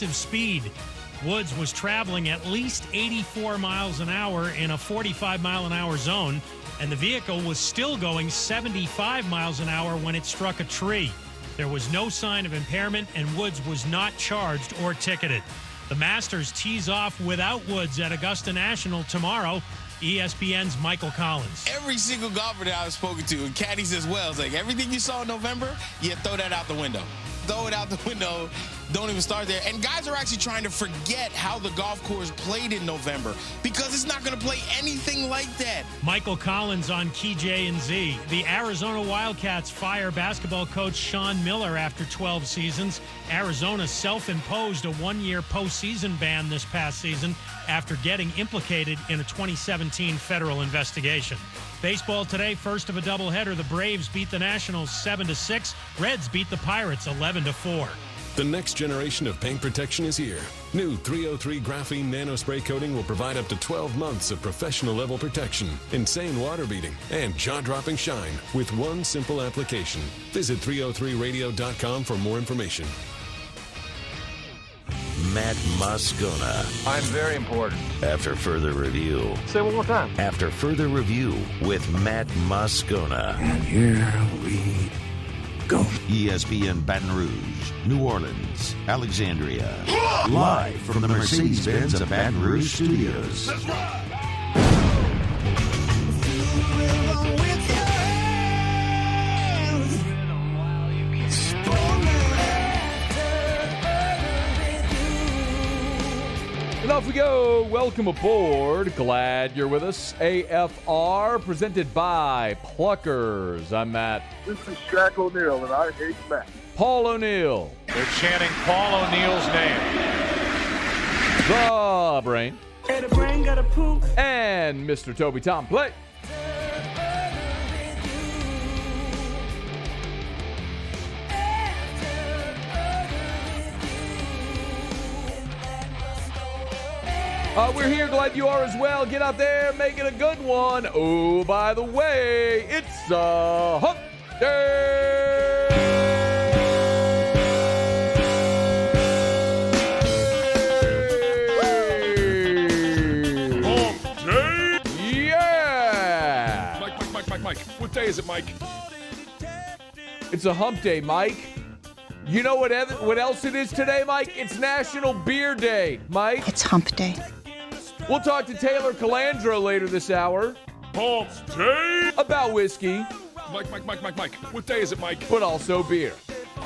impressive speed. Woods was traveling at least 84 miles an hour in a 45-mile-an-hour zone, and the vehicle was still going 75 miles an hour when it struck a tree. There was no sign of impairment, and Woods was not charged or ticketed. The Masters tees off without Woods at Augusta National tomorrow. ESPN's Michael Collins. Every single golfer that I've spoken to, and caddies as well, it's like everything you saw in November, yeah, throw that out the window. Throw it out the window. Don't even start there. And guys are actually trying to forget how the golf course played in November because it's not going to play anything like that. Michael Collins on Key J&Z. The Arizona Wildcats fire basketball coach Sean Miller after 12 seasons. Arizona self-imposed a one-year postseason ban this past season after getting implicated in a 2017 federal investigation. Baseball today, first of a doubleheader. The Braves beat the Nationals 7-6. Reds beat the Pirates 11-4. The next generation of paint protection is here. New 303 graphene nanospray coating will provide up to 12 months of professional level protection, insane water beating, and jaw-dropping shine with one simple application. Visit 303radio.com for more information. Matt Moscona. I'm very important. After further review. Say it one more time. After further review with Matt Moscona. And here we go. ESPN Baton Rouge, New Orleans, Alexandria. Live from the Mercedes-Benz of Baton Rouge studios. That's right. And off we go. Welcome aboard. Glad you're with us. AFR presented by Pluckers. I'm Matt. This is Shaq O'Neal, and I hate Matt. Paul O'Neal. They're chanting Paul O'Neal's name. The Brain. Hey, the brain got a poop. And Mr. Toby Tom. Play. We're here. Glad you are as well. Get out there. Make it a good one. Oh, by the way, it's Hump Day. Hump Day. Yeah. Mike. What day is it, Mike? It's a Hump Day, Mike. You know what else it is today, Mike? It's National Beer Day, Mike. It's Hump Day. We'll talk to Taylor Calandro later this hour. Hump Day. About whiskey. Mike. What day is it, Mike? But also beer.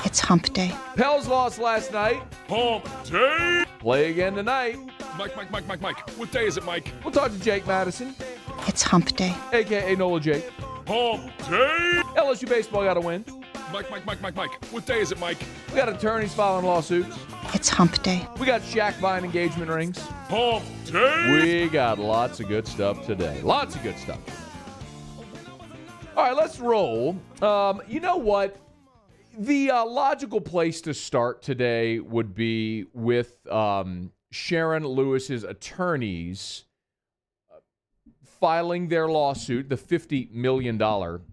It's Hump Day. Pels lost last night. Hump Day. Play again tonight. Mike. What day is it, Mike? We'll talk to Jake Madison. It's Hump Day. A.K.A. Nola Jake. Hump Day. LSU baseball got a win. Mike. What day is it, Mike? We got attorneys filing lawsuits. It's Hump Day. We got Shaq buying engagement rings. Hump Day. We got lots of good stuff today. Lots of good stuff. All right, let's roll. You know what? The logical place to start today would be with Sharon Lewis's attorneys filing their lawsuit, the $50 million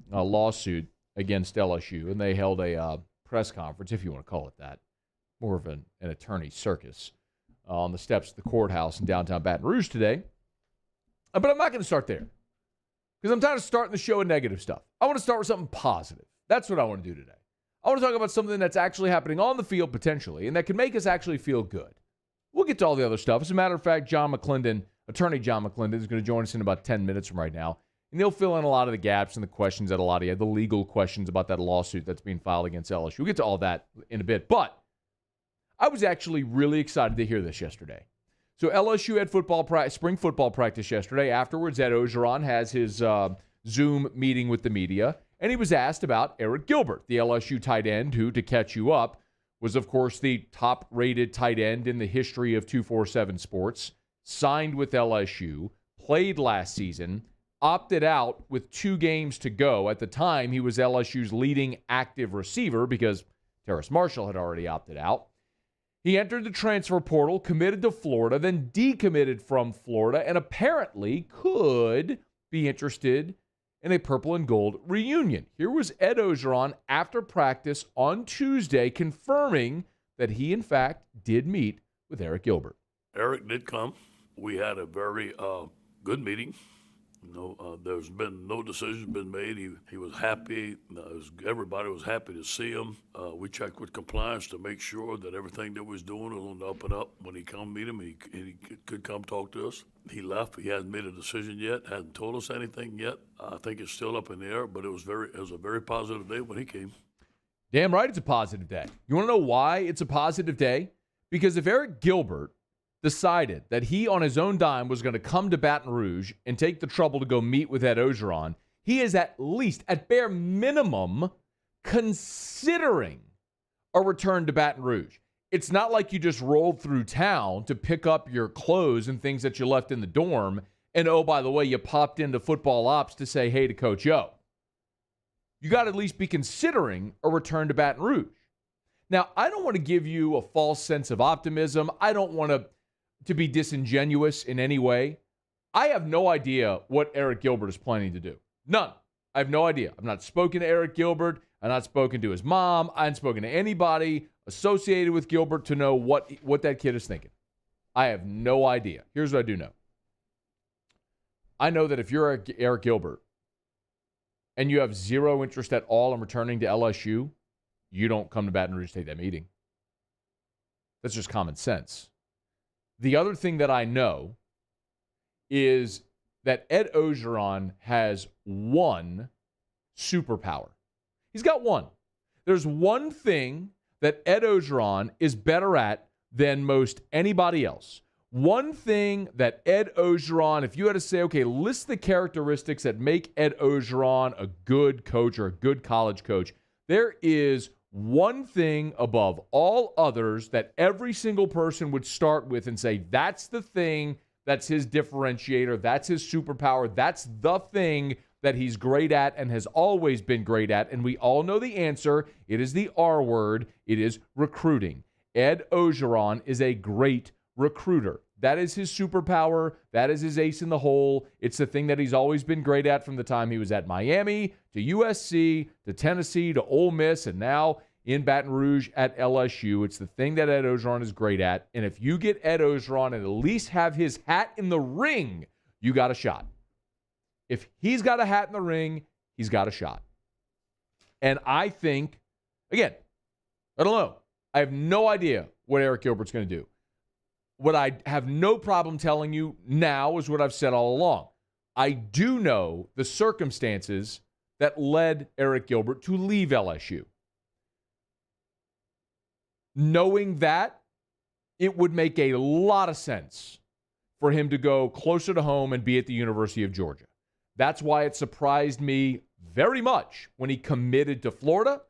lawsuit against LSU, and they held a press conference, if you want to call it that, more of an attorney circus, on the steps of the courthouse in downtown Baton Rouge today. But I'm not going to start there, because I'm tired of starting the show with negative stuff. I want to start with something positive. That's what I want to do today. I want to talk about something that's actually happening on the field, potentially, and that can make us actually feel good. We'll get to all the other stuff. As a matter of fact, Attorney John McLindon, is going to join us in about 10 minutes from right now. And they'll fill in a lot of the gaps and the questions that a lot of you have, the legal questions about that lawsuit that's being filed against LSU. We'll get to all that in a bit. But I was actually really excited to hear this yesterday. So LSU had spring football practice yesterday. Afterwards, Ed Ogeron has his Zoom meeting with the media. And he was asked about Arik Gilbert, the LSU tight end, who, to catch you up, was, of course, the top-rated tight end in the history of 247 Sports, signed with LSU, played last season, opted out with 2 games to go. At the time, he was LSU's leading active receiver because Terrace Marshall had already opted out. He entered the transfer portal, committed to Florida, then decommitted from Florida, and apparently could be interested in a purple and gold reunion. Here was Ed Ogeron after practice on Tuesday confirming that he, in fact, did meet with Arik Gilbert. Arik did come. We had a very good meeting. There's been no decisions been made. He was happy. Everybody was happy to see him. We checked with compliance to make sure that everything that we was doing was on the up and up. When he come meet him, he could come talk to us. He left. He hasn't made a decision yet. Hasn't told us anything yet. I think it's still up in the air. But it was a very positive day when he came. Damn right, it's a positive day. You want to know why it's a positive day? Because if Arik Gilbert decided that he on his own dime was going to come to Baton Rouge and take the trouble to go meet with Ed Ogeron, he is at least, at bare minimum, considering a return to Baton Rouge. It's not like you just rolled through town to pick up your clothes and things that you left in the dorm, and oh, by the way, you popped into football ops to say hey to Coach O. You got to at least be considering a return to Baton Rouge. Now, I don't want to give you a false sense of optimism. I don't want to be disingenuous in any way. I have no idea what Arik Gilbert is planning to do. None. I have no idea. I've not spoken to Arik Gilbert. I've not spoken to his mom. I haven't spoken to anybody associated with Gilbert to know what that kid is thinking. I have no idea. Here's what I do know. I know that if you're Arik Gilbert and you have zero interest at all in returning to LSU, you don't come to Baton Rouge to take that meeting. That's just common sense. The other thing that I know is that Ed Ogeron has one superpower. He's got one. There's one thing that Ed Ogeron is better at than most anybody else. One thing that Ed Ogeron, if you had to say, okay, list the characteristics that make Ed Ogeron a good coach or a good college coach, there is one thing above all others that every single person would start with and say, that's the thing, that's his differentiator, that's his superpower, that's the thing that he's great at and has always been great at. And we all know the answer. It is the R word. It is recruiting. Ed Ogeron is a great recruiter. That is his superpower. That is his ace in the hole. It's the thing that he's always been great at from the time he was at Miami to USC to Tennessee to Ole Miss and now in Baton Rouge at LSU. It's the thing that Ed Ogeron is great at. And if you get Ed Ogeron and at least have his hat in the ring, you got a shot. If he's got a hat in the ring, he's got a shot. And I think, again, I don't know. I have no idea what Arik Gilbert's going to do. What I have no problem telling you now is what I've said all along. I do know the circumstances that led Arik Gilbert to leave LSU. Knowing that, it would make a lot of sense for him to go closer to home and be at the University of Georgia. That's why it surprised me very much when he committed to Florida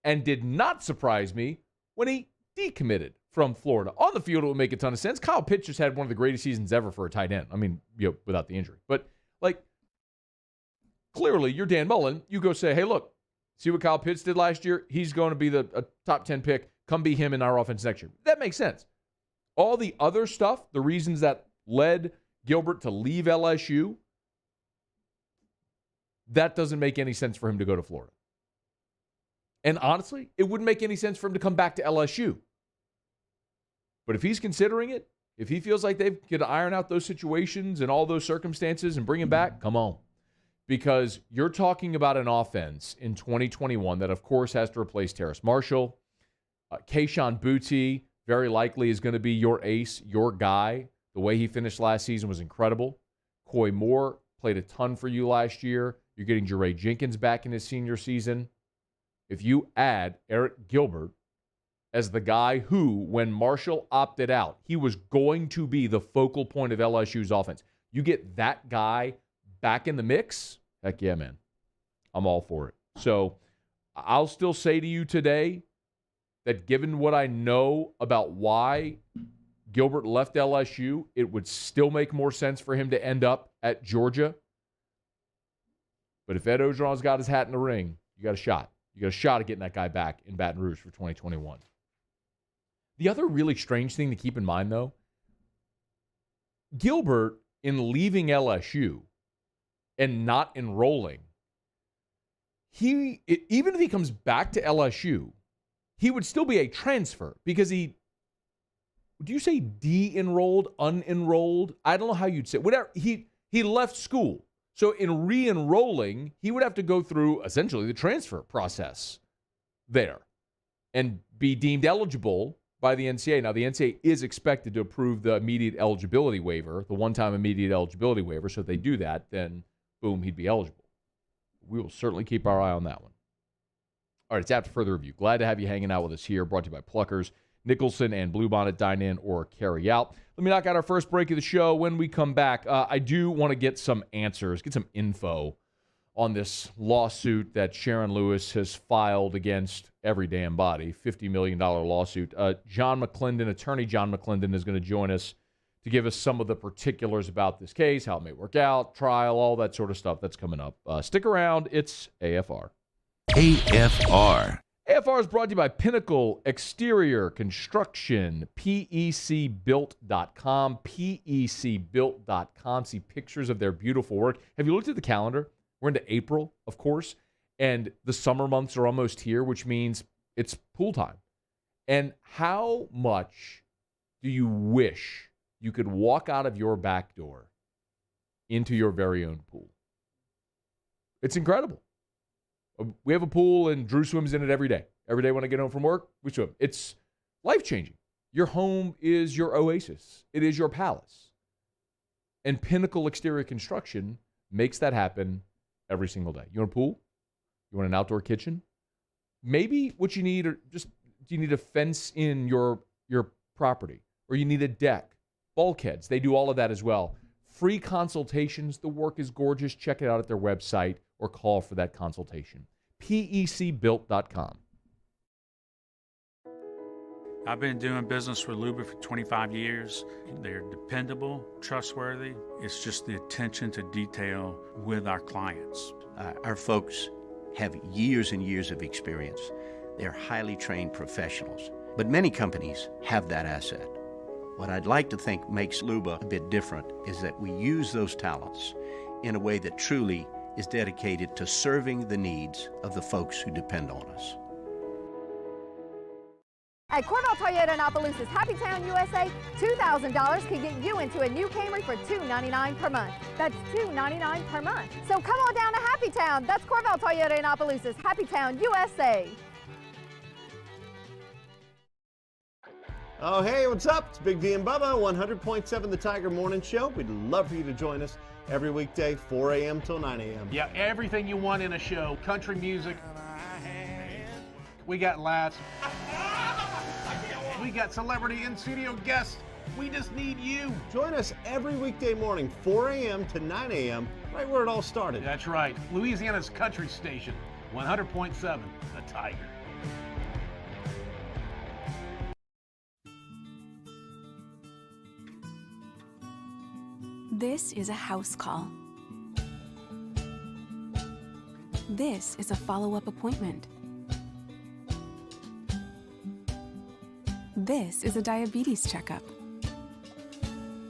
and did not surprise me when he decommitted from Florida. On the field, it would make a ton of sense. Kyle Pitts just had one of the greatest seasons ever for a tight end. I mean, without the injury. But, clearly, you're Dan Mullen. You go say, hey, look, see what Kyle Pitts did last year? He's going to be a top 10 pick. Come be him in our offense next year. That makes sense. All the other stuff, the reasons that led Gilbert to leave LSU, that doesn't make any sense for him to go to Florida. And honestly, it wouldn't make any sense for him to come back to LSU. But if he's considering it, if he feels like they could iron out those situations and all those circumstances and bring him back, come on. Because you're talking about an offense in 2021 that, of course, has to replace Terrace Marshall. Kayshon Boutte very likely is going to be your ace, your guy. The way he finished last season was incredible. Coy Moore played a ton for you last year. You're getting Jeray Jenkins back in his senior season. If you add Arik Gilbert as the guy who, when Marshall opted out, he was going to be the focal point of LSU's offense. You get that guy back in the mix, heck yeah, man. I'm all for it. So I'll still say to you today that given what I know about why Gilbert left LSU, it would still make more sense for him to end up at Georgia. But if Ed Ogeron's got his hat in the ring, you got a shot. You got a shot at getting that guy back in Baton Rouge for 2021. The other really strange thing to keep in mind, though, Gilbert, in leaving LSU and not enrolling, even if he comes back to LSU, he would still be a transfer because he do you say de-enrolled, unenrolled? I don't know how you'd say. Whatever. He left school. So in re-enrolling, he would have to go through essentially the transfer process there and be deemed eligible by the NCAA. Now, the NCAA is expected to approve the immediate eligibility waiver, the one-time immediate eligibility waiver. So if they do that, then boom, he'd be eligible. We will certainly keep our eye on that one. All right, it's after further review. Glad to have you hanging out with us here. Brought to you by Pluckers, Nicholson, and Bluebonnet. Dine in or carry out. Let me knock out our first break of the show. When we come back, I do want to get some answers, get some info on this lawsuit that Sharon Lewis has filed against every damn body, $50 million lawsuit. John McLindon, attorney John McLindon, is going to join us to give us some of the particulars about this case, how it may work out, trial, all that sort of stuff that's coming up. Stick around. It's AFR. AFR. AFR is brought to you by Pinnacle Exterior Construction, PECbuilt.com, PECbuilt.com. See pictures of their beautiful work. Have you looked at the calendar? We're into April, of course, and the summer months are almost here, which means it's pool time. And how much do you wish you could walk out of your back door into your very own pool? It's incredible. We have a pool, and Drew swims in it every day. Every day when I get home from work, we swim. It's life-changing. Your home is your oasis. It is your palace. And Pinnacle Exterior Construction makes that happen every single day. You want a pool? You want an outdoor kitchen? Maybe what you need are just, do you need a fence in your property? Or you need a deck, bulkheads. They do all of that as well. Free consultations. The work is gorgeous. Check it out at their website or call for that consultation. PECbuilt.com. I've been doing business with Luba for 25 years. They're dependable, trustworthy. It's just the attention to detail with our clients. Our folks have years and years of experience. They're highly trained professionals, but many companies have that asset. What I'd like to think makes Luba a bit different is that we use those talents in a way that truly is dedicated to serving the needs of the folks who depend on us. At Corval Toyota in Opelousas, Happy Town, USA, $2,000 can get you into a new Camry for $299 per month. That's $299 per month. So come on down to Happy Town. That's Corval Toyota in Opelousas, Happy Town, USA. Oh, hey, what's up? It's Big D and Bubba, 100.7 The Tiger Morning Show. We'd love for you to join us every weekday, 4 a.m. till 9 a.m. Yeah, everything you want in a show. Country music. We got laughs. We got celebrity in-studio guests. We just need you. Join us every weekday morning, 4 a.m. to 9 a.m., right where it all started. That's right. Louisiana's country station, 100.7 The Tiger. This is a house call. This is a follow-up appointment. This is a diabetes checkup.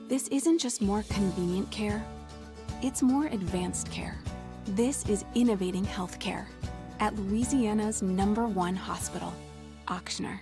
This isn't just more convenient care, it's more advanced care. This is innovating healthcare at Louisiana's #1 hospital, Auctioner.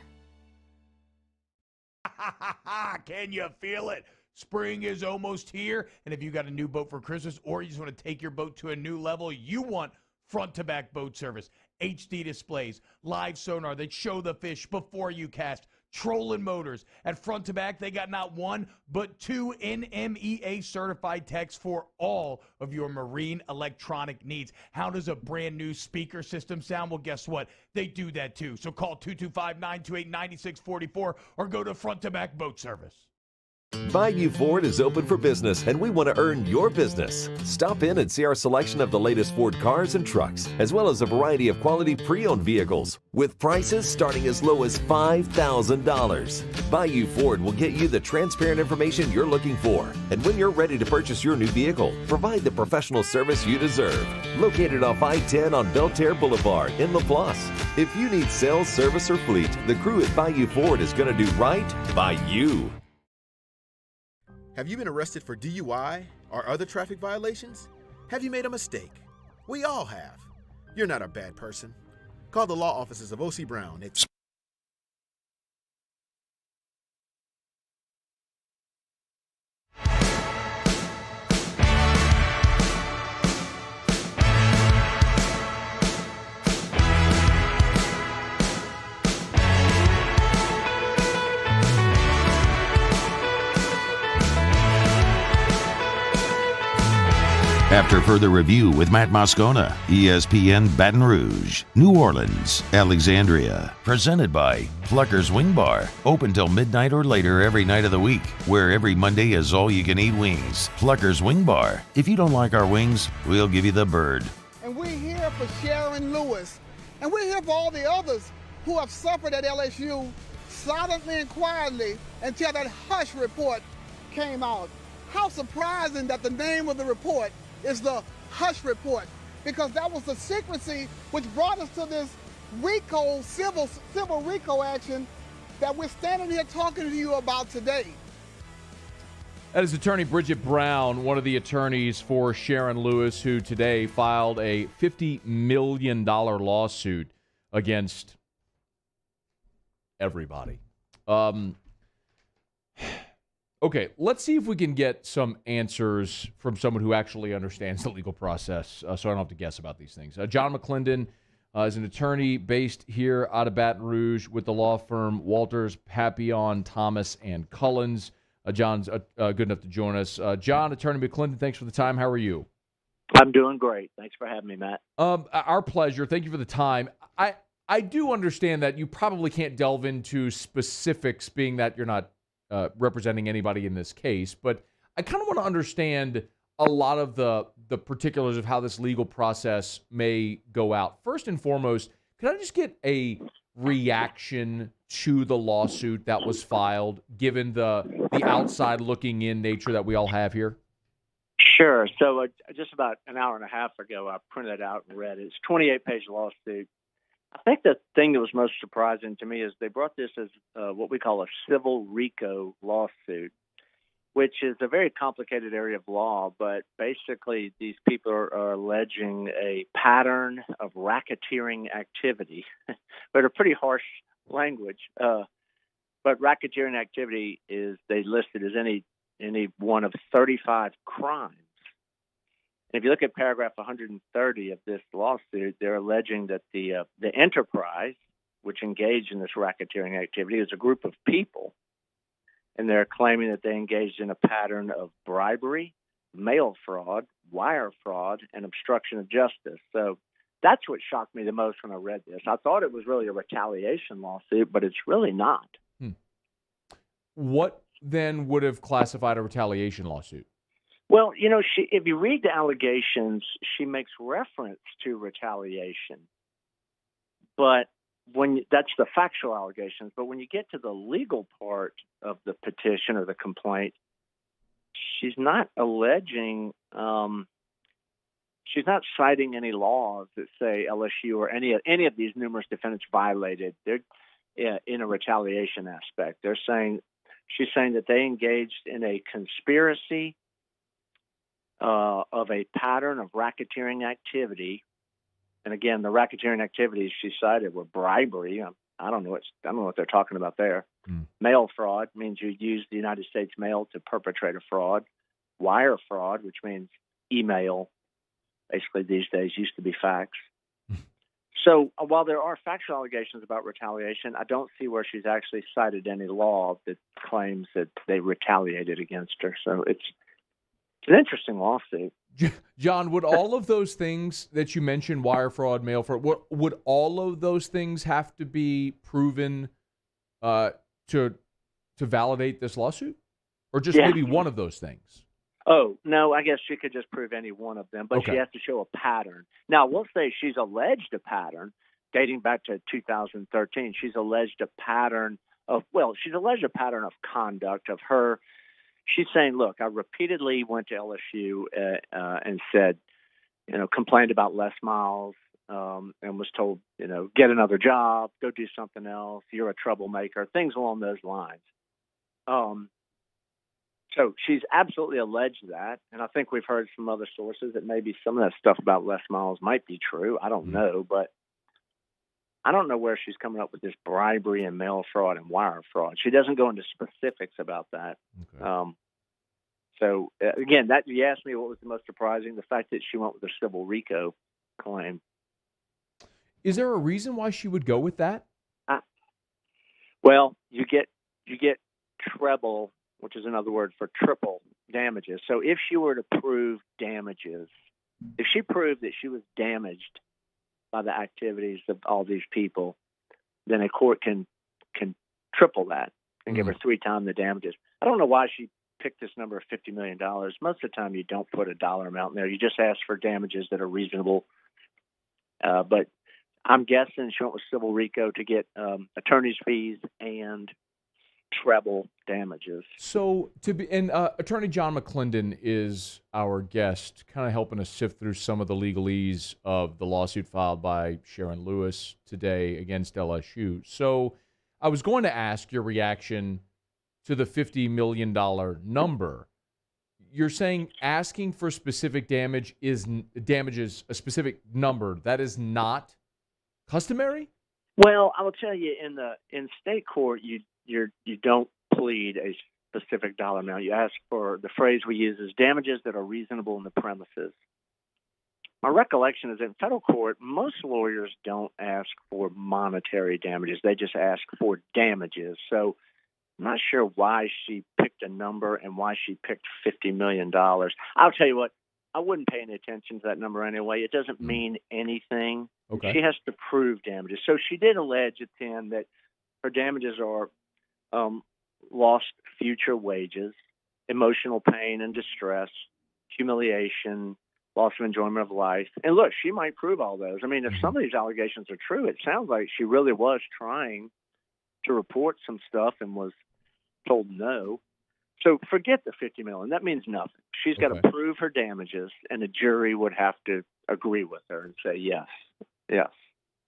Can you feel it? Spring is almost here, and if you got a new boat for Christmas or you just want to take your boat to a new level, you want front-to-back boat service. HD displays, live sonar that show the fish before you cast, trolling motors. At Front to Back, they got not one, but two NMEA certified techs for all of your marine electronic needs. How does a brand new speaker system sound? Well, guess what? They do that too. So call 225-928-9644 or go to Front to Back Boat Service. Bayou Ford is open for business, and we want to earn your business. Stop in and see our selection of the latest Ford cars and trucks, as well as a variety of quality pre-owned vehicles, with prices starting as low as $5,000. Bayou Ford will get you the transparent information you're looking for, and when you're ready to purchase your new vehicle, provide the professional service you deserve. Located off I-10 on Belterre Boulevard in LaPlace. If you need sales, service, or fleet, the crew at Bayou Ford is going to do right by you. Have you been arrested for DUI or other traffic violations? Have you made a mistake? We all have. You're not a bad person. Call the law offices of O.C. Brown at After further review with Matt Moscona, ESPN Baton Rouge, New Orleans, Alexandria. Presented by Plucker's Wing Bar. Open till midnight or later every night of the week, where every Monday is all-you-can-eat wings. Plucker's Wing Bar. If you don't like our wings, we'll give you the bird. And we're here for Sharon Lewis. And we're here for all the others who have suffered at LSU silently and quietly until that hush report came out. How surprising that the name of the report is the hush report, because that was the secrecy which brought us to this RICO, civil RICO action that we're standing here talking to you about today. That is attorney Bridget Brown, one of the attorneys for Sharon Lewis, who today filed a $50 million lawsuit against everybody. Okay, let's see if we can get some answers from someone who actually understands the legal process, so I don't have to guess about these things. John McLindon is an attorney based here out of Baton Rouge with the law firm Walters, Papillon, Thomas, and Cullens. John's good enough to join us. John, attorney McLindon, thanks for the time. How are you? I'm doing great. Thanks for having me, Matt. Our pleasure. Thank you for the time. I do understand that you probably can't delve into specifics, being that you're not representing anybody in this case, but I kind of want to understand a lot of the particulars of how this legal process may go out. First and foremost, can I just get a reaction to the lawsuit that was filed, given the outside looking in nature that we all have here? Sure. So just about an hour and a half ago, I printed it out and read it. It's a 28-page lawsuit. I think the thing that was most surprising to me is they brought this as what we call a civil RICO lawsuit, which is a very complicated area of law. But basically, these people are alleging a pattern of racketeering activity, but a pretty harsh language. But racketeering activity is they listed as any one of 35 crimes. And if you look at paragraph 130 of this lawsuit, they're alleging that the enterprise, which engaged in this racketeering activity, is a group of people, and they're claiming that they engaged in a pattern of bribery, mail fraud, wire fraud, and obstruction of justice. So that's what shocked me the most when I read this. I thought it was really a retaliation lawsuit, but it's really not. What then would have classified a retaliation lawsuit? Well, you know, if you read the allegations, she makes reference to retaliation. But that's the factual allegations. But when you get to the legal part of the petition or the complaint, she's not alleging, she's not citing any laws that say LSU or any of these numerous defendants violated. They're in a retaliation aspect. She's saying that they engaged in a conspiracy of a pattern of racketeering activity. And again, the racketeering activities she cited were bribery. I don't know what they're talking about there. Mail fraud means you use the United States mail to perpetrate a fraud. Wire fraud, which means email, basically these days used to be fax. So while there are factual allegations about retaliation, I don't see where she's actually cited any law that claims that they retaliated against her. So it's an interesting lawsuit. John, would all of those things that you mentioned, wire fraud, mail fraud, would all of those things have to be proven to validate this lawsuit? Or just maybe one of those things? Oh, no, I guess she could just prove any one of them, but Okay. she has to show a pattern. Now, we'll say she's alleged a pattern dating back to 2013. She's alleged a pattern of conduct of her. She's saying, look, I repeatedly went to LSU and said, complained about Les Miles and was told, get another job, go do something else, you're a troublemaker, things along those lines. So she's absolutely alleged that, and I think we've heard from other sources that maybe some of that stuff about Les Miles might be true. I don't know, but I don't know where she's coming up with this bribery and mail fraud and wire fraud. She doesn't go into specifics about that. Okay. So, again, that you asked me what was the most surprising, the fact that she went with a civil RICO claim. Is there a reason why she would go with that? Well, you get treble, which is another word for triple damages. So if she were to prove damages, if she proved that she was damaged by the activities of all these people, then a court can triple that and give her 3 times the damages. I don't know why she picked this number of $50 million. Most of the time you don't put a dollar amount in there. You just ask for damages that are reasonable. But I'm guessing she went with Civil RICO to get attorney's fees and treble damages. So Attorney John McLindon is our guest, kind of helping us sift through some of the legalese of the lawsuit filed by Sharon Lewis today against LSU. So I was going to ask your reaction to the $50 million number. You're saying asking for specific damages a specific number that is not customary? Well, I will tell you, in state court, you don't plead a specific dollar amount. You ask for, the phrase we use is damages that are reasonable in the premises. My recollection is in federal court, most lawyers don't ask for monetary damages. They just ask for damages. So I'm not sure why she picked a number and why she picked $50 million. I'll tell you what, I wouldn't pay any attention to that number anyway. It doesn't mean anything. Okay. She has to prove damages. So she did allege at the end that her damages are lost future wages, emotional pain and distress, humiliation, loss of enjoyment of life. And look, she might prove all those. I mean, if some of these allegations are true, it sounds like she really was trying to report some stuff and was told no. So forget the $50 million. That means nothing. She's got to prove her damages, and the jury would have to agree with her and say yes, yes.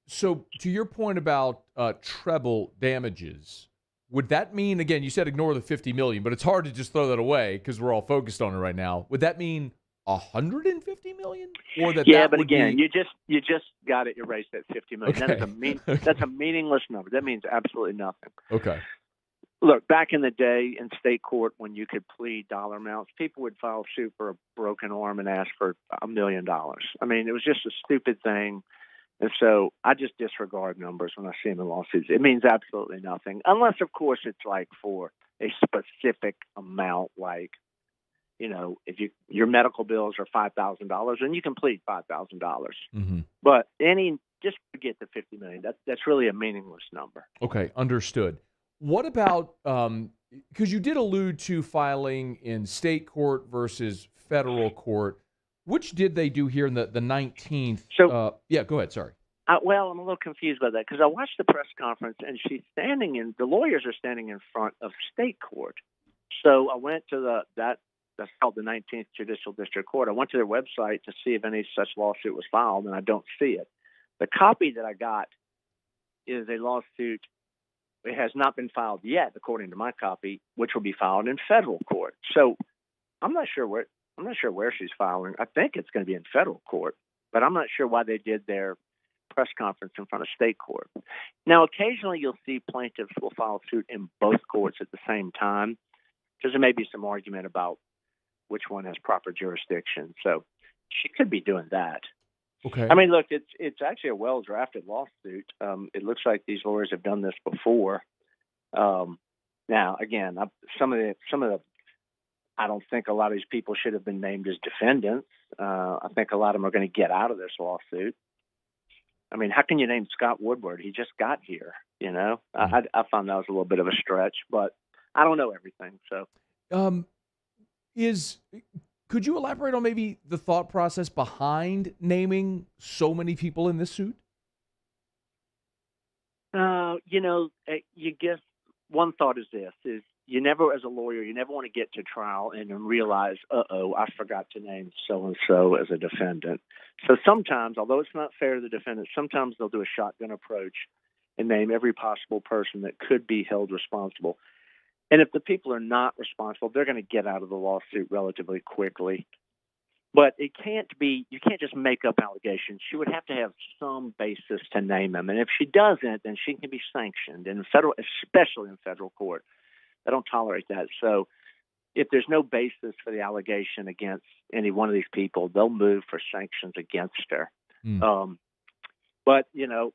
So to your point about treble damages, would that mean, again, you said ignore the $50 million, but it's hard to just throw that away because we're all focused on it right now. Would that mean $150 million? Or but again, you just got to erase that $50 million. Okay. That's a meaningless number. That means absolutely nothing. Okay. Look, back in the day in state court when you could plead dollar amounts, people would file suit for a broken arm and ask for $1 million. I mean, it was just a stupid thing. And so I just disregard numbers when I see them in lawsuits. It means absolutely nothing, unless, of course, it's like for a specific amount, like, you know, if your medical bills are $5,000, then you can plead $5,000. Mm-hmm. But just forget the $50 million. That's really a meaningless number. Okay, understood. What about, because you did allude to filing in state court versus federal court. Which did they do here in the 19th? So, yeah, go ahead. Sorry. Well, I'm a little confused by that because I watched the press conference and the lawyers are standing in front of state court. So I went to that's called the 19th Judicial District Court. I went to their website to see if any such lawsuit was filed, and I don't see it. The copy that I got is a lawsuit. It has not been filed yet, according to my copy, which will be filed in federal court. So I'm not sure where she's filing. I think it's going to be in federal court, but I'm not sure why they did their press conference in front of state court. Now, occasionally you'll see plaintiffs will file suit in both courts at the same time because there may be some argument about which one has proper jurisdiction. So she could be doing that. Okay. I mean, look, it's actually a well-drafted lawsuit. It looks like these lawyers have done this before. Now, again, some of the I don't think a lot of these people should have been named as defendants. I think a lot of them are going to get out of this lawsuit. I mean, how can you name Scott Woodward? He just got here, you know? I found that was a little bit of a stretch, but I don't know everything. So, could you elaborate on maybe the thought process behind naming so many people in this suit? You know, you guess one thought is this, is you never, as a lawyer, you never want to get to trial and then realize, I forgot to name so-and-so as a defendant. So sometimes, although it's not fair to the defendant, sometimes they'll do a shotgun approach and name every possible person that could be held responsible. And if the people are not responsible, they're going to get out of the lawsuit relatively quickly. But you can't just make up allegations. She would have to have some basis to name them. And if she doesn't, then she can be sanctioned, especially in federal court. They don't tolerate that. So if there's no basis for the allegation against any one of these people, they'll move for sanctions against her. But, you know,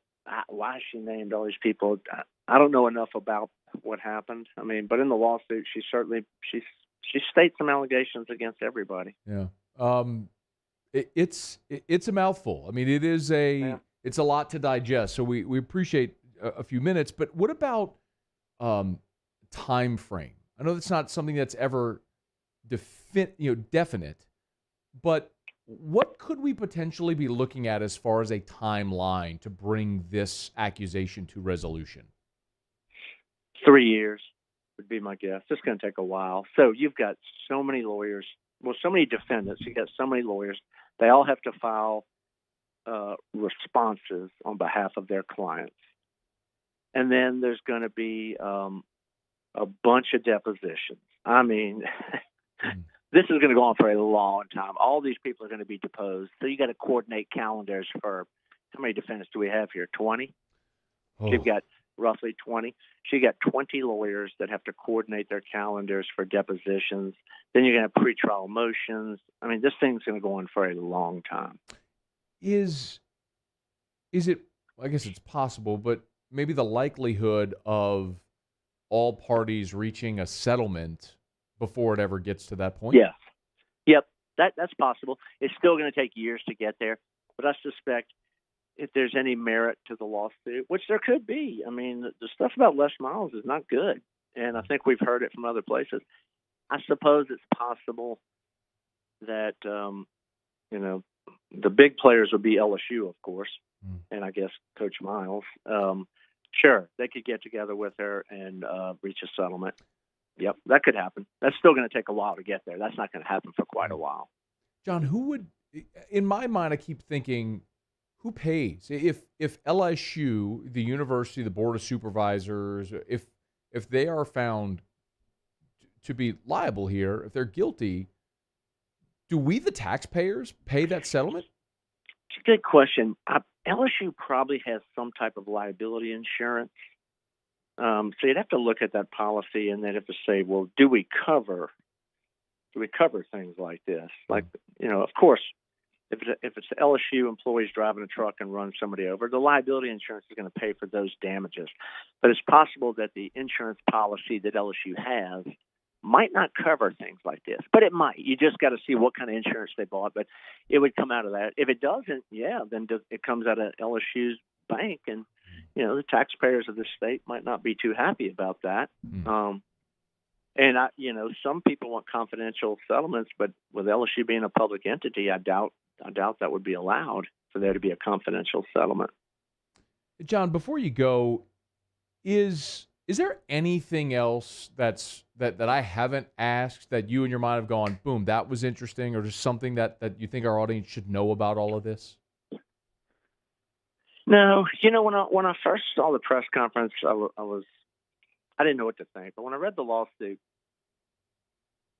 why she named all these people, I don't know enough about what happened. I mean, but in the lawsuit, she she states some allegations against everybody. Yeah. It's a mouthful. I mean, it's a lot to digest. So we appreciate a few minutes. But what about time frame? I know that's not something that's ever definite, but what could we potentially be looking at as far as a timeline to bring this accusation to resolution? 3 years would be my guess. It's going to take a while. So you've got so many lawyers, so many defendants. You've got so many lawyers. They all have to file responses on behalf of their clients. And then there's going to be a bunch of depositions. I mean, this is going to go on for a long time. All these people are going to be deposed. So you got to coordinate calendars for, how many defendants do we have here? 20? Oh. You've got roughly 20. So you got 20 lawyers that have to coordinate their calendars for depositions. Then you're going to have pretrial motions. I mean, this thing's going to go on for a long time. Is it, I guess it's possible, but maybe the likelihood of all parties reaching a settlement before it ever gets to that point? Yes. Yep. That's possible. It's still going to take years to get there, but I suspect if there's any merit to the lawsuit, which there could be. I mean, the stuff about Les Miles is not good, and I think we've heard it from other places. I suppose it's possible that, the big players would be LSU, of course, and I guess Coach Miles. Sure, they could get together with her and reach a settlement. Yep, that could happen. That's still going to take a while to get there. That's not going to happen for quite a while. John, who would, in my mind, I keep thinking, who pays? If LSU, the university, the board of supervisors, if they are found to be liable here, if they're guilty, do we, the taxpayers, pay that settlement? It's a good question. LSU probably has some type of liability insurance. So you'd have to look at that policy, and they'd have to say, well, do we cover things like this? Like, of course, if it's the LSU employees driving a truck and run somebody over, the liability insurance is going to pay for those damages. But it's possible that the insurance policy that LSU has might not cover things like this, but it might. You just got to see what kind of insurance they bought, but it would come out of that. If it doesn't, then it comes out of LSU's bank, and the taxpayers of the state might not be too happy about that. And some people want confidential settlements, but with LSU being a public entity, I doubt that would be allowed for there to be a confidential settlement. John, before you go, is there anything else that I haven't asked that you in your mind have gone, boom, that was interesting, or just something that you think our audience should know about all of this? No, when I first saw the press conference, I didn't know what to think. But when I read the lawsuit,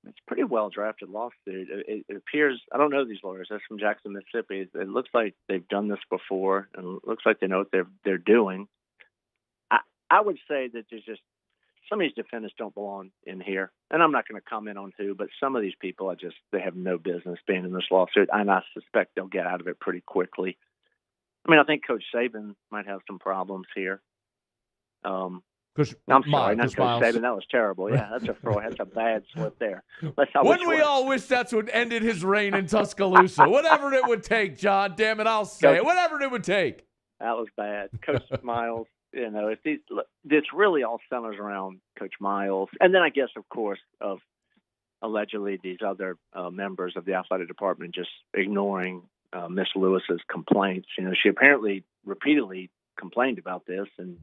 it's a pretty well drafted lawsuit. It appears, I don't know these lawyers. They're from Jackson, Mississippi. It looks like they've done this before, and it looks like they know what they're doing. I would say that there's just some of these defendants don't belong in here, and I'm not going to comment on who, but some of these people, they have no business being in this lawsuit, and I suspect they'll get out of it pretty quickly. I mean, I think Coach Saban might have some problems here. I'm sorry, not Coach Saban. That was terrible. Yeah, that's a bad slip there. Wouldn't we all wish that's what ended his reign in Tuscaloosa? Whatever it would take, John. Damn it, I'll say it. Whatever it would take. That was bad. Coach Miles, this really all centers around Coach Miles. And then I guess, of course, of allegedly these other members of the athletic department just ignoring Miss Lewis's complaints. She apparently repeatedly complained about this, and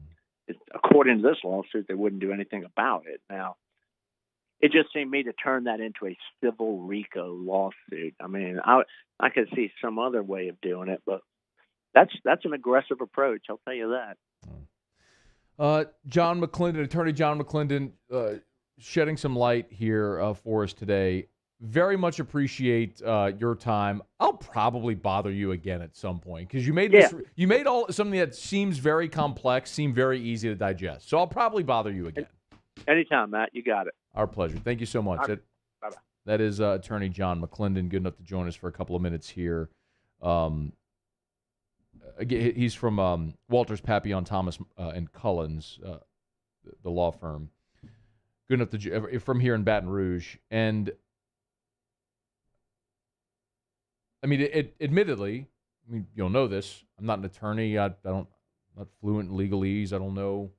according to this lawsuit, they wouldn't do anything about it. Now, it just seemed to me to turn that into a civil RICO lawsuit. I mean, I could see some other way of doing it, but that's an aggressive approach. I'll tell you that. John McLindon, Attorney John McLindon, shedding some light here for us today. Very much appreciate your time. I'll probably bother you again at some point because you made this. You made something that seems very complex seem very easy to digest. So I'll probably bother you again. Anytime, Matt. You got it. Our pleasure. Thank you so much. Right. Bye-bye. That is Attorney John McLindon, good enough to join us for a couple of minutes here. He's from Walters, Papillon, Thomas, and Cullens, the law firm. good enough to from here in Baton Rouge. And I mean, admittedly, I mean, you'll know this. I'm not an attorney. I'm not fluent in legalese. I don't know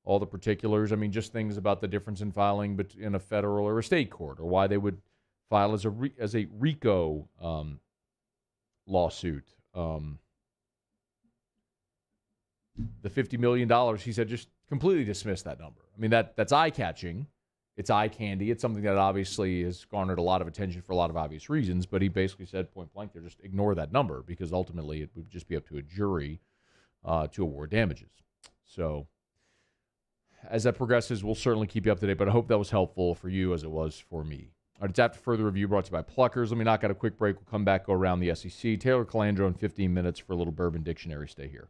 all the particulars. I mean, just things about the difference in filing in a federal or a state court, or why they would file as a RICO lawsuit. The $50 million, he said, just completely dismissed that number. I mean, that's eye-catching. It's eye candy. It's something that obviously has garnered a lot of attention for a lot of obvious reasons, but he basically said point blank there, just ignore that number, because ultimately it would just be up to a jury to award damages. So as that progresses, we'll certainly keep you up to date, but I hope that was helpful for you as it was for me. All right, it's After Further Review, brought to you by Pluckers. Let me knock out a quick break. We'll come back, go around the SEC. Taylor Calandro in 15 minutes for a little Bourbon Dictionary. Stay here.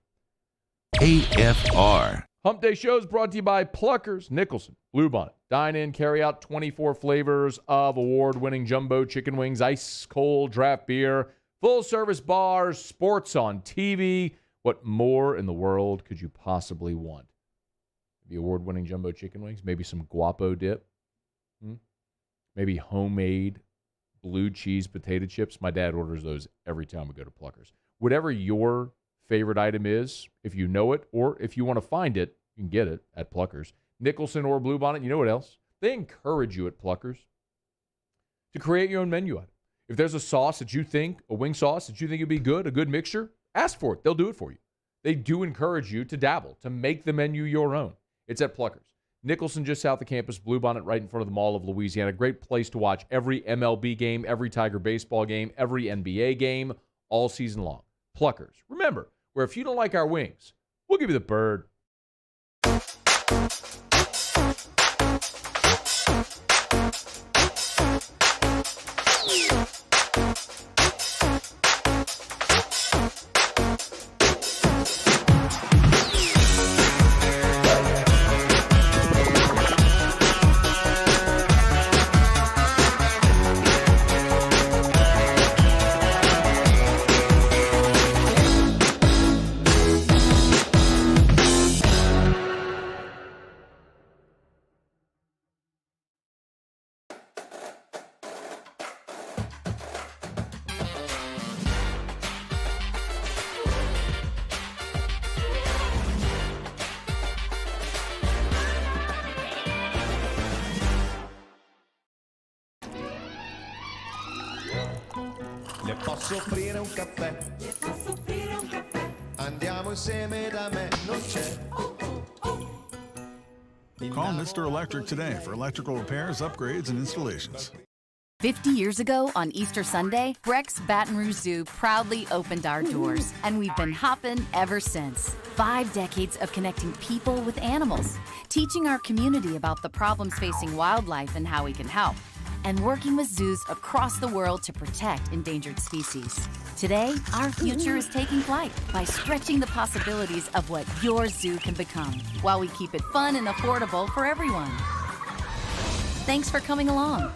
AFR. Hump Day Show is brought to you by Pluckers, Nicholson, Bluebonnet. Dine in, carry out 24 flavors of award-winning jumbo chicken wings, ice cold draft beer, full-service bars, sports on TV. What more in the world could you possibly want? The award-winning jumbo chicken wings, maybe some guapo dip, maybe homemade blue cheese potato chips. My dad orders those every time we go to Pluckers. Whatever your favorite item is, if you know it, or if you want to find it, you can get it at Pluckers. Nicholson or Bluebonnet, you know what else? They encourage you at Pluckers to create your own menu item. If there's a sauce that you think, a wing sauce that you think would be good, a good mixture, ask for it. They'll do it for you. They do encourage you to dabble, to make the menu your own. It's at Pluckers. Nicholson, just south of campus, Bluebonnet right in front of the Mall of Louisiana. Great place to watch every MLB game, every Tiger baseball game, every NBA game, all season long. Pluckers. Remember, where if you don't like our wings, we'll give you the bird. Le posso offrire un caffè? Le posso offrire un caffè? Andiamo insieme da me, non c'è. Call Mr. Electric today for electrical repairs, upgrades, and installations. 50 years ago on Easter Sunday, Breck's Baton Rouge Zoo proudly opened our doors, and we've been hopping ever since. 5 decades of connecting people with animals, teaching our community about the problems facing wildlife and how we can help, and working with zoos across the world to protect endangered species. Today, our future is taking flight by stretching the possibilities of what your zoo can become, while we keep it fun and affordable for everyone. Thanks for coming along.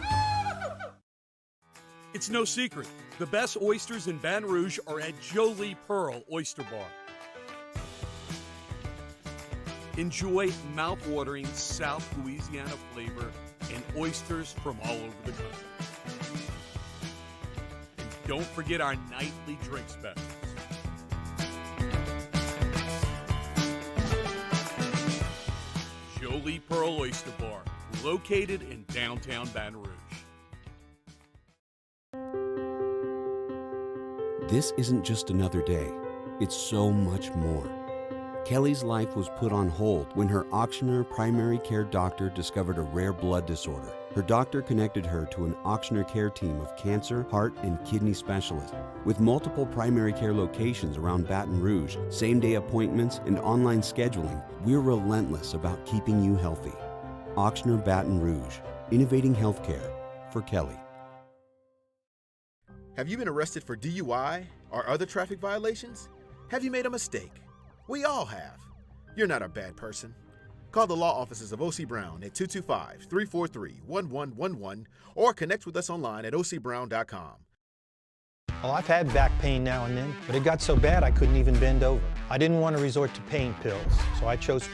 It's no secret, the best oysters in Baton Rouge are at Jolie Pearl Oyster Bar. Enjoy mouth-watering South Louisiana flavor and oysters from all over the country. And don't forget our nightly drink specials. Jolie Pearl Oyster Bar, located in downtown Baton Rouge. This isn't just another day. It's so much more. Kelly's life was put on hold when her Auctioner primary care doctor discovered a rare blood disorder. Her doctor connected her to an Auctioner care team of cancer, heart, and kidney specialists. With multiple primary care locations around Baton Rouge, same-day appointments, and online scheduling, we're relentless about keeping you healthy. Auctioner Baton Rouge, innovating healthcare for Kelly. Have you been arrested for DUI or other traffic violations? Have you made a mistake? We all have. You're not a bad person. Call the law offices of O.C. Brown at 225-343-1111 or connect with us online at ocbrown.com. Well, I've had back pain now and then, but it got so bad I couldn't even bend over. I didn't want to resort to pain pills, so I chose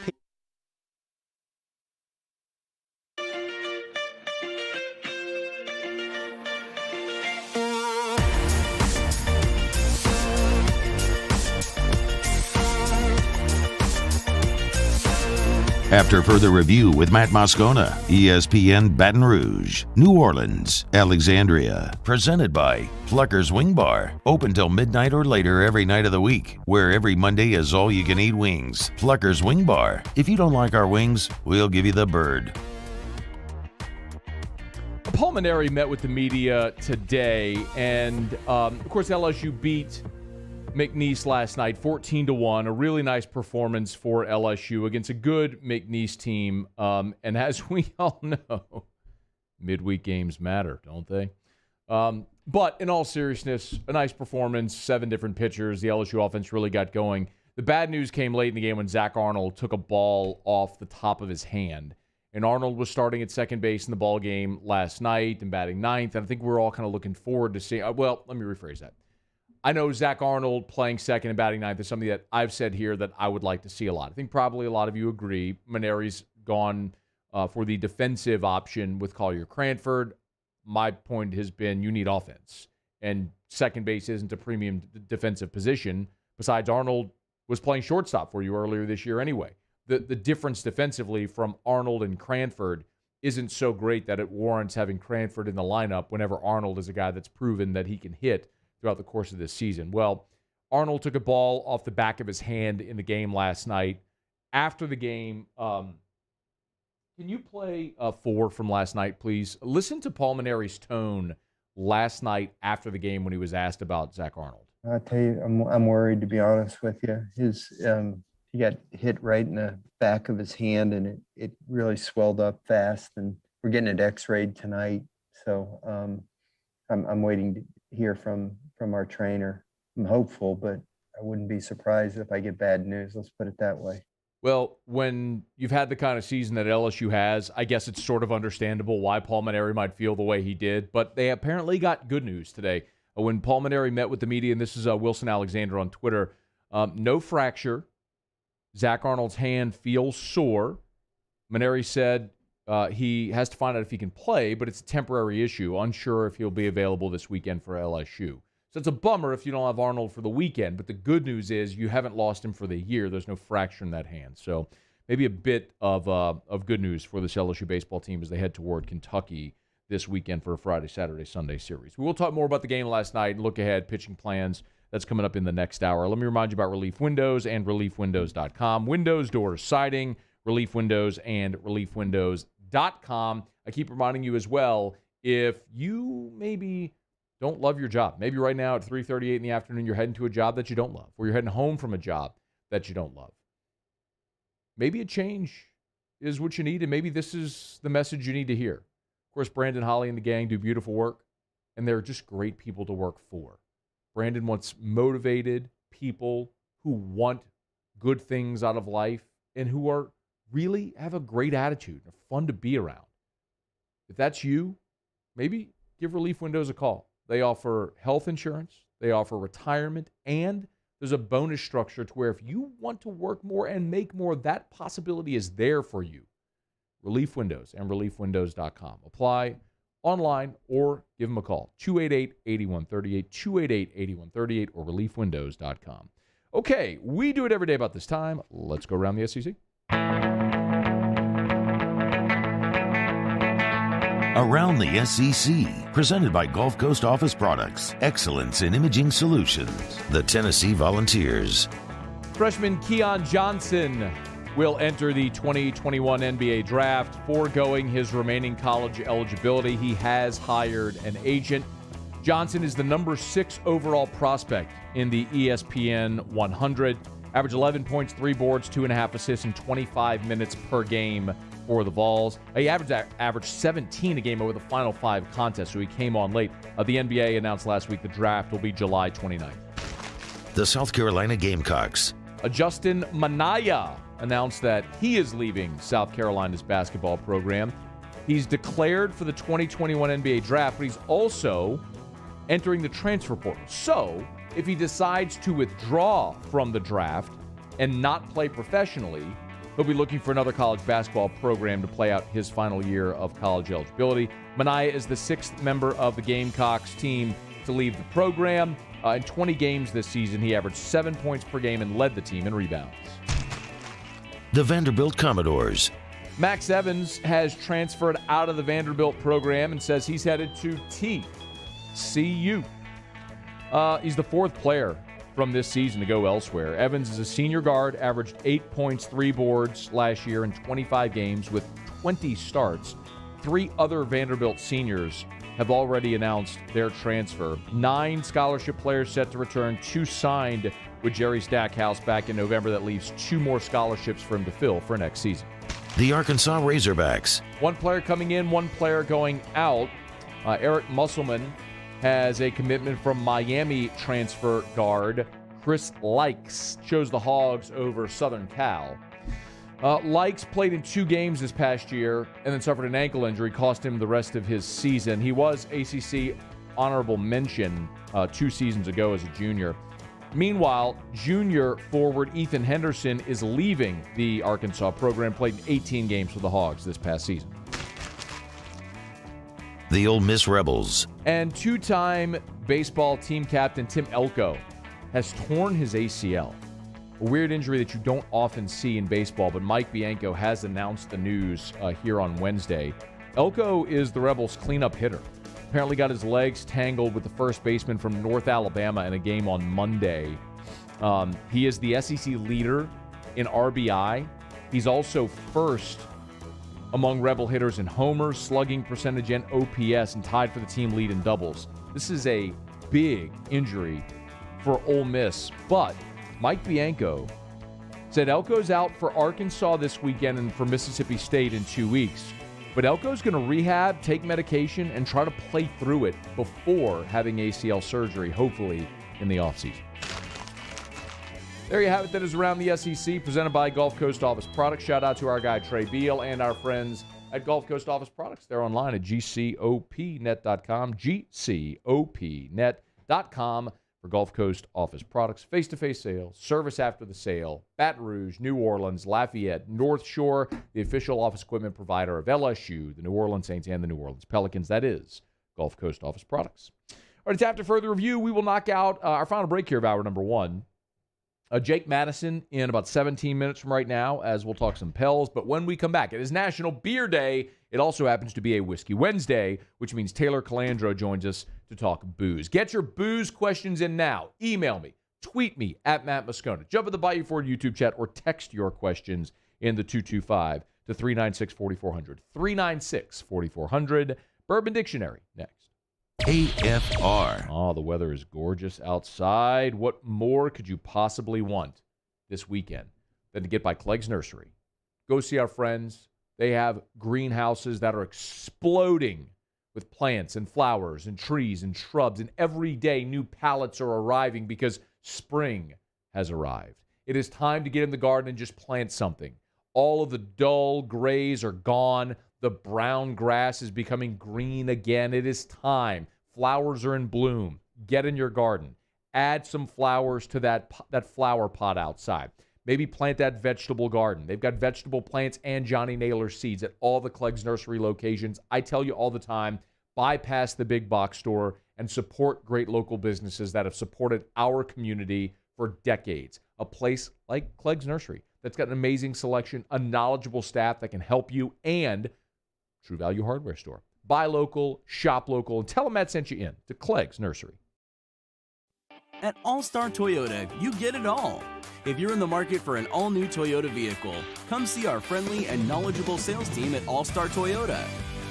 After further review with Matt Moscona, ESPN Baton Rouge, New Orleans, Alexandria. Presented by Plucker's Wing Bar. Open till midnight or later every night of the week, where every Monday is all-you-can-eat wings. Plucker's Wing Bar. If you don't like our wings, we'll give you the bird. Paul Mainieri met with the media today, and of course LSU beat McNeese last night 14-1. A really nice performance for LSU against a good McNeese team. And as we all know, midweek games matter, don't they? But in all seriousness, a nice performance, 7 different pitchers. The LSU offense really got going. The bad news came late in the game when Zach Arnold took a ball off the top of his hand. And Arnold was starting at second base in the ball game last night and batting ninth. And I think we're all kind of looking forward to seeing. Well, let me rephrase that. I know Zach Arnold playing second and batting ninth is something that I've said here that I would like to see a lot. I think probably a lot of you agree. Mainieri's gone for the defensive option with Collier Cranford. My point has been you need offense. And second base isn't a premium defensive position. Besides, Arnold was playing shortstop for you earlier this year anyway. The difference defensively from Arnold and Cranford isn't so great that it warrants having Cranford in the lineup whenever Arnold is a guy that's proven that he can hit throughout the course of this season. Well, Arnold took a ball off the back of his hand in the game last night. After the game, can you play 4 from last night, please? Listen to Paul Mainieri's tone last night after the game when he was asked about Zach Arnold. I tell you, I'm worried, to be honest with you. He got hit right in the back of his hand, and it really swelled up fast. And we're getting it X-rayed tonight, so I'm waiting to hear from our trainer. I'm hopeful, but I wouldn't be surprised if I get bad news. Let's put it that way. Well, when you've had the kind of season that LSU has, I guess it's sort of understandable why Paul Mainieri might feel the way he did. But they apparently got good news today. When Paul Mainieri met with the media, and this is Wilson Alexander on Twitter, no fracture. Zach Arnold's hand feels sore. Mainieri said he has to find out if he can play, but it's a temporary issue. Unsure if he'll be available this weekend for LSU. So it's a bummer if you don't have Arnold for the weekend, but the good news is you haven't lost him for the year. There's no fracture in that hand. So maybe a bit of good news for this LSU baseball team as they head toward Kentucky this weekend for a Friday, Saturday, Sunday series. We will talk more about the game last night and look ahead, pitching plans. That's coming up in the next hour. Let me remind you about Relief Windows and ReliefWindows.com. Windows, doors, siding, Relief Windows, and ReliefWindows.com. I keep reminding you as well, if you maybe don't love your job, maybe right now at 3:38 in the afternoon you're heading to a job that you don't love, or you're heading home from a job that you don't love. Maybe a change is what you need, and maybe this is the message you need to hear. Of course, Brandon, Holly, and the gang do beautiful work, and they're just great people to work for. Brandon wants motivated people who want good things out of life and who are really have a great attitude and are fun to be around. If that's you, maybe give Relief Windows a call. They offer health insurance, they offer retirement, and there's a bonus structure to where if you want to work more and make more, that possibility is there for you. Relief Windows and ReliefWindows.com. Apply online or give them a call. 288-8138, 288-8138, or ReliefWindows.com. Okay, we do it every day about this time. Let's go around the SEC. Around the SEC, presented by Gulf Coast Office Products, excellence in imaging solutions. The Tennessee Volunteers. Freshman Keon Johnson will enter the 2021 NBA Draft, foregoing his remaining college eligibility. He has hired an agent. Johnson is the number 6 overall prospect in the ESPN 100. Averaged 11 points, 3 boards, 2.5 assists in 25 minutes per game for the Vols. He averaged 17 a game over the final 5 contests, so he came on late. The NBA announced last week the draft will be July 29th. The South Carolina Gamecocks. Justin Minaya announced that he is leaving South Carolina's basketball program. He's declared for the 2021 NBA Draft, but he's also entering the transfer portal. So if he decides to withdraw from the draft and not play professionally, he'll be looking for another college basketball program to play out his final year of college eligibility. Minaya is the 6th member of the Gamecocks team to leave the program. In 20 games this season, he averaged 7 points per game and led the team in rebounds. the Vanderbilt Commodores. Max Evans has transferred out of the Vanderbilt program and says he's headed to TCU. He's the fourth player from this season to go elsewhere. Evans is a senior guard, averaged 8 points, 3 boards last year in 25 games with 20 starts. 3 other Vanderbilt seniors have already announced their transfer. 9 scholarship players set to return, 2 signed with Jerry Stackhouse back in November. That leaves 2 more scholarships for him to fill for next season. The Arkansas Razorbacks. 1 player coming in, 1 player going out. Eric Musselman has a commitment from Miami transfer guard Chris Likes. Chose the Hogs over Southern Cal. Likes played in 2 games this past year and then suffered an ankle injury, cost him the rest of his season. He was ACC honorable mention 2 seasons ago as a junior. Meanwhile, junior forward Ethan Henderson is leaving the Arkansas program, played 18 games for the Hogs this past season. The Ole Miss Rebels. And 2-time baseball team captain Tim Elko has torn his ACL. A weird injury that you don't often see in baseball, but Mike Bianco has announced the news here on Wednesday. Elko is the Rebels' cleanup hitter. Apparently got his legs tangled with the first baseman from North Alabama in a game on Monday. He is the SEC leader in RBI. He's also first among Rebel hitters in homers, slugging percentage, and OPS, and tied for the team lead in doubles. This is a big injury for Ole Miss, but Mike Bianco said Elko's out for Arkansas this weekend and for Mississippi State in 2 weeks. But Elko's going to rehab, take medication, and try to play through it before having ACL surgery, hopefully in the offseason. There you have it. That is Around the SEC, presented by Gulf Coast Office Products. Shout out to our guy Trey Beal and our friends at Gulf Coast Office Products. They're online at gcopnet.com, gcopnet.com for Gulf Coast Office Products. Face-to-face sales, service after the sale, Baton Rouge, New Orleans, Lafayette, North Shore, the official office equipment provider of LSU, the New Orleans Saints, and the New Orleans Pelicans. That is Gulf Coast Office Products. All right, it's after further review. We will knock out our final break here of hour number 1. Jake Madison in about 17 minutes from right now, as we'll talk some Pels. But when we come back, it is National Beer Day. It also happens to be a Whiskey Wednesday, which means Taylor Calandro joins us to talk booze. Get your booze questions in now. Email me, tweet me at Matt Moscona. Jump in the Bayou Ford YouTube chat or text your questions in the 225 to 396-4400. 396-4400. Bourbon Dictionary next. AFR. Oh, the weather is gorgeous outside. What more could you possibly want this weekend than to get by Clegg's Nursery? Go see our friends. They have greenhouses that are exploding with plants and flowers and trees and shrubs, and every day new pallets are arriving because spring has arrived. It is time to get in the garden and just plant something. All of the dull grays are gone. The brown grass is becoming green again. It is time. Flowers are in bloom. Get in your garden. Add some flowers to that flower pot outside. Maybe plant that vegetable garden. They've got vegetable plants and Johnny Naylor seeds at all the Clegg's Nursery locations. I tell you all the time, bypass the big box store and support great local businesses that have supported our community for decades. A place like Clegg's Nursery that's got an amazing selection, a knowledgeable staff that can help you, and True Value Hardware Store. Buy local, shop local, and tell them Matt sent you in to Clegg's Nursery. At All-Star Toyota, you get it all. If you're in the market for an all-new Toyota vehicle, come see our friendly and knowledgeable sales team at All-Star Toyota.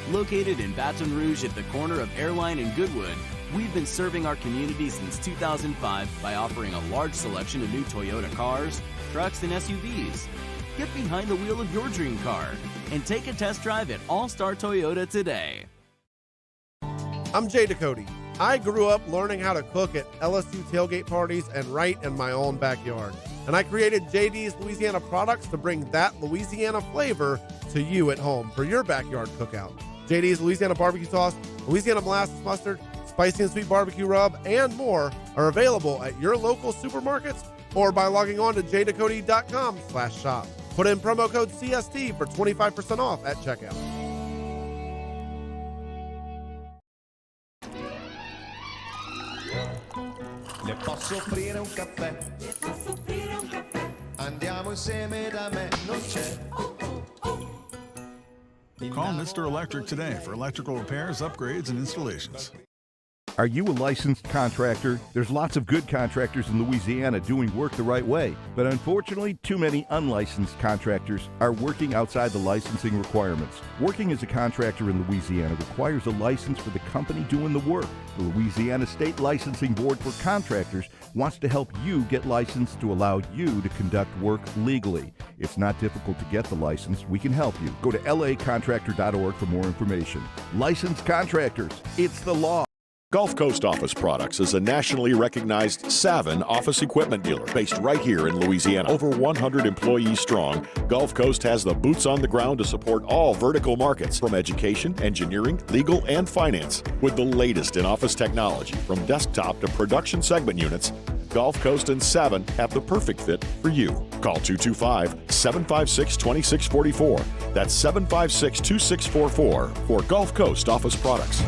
Located in Baton Rouge at the corner of Airline and Goodwood, we've been serving our community since 2005 by offering a large selection of new Toyota cars, trucks, and SUVs. Get behind the wheel of your dream car and take a test drive at All-Star Toyota today. I'm Jay Ducote. I grew up learning how to cook at LSU tailgate parties and right in my own backyard. And I created JD's Louisiana Products to bring that Louisiana flavor to you at home for your backyard cookout. JD's Louisiana Barbecue Sauce, Louisiana Molasses Mustard, Spicy and Sweet Barbecue Rub, and more are available at your local supermarkets or by logging on to jducote.com/shop. Put in promo code CST for 25% off at checkout. Le posso offrire un caffè? Le posso offrire un caffè? Andiamo insieme da me, non Call Mr. Electric today for electrical repairs, upgrades, and installations. Are you a licensed contractor? There's lots of good contractors in Louisiana doing work the right way, but unfortunately, too many unlicensed contractors are working outside the licensing requirements. Working as a contractor in Louisiana requires a license for the company doing the work. The Louisiana State Licensing Board for Contractors wants to help you get licensed to allow you to conduct work legally. It's not difficult to get the license. We can help you. Go to lacontractor.org for more information. Licensed contractors, it's the law. Gulf Coast Office Products is a nationally recognized Savin office equipment dealer based right here in Louisiana. Over 100 employees strong, Gulf Coast has the boots on the ground to support all vertical markets, from education, engineering, legal, and finance. With the latest in office technology, from desktop to production segment units, Gulf Coast and Savin have the perfect fit for you. Call 225-756-2644. That's 756-2644 for Gulf Coast Office Products.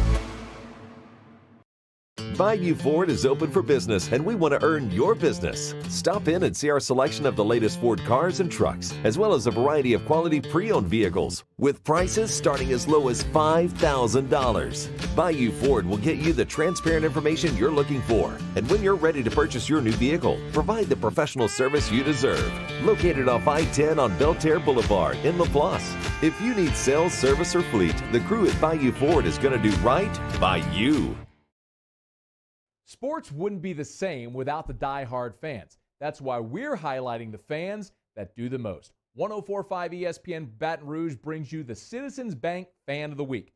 Bayou Ford is open for business, and we want to earn your business. Stop in and see our selection of the latest Ford cars and trucks, as well as a variety of quality pre-owned vehicles, with prices starting as low as $5,000. Bayou Ford will get you the transparent information you're looking for, and when you're ready to purchase your new vehicle, provide the professional service you deserve. Located off I-10 on Belterre Boulevard in LaPlace. If you need sales, service, or fleet, the crew at Bayou Ford is going to do right by you. Sports wouldn't be the same without the die-hard fans. That's why we're highlighting the fans that do the most. 104.5 ESPN Baton Rouge brings you the Citizens Bank Fan of the Week.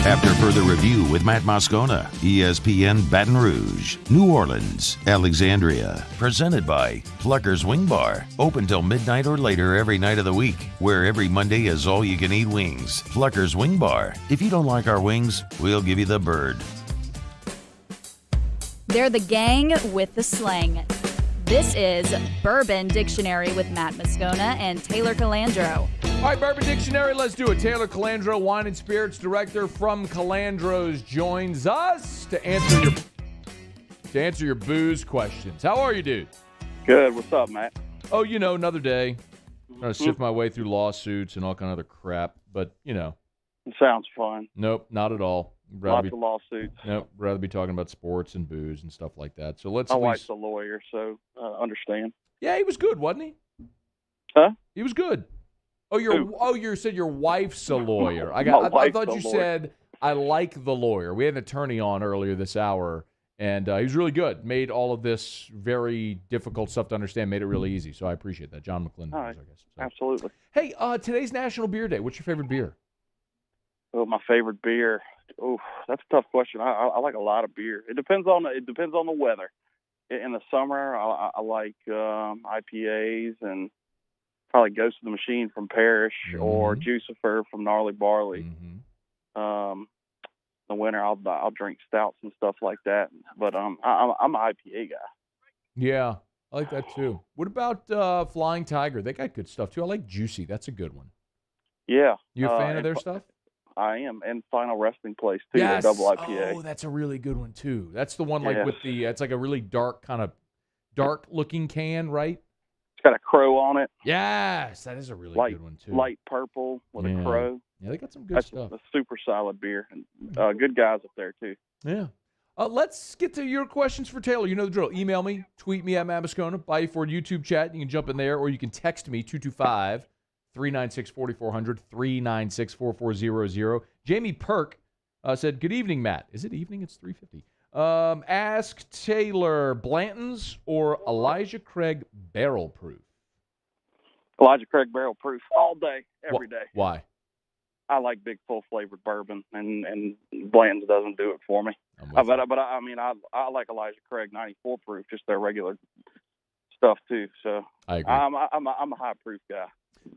After further review with Matt Moscona, ESPN Baton Rouge, New Orleans, Alexandria. Presented by Plucker's Wing Bar. Open till midnight or later every night of the week, where every Monday is all-you-can-eat wings. Plucker's Wing Bar. If you don't like our wings, we'll give you the bird. They're the gang with the slang. This is Bourbon Dictionary with Matt Moscona and Taylor Calandro. All right, Bourbon Dictionary, let's do it. Taylor Calandro, Wine and Spirits Director from Calandro's, joins us to answer your booze questions. How are you, dude? Good. What's up, Matt? Oh, another day. Trying to sift my way through lawsuits and all kind of other crap, but, It sounds fun. Nope, not at all. Lots of lawsuits. Nope, rather be talking about sports and booze and stuff like that. So let's. My wife's a lawyer, so understand. Yeah, he was good, wasn't he? Huh? He was good. You said your wife's a lawyer. I thought you said I like the lawyer. We had an attorney on earlier this hour, and he was really good. Made all of this very difficult stuff to understand, made it really easy. So I appreciate that. John McLindon, all right. I guess. So. Absolutely. Hey, today's National Beer Day. What's your favorite beer? Oh, my favorite beer. Oh, that's a tough question. I like a lot of beer. It depends on the weather. In the summer, I like IPAs and probably Ghost of the Machine from Parrish or Jucifer from Gnarly Barley. The winter, I'll drink stouts and stuff like that. But I'm an IPA guy. Yeah, I like that too. What about Flying Tiger? They got good stuff too. I like Juicy. That's a good one. Yeah. You a fan of their stuff? I am, and Final Resting Place too. Yes. Their double IPA. Oh, that's a really good one too. That's the one with the. It's like a really dark looking can, right? It's got a crow on it. Yes, that is a really good one too. Light purple with a crow. Yeah, they got some good stuff. That's a super solid beer, and good guys up there too. Yeah. Let's get to your questions for Taylor. You know the drill. Email me, tweet me at Matt Moscona, Bayou Ford YouTube chat. You can jump in there, or you can text me 225-396-4400, 396-4400. Jamie Perk said, "Good evening, Matt." Is it evening? It's 3:50. Ask Taylor, Blanton's or Elijah Craig Barrel Proof? Elijah Craig Barrel Proof all day, every day. Why? I like big, full-flavored bourbon, and Blanton's doesn't do it for me. I like Elijah Craig 94 proof, just their regular stuff too. So I agree. I'm a high proof guy.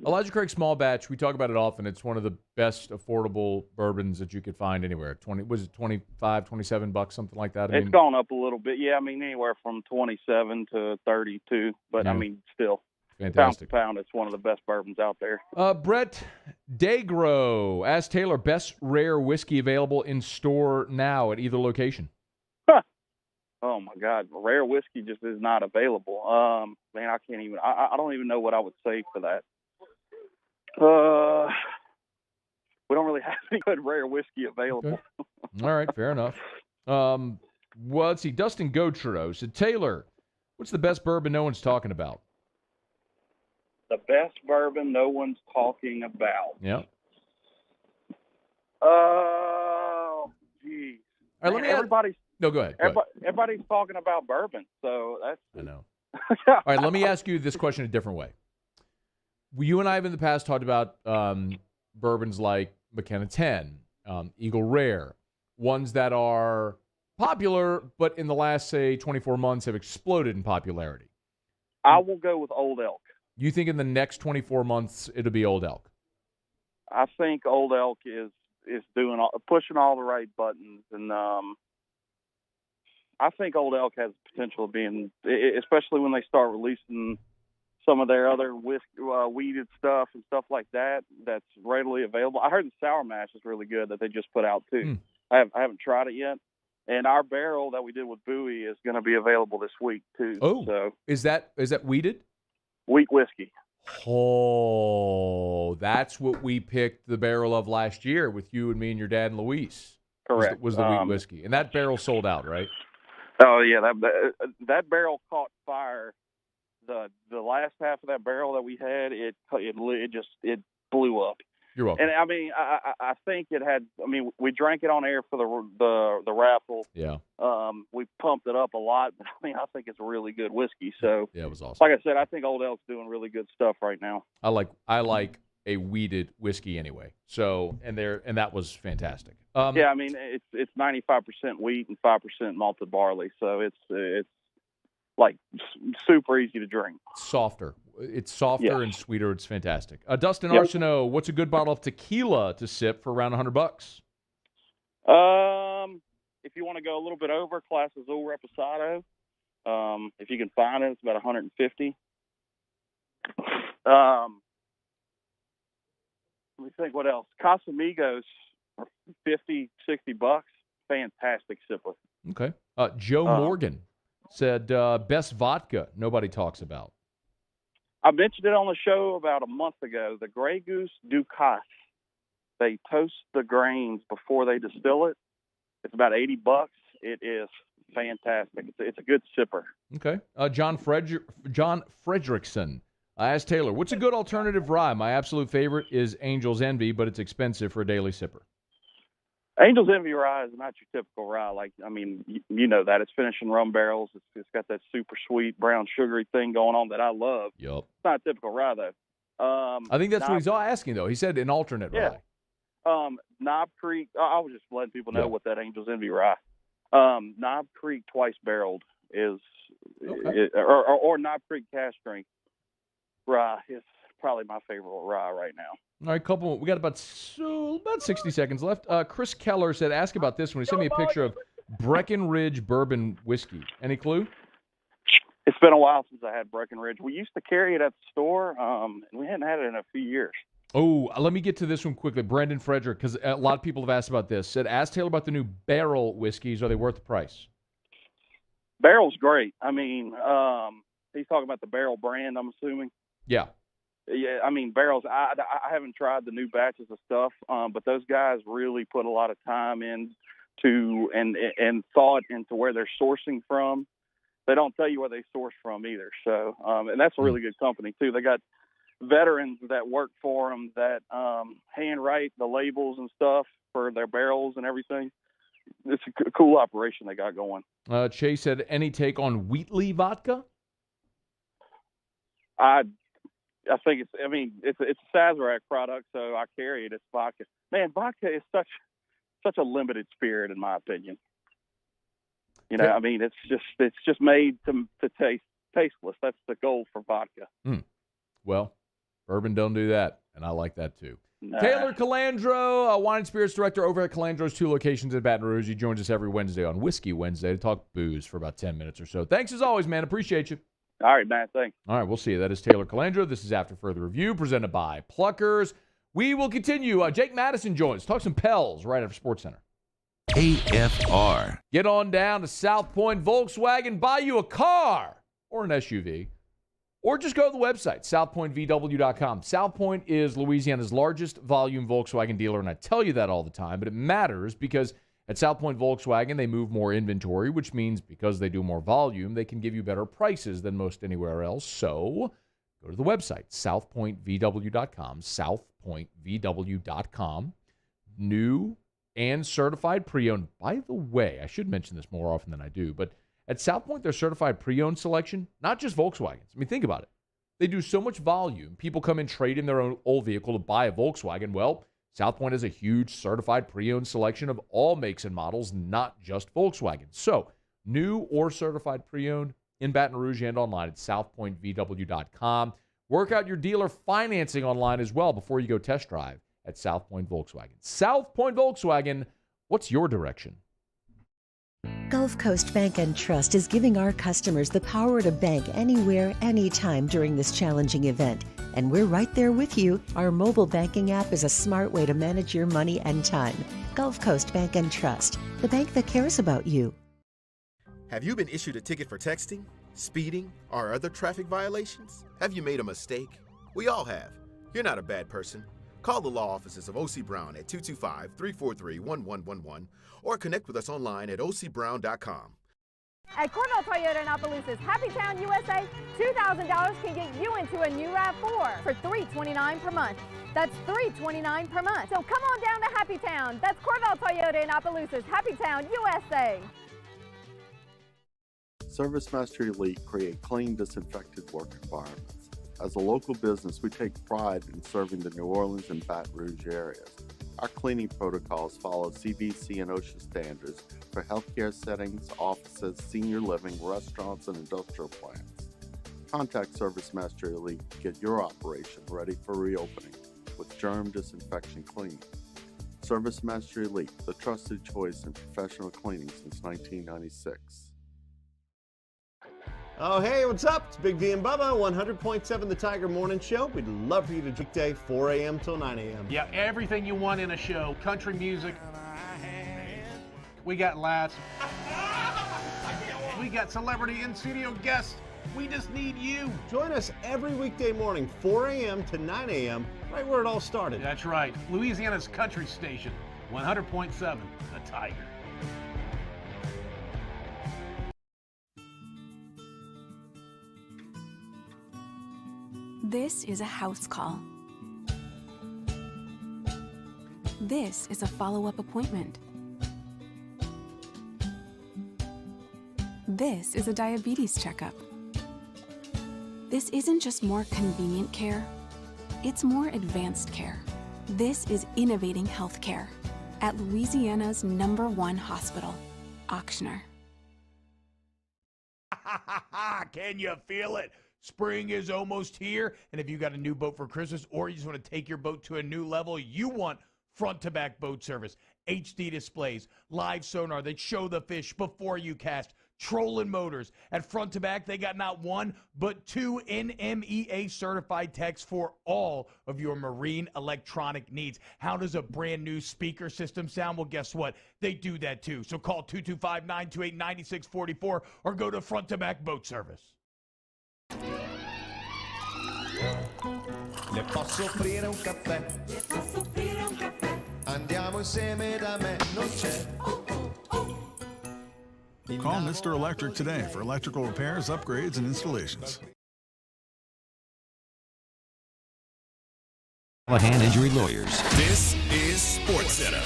Elijah Craig Small Batch, we talk about it often. It's one of the best affordable bourbons that you could find anywhere. $25, $27, something like that? It's gone up a little bit. Yeah, anywhere from 27 to 32, but still. fantastic. Pound to pound, it's one of the best bourbons out there. Brett Degro asked Taylor, best rare whiskey available in store now at either location. Oh my God, rare whiskey just is not available. Man, I can't even. I don't even know what I would say for that. We don't really have any good rare whiskey available. Okay. All right, fair enough. Well, let's see. Dustin Gautreau said, Taylor, what's the best bourbon no one's talking about? The best bourbon no one's talking about. Yeah. Oh, geez. All right, everybody's. No, go ahead. Everybody's talking about bourbon, so that's. I know. All right, let me ask you this question a different way. You and I have in the past talked about bourbons like McKenna 10, Eagle Rare, ones that are popular, but in the last, say, 24 months have exploded in popularity. I will go with Old Elk. You think in the next 24 months it'll be Old Elk? I think Old Elk is pushing all the right buttons, and I think Old Elk has potential of being, especially when they start releasing some of their other weeded stuff and stuff like that that's readily available. I heard the Sour Mash is really good that they just put out too. I haven't tried it yet. And our barrel that we did with Bowie is going to be available this week too. Oh, so is that weeded? Wheat whiskey. Oh, that's what we picked the barrel of last year with you and me and your dad and Luis. Correct. Was the wheat whiskey, and that barrel sold out, right? Oh yeah, that barrel caught fire. The last half of that barrel that we had, it blew up. You're welcome. And I mean, I think it had. I mean, we drank it on air for the raffle. Yeah. We pumped it up a lot, but I mean, I think it's a really good whiskey. So yeah, it was awesome. Like I said, I think Old Elk's doing really good stuff right now. I like a weeded whiskey anyway. So and that was fantastic. Yeah, I mean, it's 95% wheat and 5% malted barley, so it's like super easy to drink. Softer. It's softer and sweeter. It's fantastic. Dustin Yep. Arsenault, what's a good bottle of tequila to sip for around $100? If you want to go a little bit over, Class Azul Reposado. If you can find it, it's about 150. Let me think what else. Casamigos, $50, $60. Fantastic sipper. Okay. Joe Morgan said best vodka nobody talks about. I mentioned it on the show about a month ago. The Grey Goose Ducasse. They toast the grains before they distill it. It's about $80. It is fantastic. It's a good sipper. Okay. John Fredrickson asked Taylor, what's a good alternative rye? My absolute favorite is Angel's Envy, but it's expensive for a daily sipper. Angel's Envy rye is not your typical rye. Like, I mean, you know that. It's finished in rum barrels. It's got that super sweet brown sugary thing going on that I love. Yep. It's not a typical rye, though. I think that's what he's asking, though. He said an alternate rye. Knob Creek. I was just letting people know what that Angel's Envy rye. Knob Creek Twice Barreled is, or Knob Creek Cask Strength rye is probably my favorite rye right now. All right, we got about 60 seconds left. Chris Keller said, ask about this one. He sent me a picture of Breckenridge bourbon whiskey. Any clue? It's been a while since I had Breckenridge. We used to carry it at the store, and we hadn't had it in a few years. Oh, let me get to this one quickly. Brendan Frederick, because a lot of people have asked about this, said, ask Taylor about the new barrel whiskeys. Are they worth the price? Barrel's great. I mean, he's talking about the Barrel brand, I'm assuming. Yeah. Yeah, I mean, barrels, I haven't tried the new batches of stuff, but those guys really put a lot of time into and thought into where they're sourcing from. They don't tell you where they source from either. So, and that's a really good company, too. They got veterans that work for them that handwrite the labels and stuff for their barrels and everything. It's a cool operation they got going. Chase said, any take on Wheatley vodka? I think it's a Sazerac product, so I carry it. It's vodka. Man, vodka is such a limited spirit, in my opinion. You know, I mean, it's just made to taste tasteless. That's the goal for vodka. Well, bourbon don't do that, and I like that too. Nah. Taylor Calandro, wine and spirits director over at Calandro's 2 locations in Baton Rouge. He joins us every Wednesday on Whiskey Wednesday to talk booze for about 10 minutes or so. Thanks as always, man. Appreciate you. All right, man. Thanks. All right, we'll see you. That is Taylor Calandro. This is After Further Review, presented by Pluckers. We will continue. Jake Madison joins. Talk some Pels right after SportsCenter. AFR. Get on down to South Point Volkswagen, buy you a car or an SUV, or just go to the website, southpointvw.com. South Point is Louisiana's largest volume Volkswagen dealer, and I tell you that all the time, but it matters because at South Point Volkswagen, they move more inventory, which means because they do more volume, they can give you better prices than most anywhere else. So go to the website, southpointvw.com, southpointvw.com. New and certified pre-owned. By the way, I should mention this more often than I do, but at South Point, their certified pre-owned selection, not just Volkswagens. I mean, think about it. They do so much volume. People come and trade in their own old vehicle to buy a Volkswagen. Well, South Point has a huge certified pre-owned selection of all makes and models, not just Volkswagen. So, new or certified pre-owned in Baton Rouge and online at southpointvw.com. Work out your dealer financing online as well before you go test drive at South Point Volkswagen. South Point Volkswagen, what's your direction? Gulf Coast Bank and Trust is giving our customers the power to bank anywhere, anytime during this challenging event. And we're right there with you. Our mobile banking app is a smart way to manage your money and time. Gulf Coast Bank and Trust, the bank that cares about you. Have you been issued a ticket for texting, speeding, or other traffic violations? Have you made a mistake? We all have. You're not a bad person. Call the law offices of O.C. Brown at 225-343-1111 or connect with us online at ocbrown.com. At Cornell Toyota in Opelousas, Happy Town, USA, $2,000 can get you into a new RAV4 for $329 per month. That's $329 per month. So come on down to Happy Town. That's Cornell Toyota in Opelousas, Happy Town, USA. ServiceMaster Elite create clean, disinfected work environments. As a local business, we take pride in serving the New Orleans and Baton Rouge areas. Our cleaning protocols follow CDC and OSHA standards for healthcare settings, offices, senior living, restaurants, and industrial plants. Contact ServiceMaster Elite to get your operation ready for reopening with germ disinfection cleaning. ServiceMaster Elite, the trusted choice in professional cleaning since 1996. Oh, hey, what's up? It's Big D and Bubba, 100.7 The Tiger Morning Show. We'd love for you to weekday 4 a.m. till 9 a.m. Yeah, everything you want in a show. Country music. We got laughs. We got celebrity in-studio guests. We just need you. Join us every weekday morning, 4 a.m. to 9 a.m., right where it all started. That's right. Louisiana's country station, 100.7 The Tiger. This is a house call. This is a follow-up appointment. This is a diabetes checkup. This isn't just more convenient care, it's more advanced care. This is innovating healthcare at Louisiana's #1 hospital, Auctioner. Can you feel it? Spring is almost here, and if you got a new boat for Christmas or you just want to take your boat to a new level, you want front-to-back boat service, HD displays, live sonar that show the fish before you cast, trolling motors. At Front to Back, they got not one, but 2 NMEA certified techs for all of your marine electronic needs. How does a brand new speaker system sound? Well, guess what? They do that too. So call 225-928-9644 or go to Front to Back Boat Service. Le posso offrire un caffè? Andiamo insieme da me, non c'è. Call Mr. Electric today for electrical repairs, upgrades, and installations. Hand Injury Lawyers. This is SportsCenter.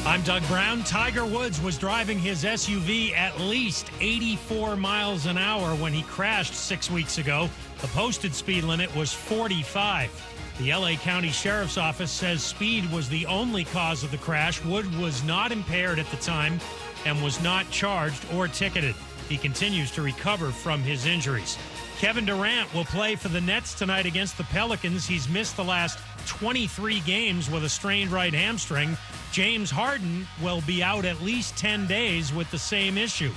I'm Doug Brown. Tiger Woods was driving his SUV at least 84 miles an hour when he crashed 6 weeks ago. The posted speed limit was 45. The LA County Sheriff's Office says speed was the only cause of the crash. Wood was not impaired at the time and was not charged or ticketed. He continues to recover from his injuries. Kevin Durant will play for the Nets tonight against the Pelicans. He's missed the last 23 games with a strained right hamstring. James Harden will be out at least 10 days with the same issue.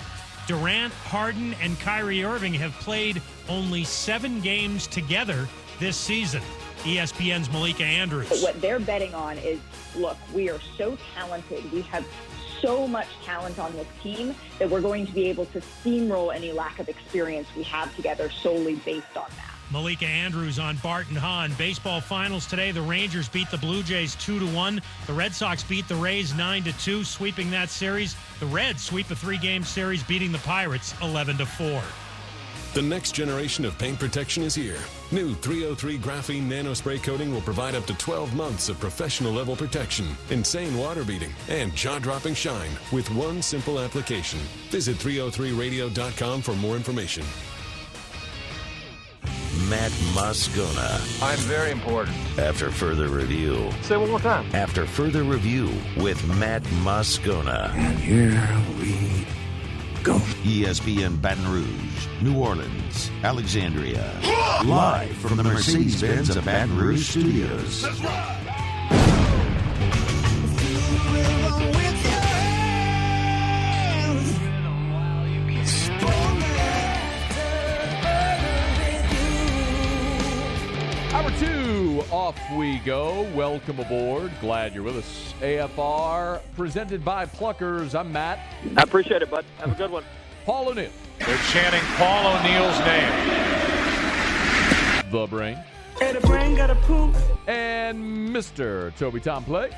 Durant, Harden, and Kyrie Irving have played only 7 games together this season. ESPN's Malika Andrews. But what they're betting on is, look, we are so talented. We have so much talent on this team that we're going to be able to steamroll any lack of experience we have together solely based on that. Malika Andrews on Barton Hahn. Baseball finals today. The Rangers beat the Blue Jays 2-1. The Red Sox beat the Rays 9-2, sweeping that series. The Reds sweep a 3-game series, beating the Pirates 11-4. The next generation of paint protection is here. New 303 graphene nanospray coating will provide up to 12 months of professional level protection, insane water beating, and jaw-dropping shine with one simple application. Visit 303radio.com for more information. Matt Moscona. I'm very important. After further review. Say one more time. After further review with Matt Moscona. And here we go. ESPN Baton Rouge, New Orleans, Alexandria. Live from the Mercedes-Benz of Baton Rouge studios. That's right. Hour 2, off we go. Welcome aboard. Glad you're with us. AFR, presented by Pluckers. I'm Matt. I appreciate it, bud. Have a good one. Paul O'Neill. They're chanting Paul O'Neill's name. The Brain. Hey, the brain got a poop. And Mr. Toby Tomplay.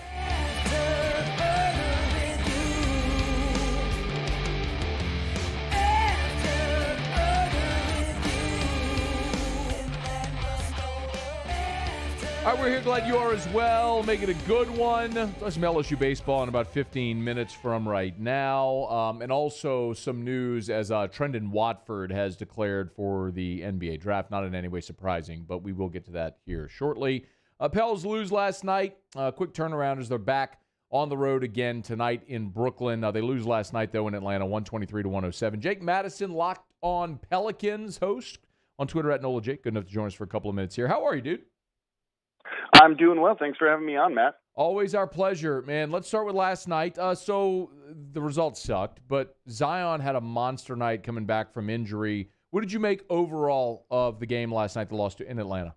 All right, we're here. Glad you are as well. Make it a good one. Talk some LSU baseball in about 15 minutes from right now. And also some news as Trendon Watford has declared for the NBA draft. Not in any way surprising, but we will get to that here shortly. Pels lose last night. Quick turnaround as they're back on the road again tonight in Brooklyn. They lose last night, though, in Atlanta, 123-107. Jake Madison, Locked On Pelicans host on Twitter at Nola Jake. Good enough to join us for a couple of minutes here. How are you, dude? I'm doing well. Thanks for having me on, Matt. Always our pleasure, man. Let's start with last night. So the results sucked, but Zion had a monster night coming back from injury. What did you make overall of the game last night, the loss in Atlanta?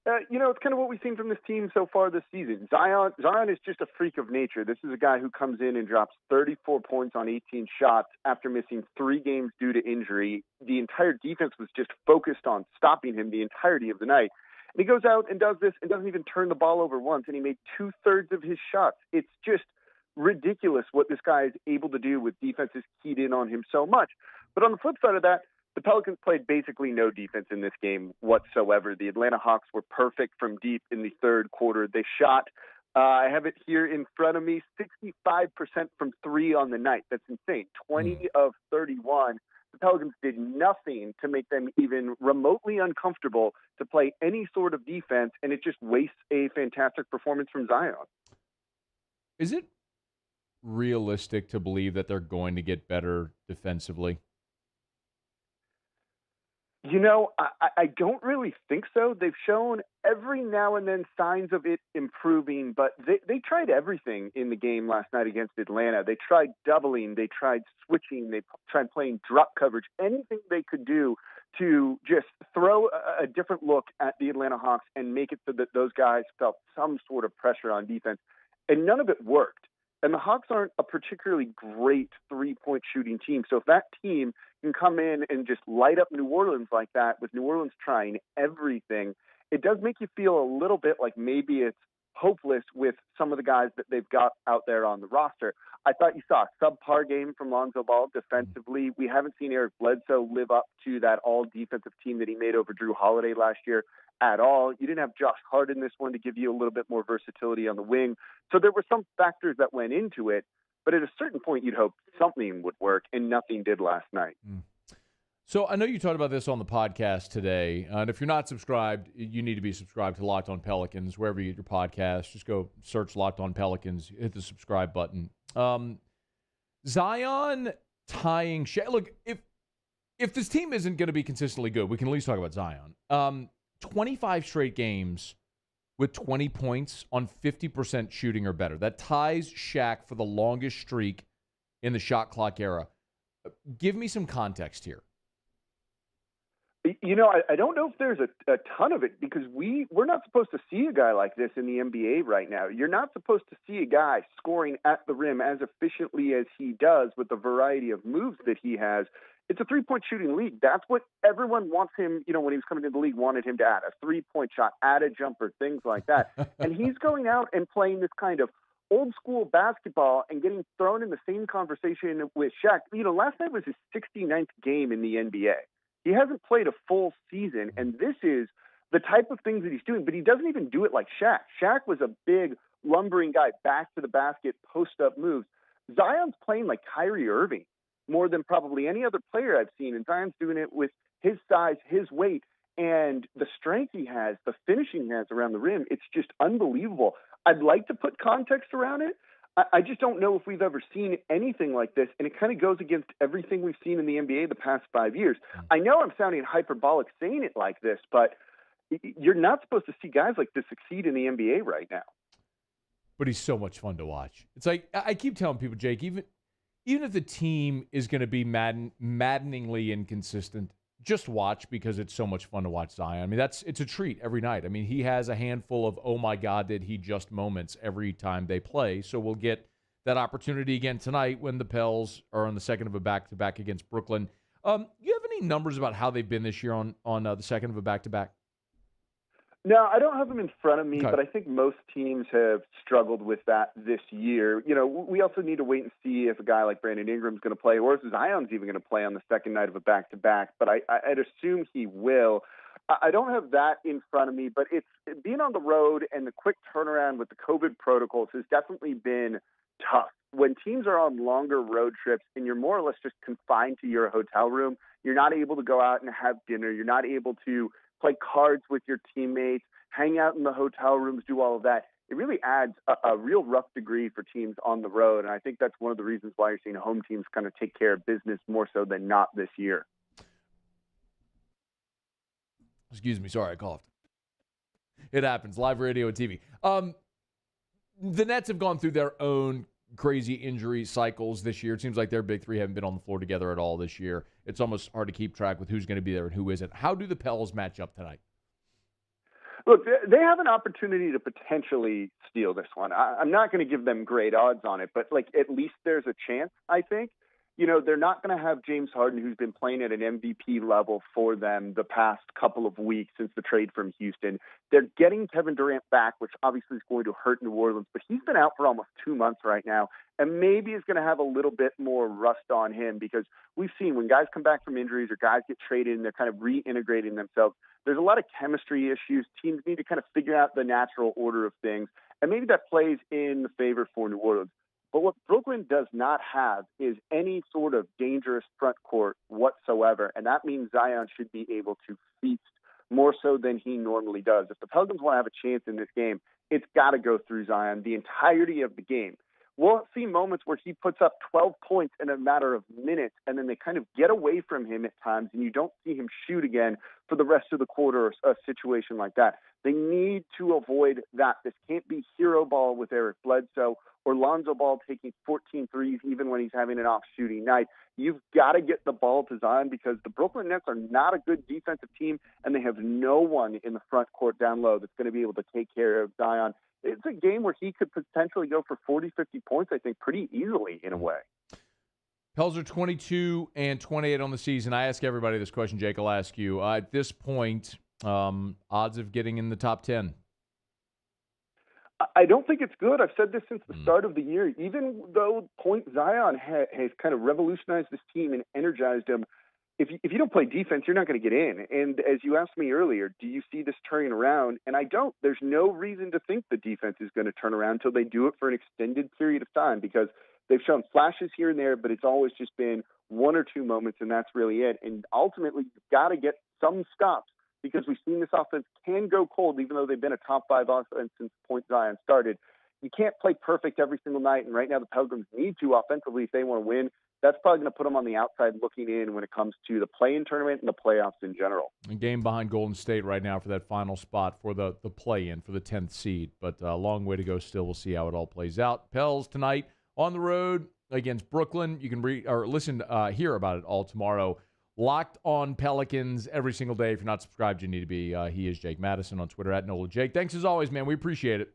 It's kind of what we've seen from this team so far this season. Zion is just a freak of nature. This is a guy who comes in and drops 34 points on 18 shots after missing 3 games due to injury. The entire defense was just focused on stopping him the entirety of the night. And he goes out and does this and doesn't even turn the ball over once, and he made 2/3 of his shots. It's just ridiculous what this guy is able to do with defenses keyed in on him so much. But on the flip side of that, the Pelicans played basically no defense in this game whatsoever. The Atlanta Hawks were perfect from deep in the third quarter. They shot, I have it here in front of me, 65% from 3 on the night. That's insane. 20 of 31. The Pelicans did nothing to make them even remotely uncomfortable to play any sort of defense, and it just wastes a fantastic performance from Zion. Is it realistic to believe that they're going to get better defensively? I don't really think so. They've shown every now and then signs of it improving, but they tried everything in the game last night against Atlanta. They tried doubling, they tried switching, they tried playing drop coverage, anything they could do to just throw a different look at the Atlanta Hawks and make it so that those guys felt some sort of pressure on defense. And none of it worked. And the Hawks aren't a particularly great three-point shooting team. So if that team can come in and just light up New Orleans like that, with New Orleans trying everything, it does make you feel a little bit like maybe it's hopeless with some of the guys that they've got out there on the roster. I thought you saw a subpar game from Lonzo Ball defensively. We haven't seen Eric Bledsoe live up to that all-defensive team that he made over Drew Holiday last year at all. You didn't have Josh Hart in this one to give you a little bit more versatility on the wing. So there were some factors that went into it, but at a certain point you'd hope something would work, and nothing did last night. So I know you talked about this on the podcast today, and if you're not subscribed, you need to be subscribed to Locked On Pelicans, wherever you get your podcast. Just go search Locked On Pelicans, hit the subscribe button. Zion tying – look, if this team isn't going to be consistently good, we can at least talk about Zion. 25 straight games with 20 points on 50% shooting or better. That ties Shaq for the longest streak in the shot clock era. Give me some context here. I don't know if there's a ton of it because we're not supposed to see a guy like this in the NBA right now. You're not supposed to see a guy scoring at the rim as efficiently as he does with the variety of moves that he has. It's a three-point shooting league. That's what everyone wants him, when he was coming to the league, wanted him to add a three-point shot, add a jumper, things like that. And he's going out and playing this kind of old school basketball and getting thrown in the same conversation with Shaq. Last night was his 69th game in the NBA. He hasn't played a full season, and this is the type of things that he's doing, but he doesn't even do it like Shaq. Shaq was a big, lumbering guy, back to the basket, post-up moves. Zion's playing like Kyrie Irving more than probably any other player I've seen, and Zion's doing it with his size, his weight, and the strength he has, the finishing he has around the rim. It's just unbelievable. I'd like to put context around it. I just don't know if we've ever seen anything like this, and it kind of goes against everything we've seen in the NBA the past 5 years. I know I'm sounding hyperbolic saying it like this, but you're not supposed to see guys like this succeed in the NBA right now. But he's so much fun to watch. It's like I keep telling people, Jake, even if the team is going to be maddeningly inconsistent, just watch because it's so much fun to watch Zion. I mean, it's a treat every night. I mean, he has a handful of, oh my God, did he just moments every time they play. So we'll get that opportunity again tonight when the Pels are on the second of a back-to-back against Brooklyn. You have any numbers about how they've been this year on the second of a back-to-back? No, I don't have them in front of me, Okay. but I think most teams have struggled with that this year. We also need to wait and see if a guy like Brandon Ingram's going to play, or if Zion's even going to play on the second night of a back-to-back, but I'd assume he will. I don't have that in front of me, but it's being on the road and the quick turnaround with the COVID protocols has definitely been tough. When teams are on longer road trips and you're more or less just confined to your hotel room, you're not able to go out and have dinner, you're not able to play cards with your teammates, hang out in the hotel rooms, do all of that. It really adds a real rough degree for teams on the road, and I think that's one of the reasons why you're seeing home teams kind of take care of business more so than not this year. Excuse me, sorry, I coughed. It happens, live radio and TV. The Nets have gone through their own crazy injury cycles this year. It seems like their big three haven't been on the floor together at all this year. It's almost hard to keep track with who's going to be there and who isn't. How do the Pels match up tonight? Look, they have an opportunity to potentially steal this one. I'm not going to give them great odds on it, but at least there's a chance, I think. They're not going to have James Harden, who's been playing at an MVP level for them the past couple of weeks since the trade from Houston. They're getting Kevin Durant back, which obviously is going to hurt New Orleans, but he's been out for almost 2 months right now, and maybe is going to have a little bit more rust on him because we've seen when guys come back from injuries or guys get traded and they're kind of reintegrating themselves, there's a lot of chemistry issues. Teams need to kind of figure out the natural order of things, and maybe that plays in the favor for New Orleans. But what Brooklyn does not have is any sort of dangerous front court whatsoever, and that means Zion should be able to feast more so than he normally does. If the Pelicans want to have a chance in this game, it's got to go through Zion the entirety of the game. We'll see moments where he puts up 12 points in a matter of minutes, and then they kind of get away from him at times, and you don't see him shoot again for the rest of the quarter or a situation like that. They need to avoid that. This can't be hero ball with Eric Bledsoe or Lonzo Ball taking 14 threes even when he's having an off-shooting night. You've got to get the ball to Zion because the Brooklyn Nets are not a good defensive team, and they have no one in the front court down low that's going to be able to take care of Zion. It's a game where he could potentially go for 40, 50 points, I think, pretty easily in a way. Pels are 22-28 on the season. I ask everybody this question, Jake. I'll ask you. At this point, odds of getting in the top 10? I don't think it's good. I've said this since the start of the year. Even though Point Zion has kind of revolutionized this team and energized them, if you don't play defense, you're not going to get in. And as you asked me earlier, do you see this turning around? And I don't. There's no reason to think the defense is going to turn around until they do it for an extended period of time because they've shown flashes here and there, but it's always just been one or two moments, and that's really it. And ultimately, you've got to get some stops because we've seen this offense can go cold, even though they've been a top 5 offense since Point Zion started. You can't play perfect every single night, and right now the Pelicans need to offensively if they want to win. That's probably going to put them on the outside looking in when it comes to the play-in tournament and the playoffs in general. A game behind Golden State right now for that final spot for the play-in for the 10th seed, but a long way to go still. We'll see how it all plays out. Pels tonight on the road against Brooklyn. You can read or listen, hear about it all tomorrow. Locked on Pelicans every single day. If you're not subscribed, you need to be. He is Jake Madison on Twitter at NOLA Jake. Thanks as always, man. We appreciate it.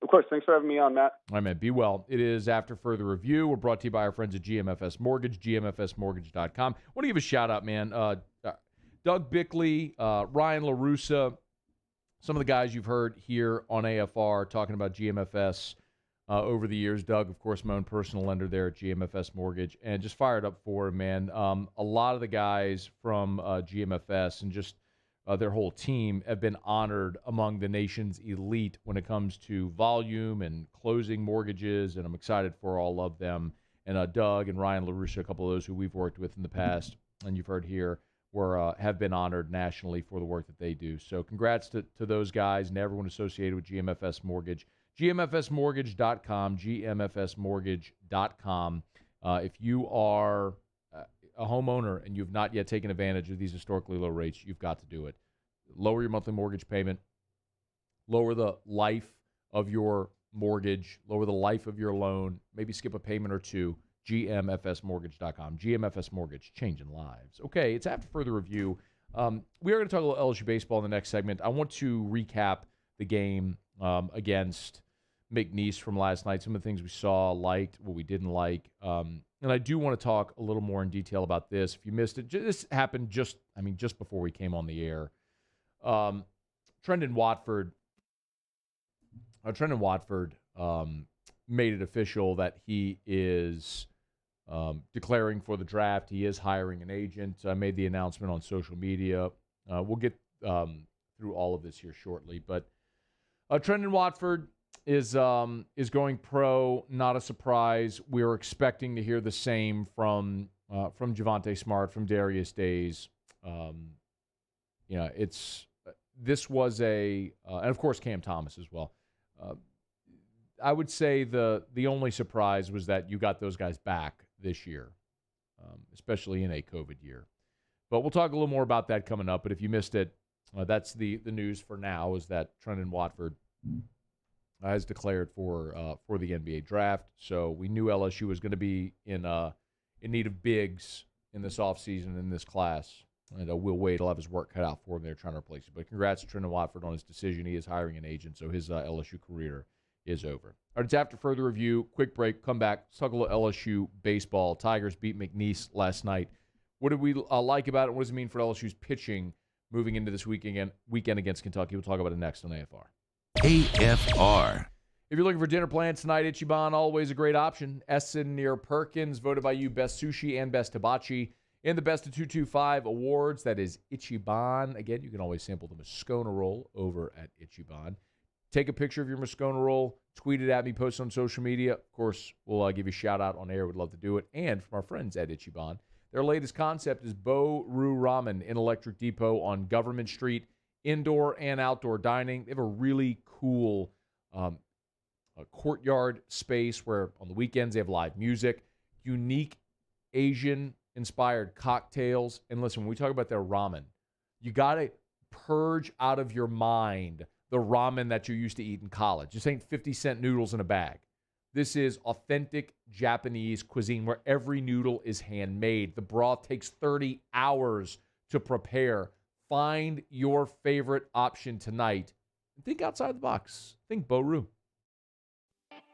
Of course. Thanks for having me on, Matt. All right, man. Be well. It is After Further Review. We're brought to you by our friends at GMFS Mortgage, gmfsmortgage.com. I want to give a shout-out, man. Doug Bickley, Ryan LaRussa, some of the guys you've heard here on AFR talking about GMFS over the years. Doug, of course, my own personal lender there at GMFS Mortgage, and just fired up for him, man. A lot of the guys from GMFS and just their whole team have been honored among the nation's elite when it comes to volume and closing mortgages, and I'm excited for all of them. And Doug and Ryan LaRussa, a couple of those who we've worked with in the past, and you've heard here, have been honored nationally for the work that they do. So congrats to those guys and everyone associated with GMFS Mortgage. GMFSmortgage.com, GMFSmortgage.com. If you are a homeowner and you've not yet taken advantage of these historically low rates, you've got to do it. Lower your monthly mortgage payment, lower the life of your mortgage, lower the life of your loan, maybe skip a payment or two. GMFSmortgage.com. GMFS Mortgage, changing lives. Okay, it's After Further Review. We are going to talk a little LSU baseball in the next segment. I want to recap the game against McNeese from last night, some of the things we saw, liked, what we didn't like. And I do want to talk a little more in detail about this. If you missed it, this happened just before we came on the air. Trendon Watford made it official that he is declaring for the draft. He is hiring an agent. I made the announcement on social media. We'll get through all of this here shortly. But Trendon Watford is going pro. Not a surprise. We were expecting to hear the same from Javonte Smart, from Darius Days. This was and of course Cam Thomas as well. I would say the only surprise was that you got those guys back this year, especially in a COVID year. But we'll talk a little more about that coming up. But if you missed it, that's the news for now, is that Trendon Watford has declared for the NBA draft. So we knew LSU was going to be in need of bigs in this offseason in this class. And Will Wade will have his work cut out for him. They're trying to replace him. But congrats to Trendon Watford on his decision. He is hiring an agent, so his LSU career is over. All right, it's After Further Review. Quick break. Come back. Let's talk a little LSU baseball. Tigers beat McNeese last night. What did we like about it? What does it mean for LSU's pitching moving into this weekend against Kentucky? We'll talk about it next on AFR. AFR. If you're looking for dinner plans tonight, Ichiban, always a great option. Essen near Perkins, voted by you best sushi and best hibachi. In the Best of 225 awards, that is Ichiban. Again, you can always sample the Moscona roll over at Ichiban. Take a picture of your Moscona roll, tweet it at me, post it on social media. Of course, we'll give you a shout-out on air. We'd love to do it. And from our friends at Ichiban, their latest concept is Bo-Ru Ramen in Electric Depot on Government Street. Indoor and outdoor dining. They have a really cool courtyard space where on the weekends they have live music, unique Asian-inspired cocktails. And listen, when we talk about their ramen, you got to purge out of your mind the ramen that you used to eat in college. This ain't 50-cent noodles in a bag. This is authentic Japanese cuisine where every noodle is handmade. The broth takes 30 hours to prepare. Find your favorite option tonight. Think outside the box. Think Bo-Ru.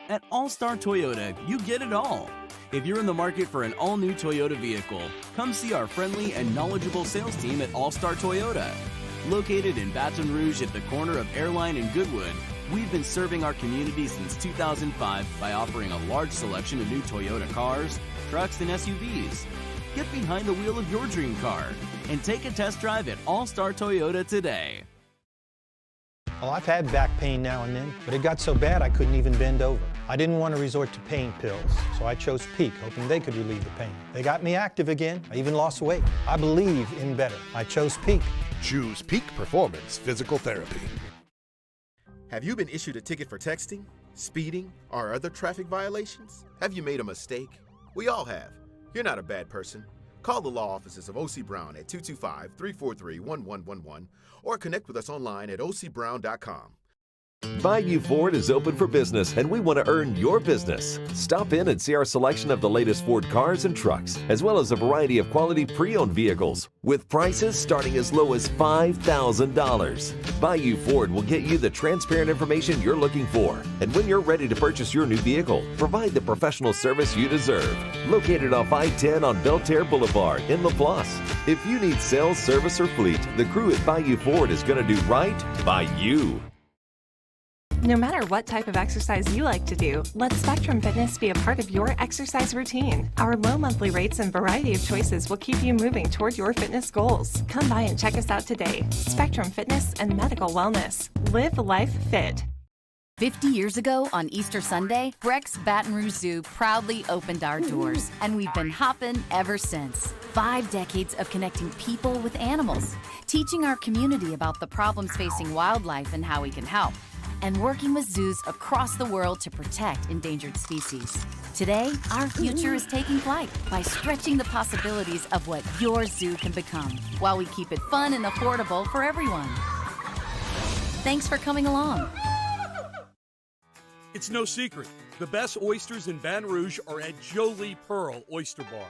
At All-Star Toyota, you get it all. If you're in the market for an all-new Toyota vehicle, come see our friendly and knowledgeable sales team at All-Star Toyota. Located in Baton Rouge at the corner of Airline and Goodwood, we've been serving our community since 2005 by offering a large selection of new Toyota cars, trucks, and SUVs. Get behind the wheel of your dream car and take a test drive at All-Star Toyota today. Well, I've had back pain now and then, but it got so bad I couldn't even bend over. I didn't want to resort to pain pills, so I chose Peak, hoping they could relieve the pain. They got me active again. I even lost weight. I believe in better. I chose Peak. Choose Peak Performance Physical Therapy. Have you been issued a ticket for texting, speeding, or other traffic violations? Have you made a mistake? We all have. You're not a bad person. Call the law offices of O.C. Brown at 225-343-1111 or connect with us online at ocbrown.com. Bayou Ford is open for business, and we want to earn your business. Stop in and see our selection of the latest Ford cars and trucks, as well as a variety of quality pre-owned vehicles, with prices starting as low as $5,000. Bayou Ford will get you the transparent information you're looking for, and when you're ready to purchase your new vehicle, provide the professional service you deserve. Located off I-10 on Belterre Boulevard in LaPlace. If you need sales, service, or fleet, the crew at Bayou Ford is going to do right by you. No matter what type of exercise you like to do, let Spectrum Fitness be a part of your exercise routine. Our low monthly rates and variety of choices will keep you moving toward your fitness goals. Come by and check us out today. Spectrum Fitness and Medical Wellness. Live life fit. 50 years ago on Easter Sunday, Breck's Baton Rouge Zoo proudly opened our doors, and we've been hopping ever since. 5 decades of connecting people with animals, teaching our community about the problems facing wildlife and how we can help, and working with zoos across the world to protect endangered species. Today, our future is taking flight by stretching the possibilities of what your zoo can become, while we keep it fun and affordable for everyone. Thanks for coming along. It's no secret, the best oysters in Baton Rouge are at Jolie Pearl Oyster Bar.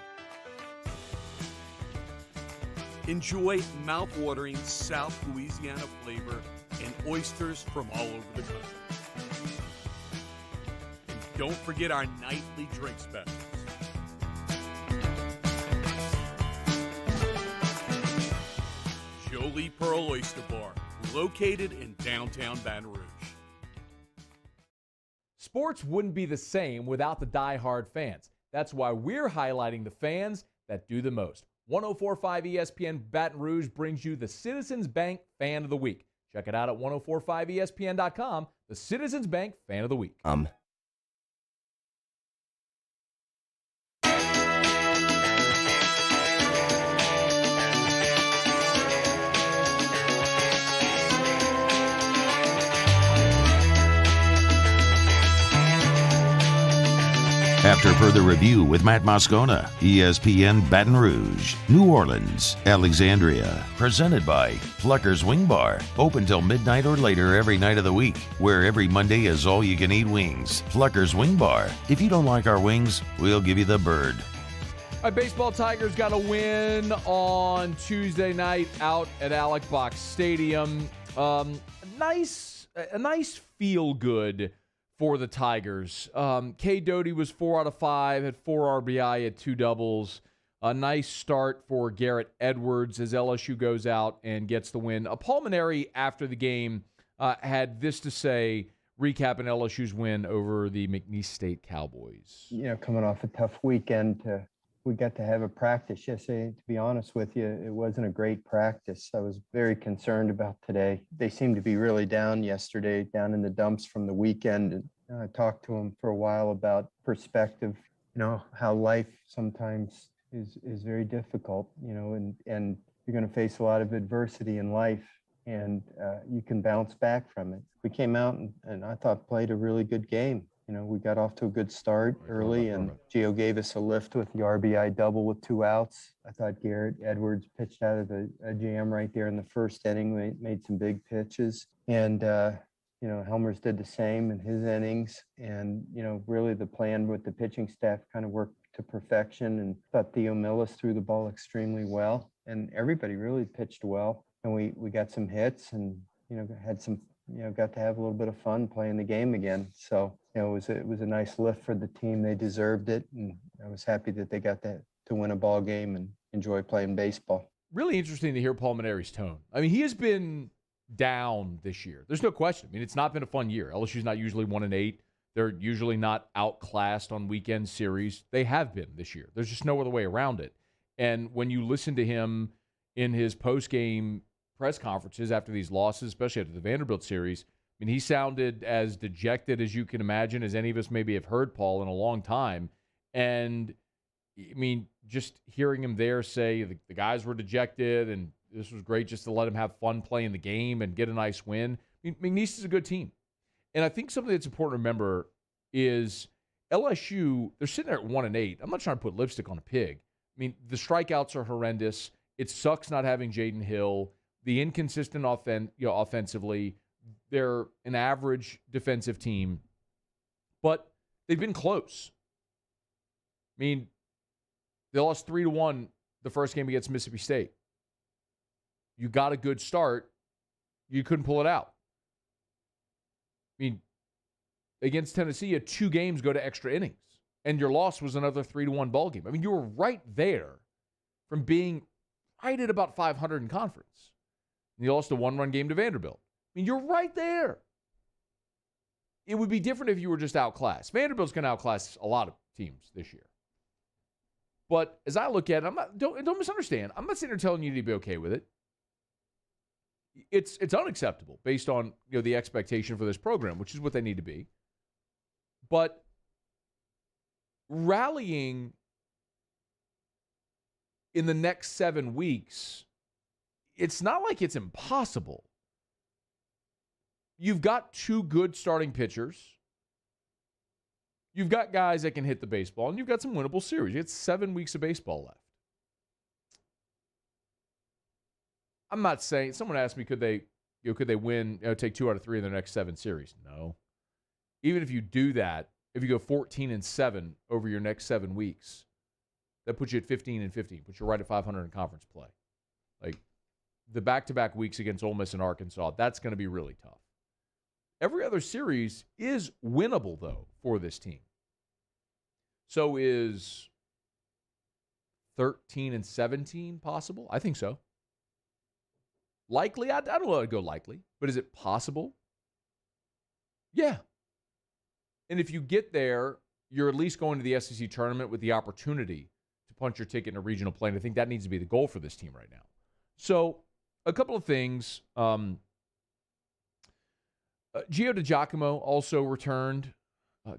Enjoy mouth-watering South Louisiana flavor and oysters from all over the country. And don't forget our nightly drink specials. Jolie Pearl Oyster Bar, located in downtown Baton Rouge. Sports wouldn't be the same without the diehard fans. That's why we're highlighting the fans that do the most. 104.5 ESPN Baton Rouge brings you the Citizens Bank Fan of the Week. Check it out at 1045ESPN.com, the Citizens Bank Fan of the Week. After further review with Matt Moscona, ESPN Baton Rouge, New Orleans, Alexandria. Presented by Plucker's Wing Bar. Open till midnight or later every night of the week, where every Monday is all-you-can-eat wings. Plucker's Wing Bar. If you don't like our wings, we'll give you the bird. All right, baseball Tigers got a win on Tuesday night out at Alex Box Stadium. A nice feel-good for the Tigers. K. Doty was 4 out of 5, had 4 RBI, had 2 doubles. A nice start for Garrett Edwards as LSU goes out and gets the win. Paul Maneri, after the game, had this to say, recapping LSU's win over the McNeese State Cowboys. You know, coming off a tough weekend, we got to have a practice yesterday. To be honest with you, it wasn't a great practice. I was very concerned about today. They seemed to be really down yesterday, down in the dumps from the weekend. And I talked to them for a while about perspective, you know, how life sometimes is very difficult, you know, and you're going to face a lot of adversity in life, and you can bounce back from it. We came out and I thought played a really good game. You know, we got off to a good start early, and Gio gave us a lift with the RBI double with 2 outs. I thought Garrett Edwards pitched out of a jam right there in the first inning, made some big pitches. And, you know, Helmers did the same in his innings. And, you know, really the plan with the pitching staff kind of worked to perfection, and thought Theo Millis threw the ball extremely well. And everybody really pitched well. And we got some hits and, you know, had some, you know, got to have a little bit of fun playing the game again. So, you know, it was a nice lift for the team. They deserved it, and I was happy that they got to win a ball game and enjoy playing baseball. Really interesting to hear Paul Maneri's tone. I mean, he has been down this year. There's no question. I mean, it's not been a fun year. LSU's not usually 1-8. They're usually not outclassed on weekend series. They have been this year. There's just no other way around it. And when you listen to him in his post-game press conferences after these losses, especially after the Vanderbilt series, I mean, he sounded as dejected as you can imagine, as any of us maybe have heard Paul in a long time. And, I mean, just hearing him there say the guys were dejected and this was great just to let him have fun playing the game and get a nice win. I mean, McNeese is a good team. And I think something that's important to remember is LSU, they're sitting there at 1-8. I'm not trying to put lipstick on a pig. I mean, the strikeouts are horrendous. It sucks not having Jaden Hill. The inconsistent offensively, They're an average defensive team, but they've been close. I mean, they lost 3-1 the first game against Mississippi State. You got a good start. You couldn't pull it out. I mean, against Tennessee, you had 2 games go to extra innings, and your loss was another 3-1 ball game. I mean, you were right there from being right at about 500 in conference. And you lost a 1-run game to Vanderbilt. I mean, you're right there. It would be different if you were just outclassed. Vanderbilt's going to outclass a lot of teams this year. But as I look at it, don't misunderstand. I'm not sitting there telling you to be okay with it. It's unacceptable based on the expectation for this program, which is what they need to be. But rallying in the next 7 weeks, it's not like it's impossible. You've got 2 good starting pitchers. You've got guys that can hit the baseball, and you've got some winnable series. You had 7 weeks of baseball left. I'm not saying, someone asked me, could they win, take 2 out of 3 in their next 7 series? No. Even if you do that, if you go 14-7 over your next 7 weeks, that puts you at 15-15, puts you right at 500 in conference play. Like, the back-to-back weeks against Ole Miss and Arkansas, that's going to be really tough. Every other series is winnable, though, for this team. So is 13-17 possible? I think so. Likely? I don't know how to go likely, but is it possible? Yeah. And if you get there, you're at least going to the SEC tournament with the opportunity to punch your ticket in a regional play. And I think that needs to be the goal for this team right now. So a couple of things. Gio DiGiacomo also returned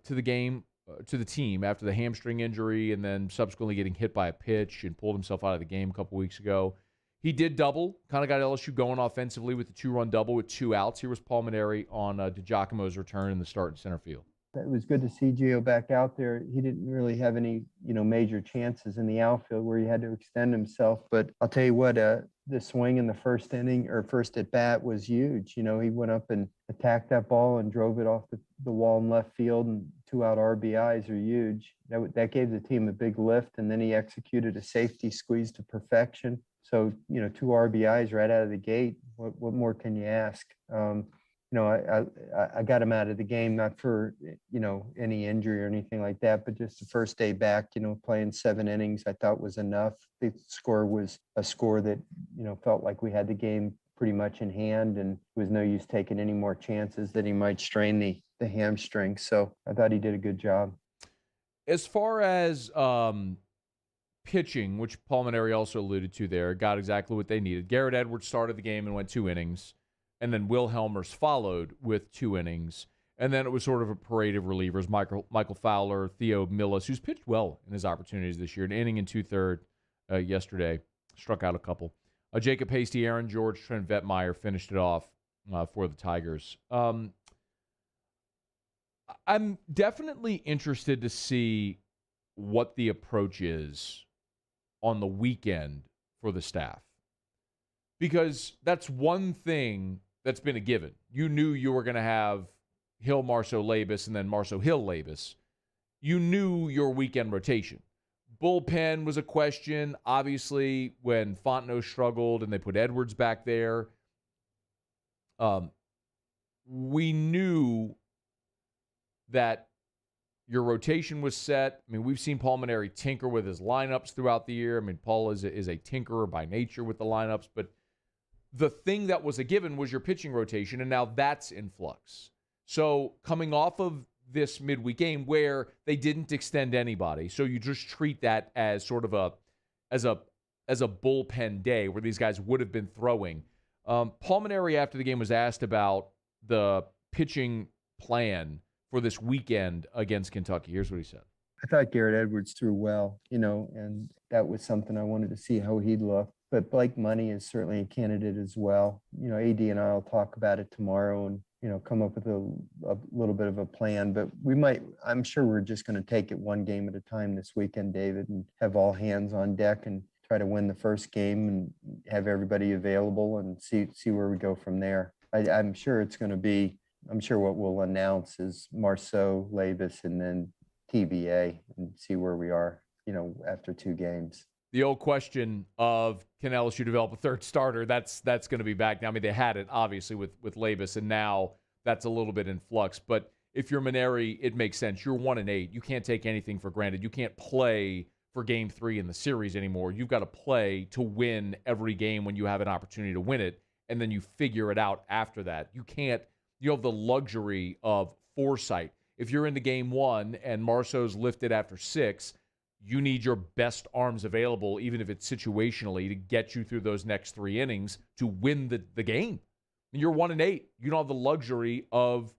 to the game, to the team after the hamstring injury and then subsequently getting hit by a pitch and pulled himself out of the game a couple weeks ago. He did double, kind of got LSU going offensively with the 2-run double with 2 outs. Here was Paul Maneri on DiGiacomo's return in the start in center field. It was good to see Gio back out there. He didn't really have any, major chances in the outfield where he had to extend himself. But I'll tell you what, the swing in the first inning or first at bat was huge. He went up and attacked that ball and drove it off the wall in left field, and 2 out RBIs are huge. That gave the team a big lift, and then he executed a safety squeeze to perfection. So, 2 RBIs right out of the gate. What more can you ask? I got him out of the game, not for, any injury or anything like that, but just the first day back, playing 7 innings, I thought was enough. The score was a score that, felt like we had the game pretty much in hand, and it was no use taking any more chances that he might strain the hamstring. So I thought he did a good job. As far as pitching, which Paul Maneri also alluded to there, got exactly what they needed. Garrett Edwards started the game and went 2 innings. And then Will Helmers followed with 2 innings. And then it was sort of a parade of relievers. Michael Fowler, Theo Millis, who's pitched well in his opportunities this year. An inning and 2/3 yesterday. Struck out a couple. Jacob Hasty, Aaron George, Trent Vettmeyer finished it off for the Tigers. I'm definitely interested to see what the approach is on the weekend for the staff. Because that's one thing that's been a given. You knew you were going to have Hill, Marceau, Labus, and then Marceau, Hill, Labus. You knew your weekend rotation. Bullpen was a question, obviously, when Fontenot struggled and they put Edwards back there. We knew that your rotation was set. I mean, we've seen Paul Maneri tinker with his lineups throughout the year. I mean, Paul is a tinkerer by nature with the lineups, but the thing that was a given was your pitching rotation, and now that's in flux. So coming off of this midweek game where they didn't extend anybody, so you just treat that as sort of a bullpen day where these guys would have been throwing. Paul Maneri after the game was asked about the pitching plan for this weekend against Kentucky. Here's what he said. I thought Garrett Edwards threw well, and that was something I wanted to see how he'd look. But Blake Money is certainly a candidate as well. AD and I will talk about it tomorrow and, come up with a little bit of a plan. But I'm sure we're just going to take it one game at a time this weekend, David, and have all hands on deck and try to win the first game and have everybody available and see where we go from there. I'm sure it's going to be, I'm sure what we'll announce is Marceau, Labus, and then TBA, and see where we are, after 2 games. The old question of, can LSU develop a third starter? That's going to be back now. I mean, they had it, obviously, with Labus, and now that's a little bit in flux. But if you're Maneri, it makes sense. You're 1-8. You can't take anything for granted. You can't play for Game 3 in the series anymore. You've got to play to win every game when you have an opportunity to win it, and then you figure it out after that. You have the luxury of foresight. If you're into Game 1 and Marceau's lifted after 6, you need your best arms available, even if it's situationally, to get you through those next 3 innings to win the game. And you're 1-8. You don't have the luxury of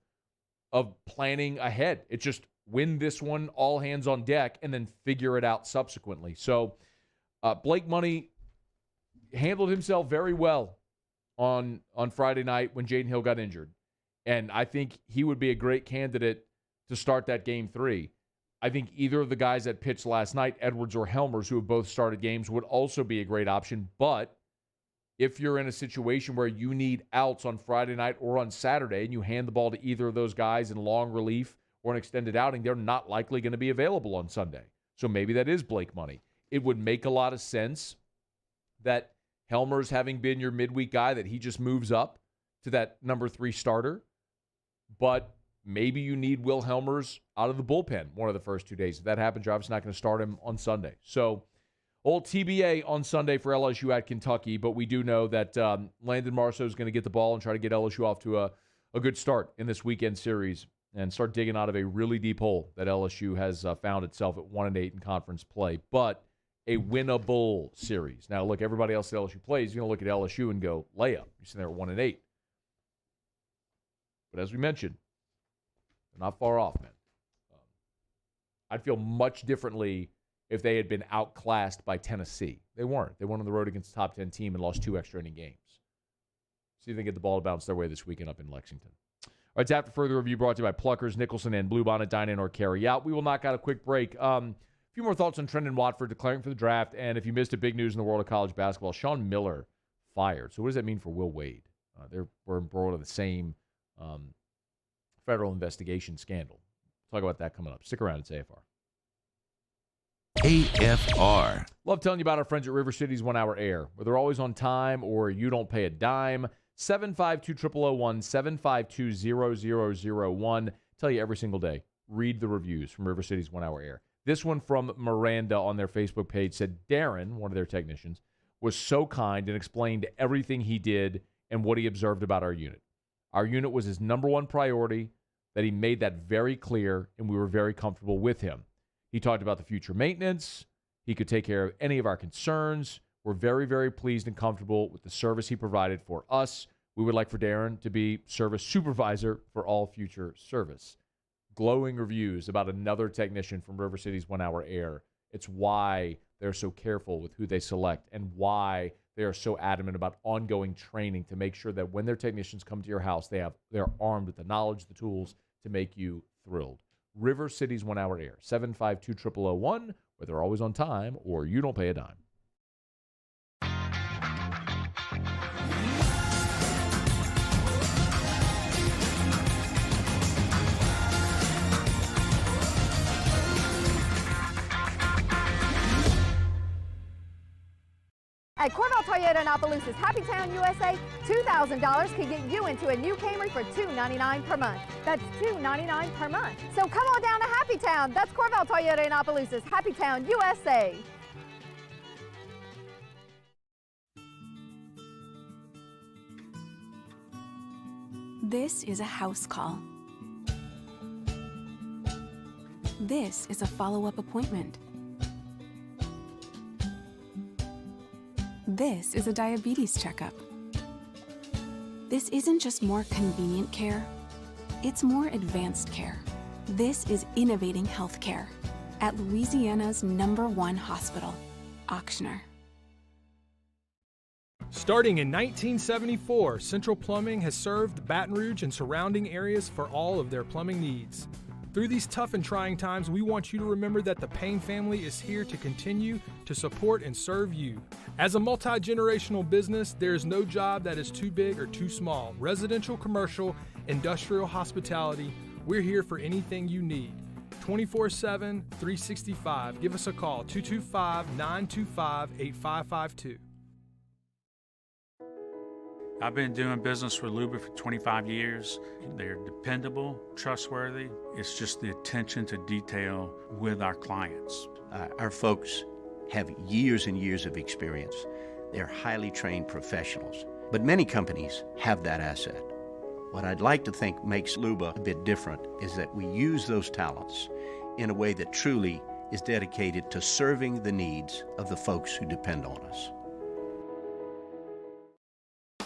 planning ahead. It's just win this one, all hands on deck, and then figure it out subsequently. So Blake Money handled himself very well on Friday night when Jaden Hill got injured. And I think he would be a great candidate to start that Game 3. I think either of the guys that pitched last night, Edwards or Helmers, who have both started games, would also be a great option. But if you're in a situation where you need outs on Friday night or on Saturday and you hand the ball to either of those guys in long relief or an extended outing, they're not likely going to be available on Sunday. So maybe that is Blake Money. It would make a lot of sense that Helmers, having been your midweek guy, that he just moves up to that number 3 starter. But maybe you need Will Helmers out of the bullpen one of the first 2 days. If that happens, you're obviously not going to start him on Sunday. So, old TBA on Sunday for LSU at Kentucky, but we do know that Landon Marceau is going to get the ball and try to get LSU off to a good start in this weekend series and start digging out of a really deep hole that LSU has found itself at 1-8 in conference play, but a winnable series. Now, look, everybody else that LSU plays, you're going to look at LSU and go, layup. You're sitting there at 1-8. But as we mentioned, they're not far off, man. I'd feel much differently if they had been outclassed by Tennessee. They weren't. They went on the road against a top 10 team and lost 2 extra inning games. See if they get the ball to bounce their way this weekend up in Lexington. All right, it's After Further Review brought to you by Pluckers, Nicholson, and Bluebonnet. Dine in or carry out. We will knock out a quick break. A few more thoughts on Trendon Watford declaring for the draft. And if you missed it, big news in the world of college basketball. Sean Miller fired. So what does that mean for Will Wade? We're embroiled in the same federal investigation scandal. Talk about that coming up. Stick around. It's AFR. AFR. Love telling you about our friends at River City's 1 Hour Air, where they're always on time or you don't pay a dime. 752-0001, 752-0001. Tell you every single day. Read the reviews from River City's 1 Hour Air. This one from Miranda on their Facebook page said, Darren, one of their technicians, was so kind and explained everything he did and what he observed about our unit. Our unit was his number 1 priority, that he made that very clear, and we were very comfortable with him. He talked about the future maintenance. He could take care of any of our concerns. We're very, very pleased and comfortable with the service he provided for us. We would like for Darren to be service supervisor for all future service. Glowing reviews about another technician from River City's 1 Hour Air. It's why they're so careful with who they select and why they are so adamant about ongoing training to make sure that when their technicians come to your house, they're armed with the knowledge, the tools to make you thrilled. River City's 1 Hour Air, 752-0001, where they're always on time or you don't pay a dime. At Corval Toyota in Opelousas, Happy Town, USA, $2,000 can get you into a new Camry for $299 per month. That's $299 per month. So come on down to Happy Town. That's Corval Toyota in Opelousas, Happy Town, USA. This is a house call. This is a follow-up appointment. This is a diabetes checkup. This isn't just more convenient care, it's more advanced care. This is innovating healthcare at Louisiana's #1 hospital, Auctioner. Starting in 1974, Central Plumbing has served Baton Rouge and surrounding areas for all of their plumbing needs. Through these tough and trying times, we want you to remember that the Payne family is here to continue to support and serve you. As a multi-generational business, there is no job that is too big or too small. Residential, commercial, industrial, hospitality, we're here for anything you need. 24/7, 365. Give us a call, 225-925-8552. I've been doing business with Luba for 25 years. They're dependable, trustworthy. It's just the attention to detail with our clients. Our folks have years and years of experience. They're highly trained professionals, but many companies have that asset. What I'd like to think makes Luba a bit different is that we use those talents in a way that truly is dedicated to serving the needs of the folks who depend on us.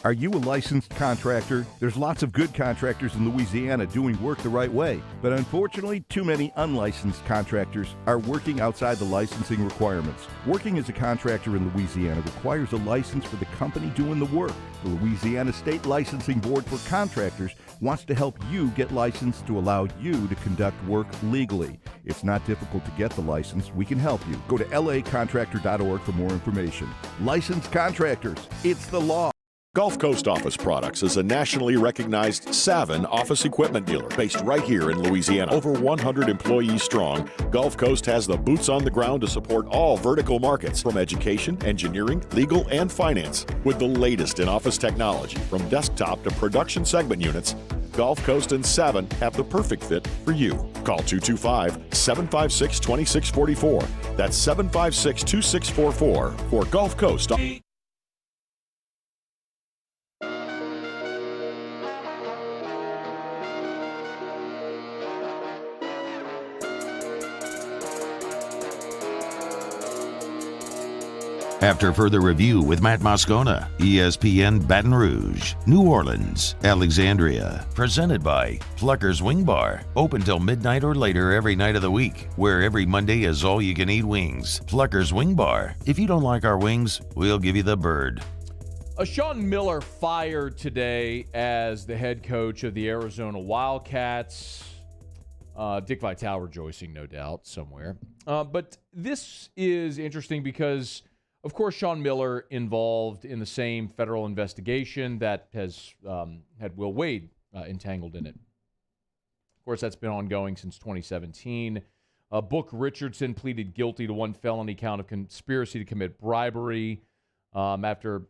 Are you a licensed contractor? There's lots of good contractors in Louisiana doing work the right way, but unfortunately, too many unlicensed contractors are working outside the licensing requirements. Working as a contractor in Louisiana requires a license for the company doing the work. The Louisiana State Licensing Board for Contractors wants to help you get licensed to allow you to conduct work legally. It's not difficult to get the license. We can help you. Go to lacontractor.org for more information. Licensed contractors, it's the law. Gulf Coast Office Products is a nationally recognized Savin office equipment dealer based right here in Louisiana. Over 100 employees strong, Gulf Coast has the boots on the ground to support all vertical markets, from education, engineering, legal, and finance. With the latest in office technology, from desktop to production segment units, Gulf Coast and Savin have the perfect fit for you. Call 225-756-2644. That's 756-2644 for Gulf Coast. After further review with Matt Moscona, ESPN Baton Rouge, New Orleans, Alexandria. Presented by Plucker's Wing Bar. Open till midnight or later every night of the week, where every Monday is all-you-can-eat wings. Plucker's Wing Bar. If you don't like our wings, we'll give you the bird. Sean Miller fired today as the head coach of the Arizona Wildcats. Dick Vitale rejoicing, no doubt, somewhere. But this is interesting because, of course, Sean Miller involved in the same federal investigation that has had Will Wade entangled in it. Of course, that's been ongoing since 2017. Book Richardson pleaded guilty to one felony count of conspiracy to commit bribery after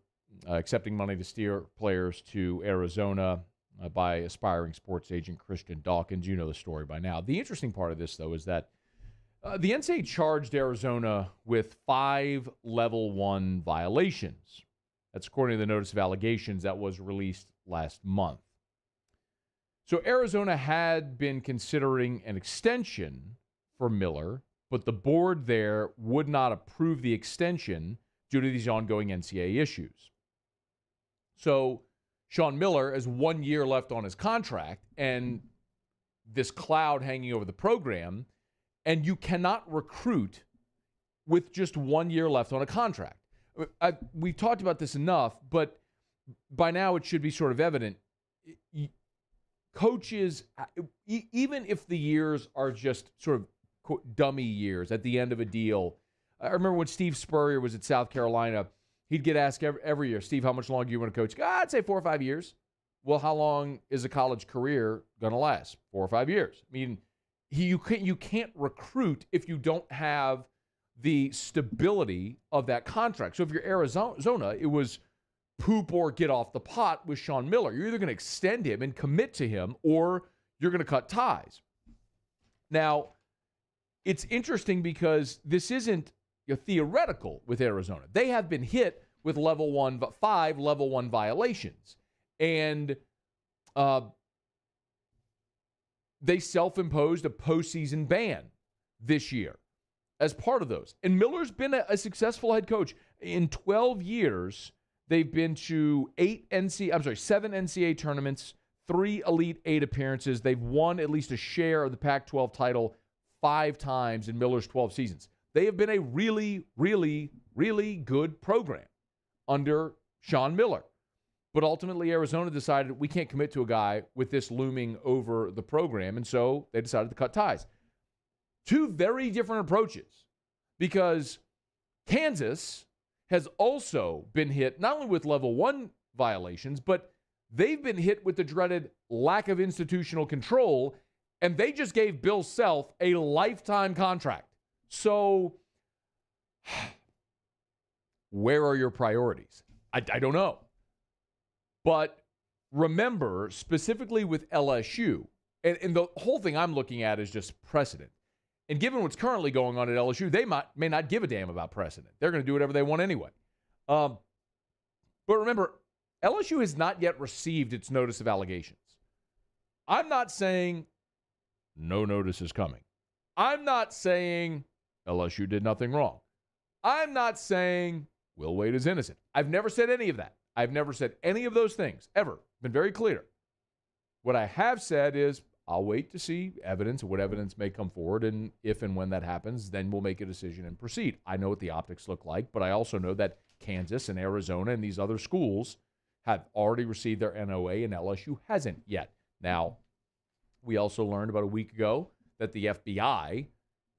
accepting money to steer players to Arizona by aspiring sports agent Christian Dawkins. You know the story by now. The interesting part of this, though, is that the NCAA charged Arizona with 5 Level 1 violations. That's according to the notice of allegations that was released last month. So Arizona had been considering an extension for Miller, but the board there would not approve the extension due to these ongoing NCAA issues. So Sean Miller has 1 year left on his contract and this cloud hanging over the program, and you cannot recruit with just 1 year left on a contract. We've talked about this enough, but by now it should be sort of evident. Coaches, even if the years are just sort of dummy years at the end of a deal. I remember when Steve Spurrier was at South Carolina, he'd get asked every year, Steve, how much longer do you want to coach? I'd say 4 or 5 years. Well, how long is a college career going to last? 4 or 5 years. I mean, you can't recruit if you don't have the stability of that contract. So if you're Arizona, it was poop or get off the pot with Sean Miller. You're either going to extend him and commit to him, or you're going to cut ties. Now, it's interesting because this isn't theoretical with Arizona. They have been hit with 5 Level 1 violations. And they self-imposed a postseason ban this year as part of those. And Miller's been a successful head coach. In 12 years, they've been to 7 NCAA tournaments, 3 Elite 8 appearances. They've won at least a share of the Pac-12 title 5 times in Miller's 12 seasons. They have been a really, really, really good program under Sean Miller. But ultimately, Arizona decided we can't commit to a guy with this looming over the program, and so they decided to cut ties. Two very different approaches, because Kansas has also been hit not only with level 1 violations, but they've been hit with the dreaded lack of institutional control, and they just gave Bill Self a lifetime contract. So where are your priorities? I don't know. But remember, specifically with LSU, and the whole thing I'm looking at is just precedent. And given what's currently going on at LSU, they may not give a damn about precedent. They're going to do whatever they want anyway. But remember, LSU has not yet received its notice of allegations. I'm not saying no notice is coming. I'm not saying LSU did nothing wrong. I'm not saying Will Wade is innocent. I've never said any of that. I've never said any of those things, ever. Been very clear. What I have said is I'll wait to see evidence, what evidence may come forward, and if and when that happens, then we'll make a decision and proceed. I know what the optics look like, but I also know that Kansas and Arizona and these other schools have already received their NOA, and LSU hasn't yet. Now, we also learned about a week ago that the FBI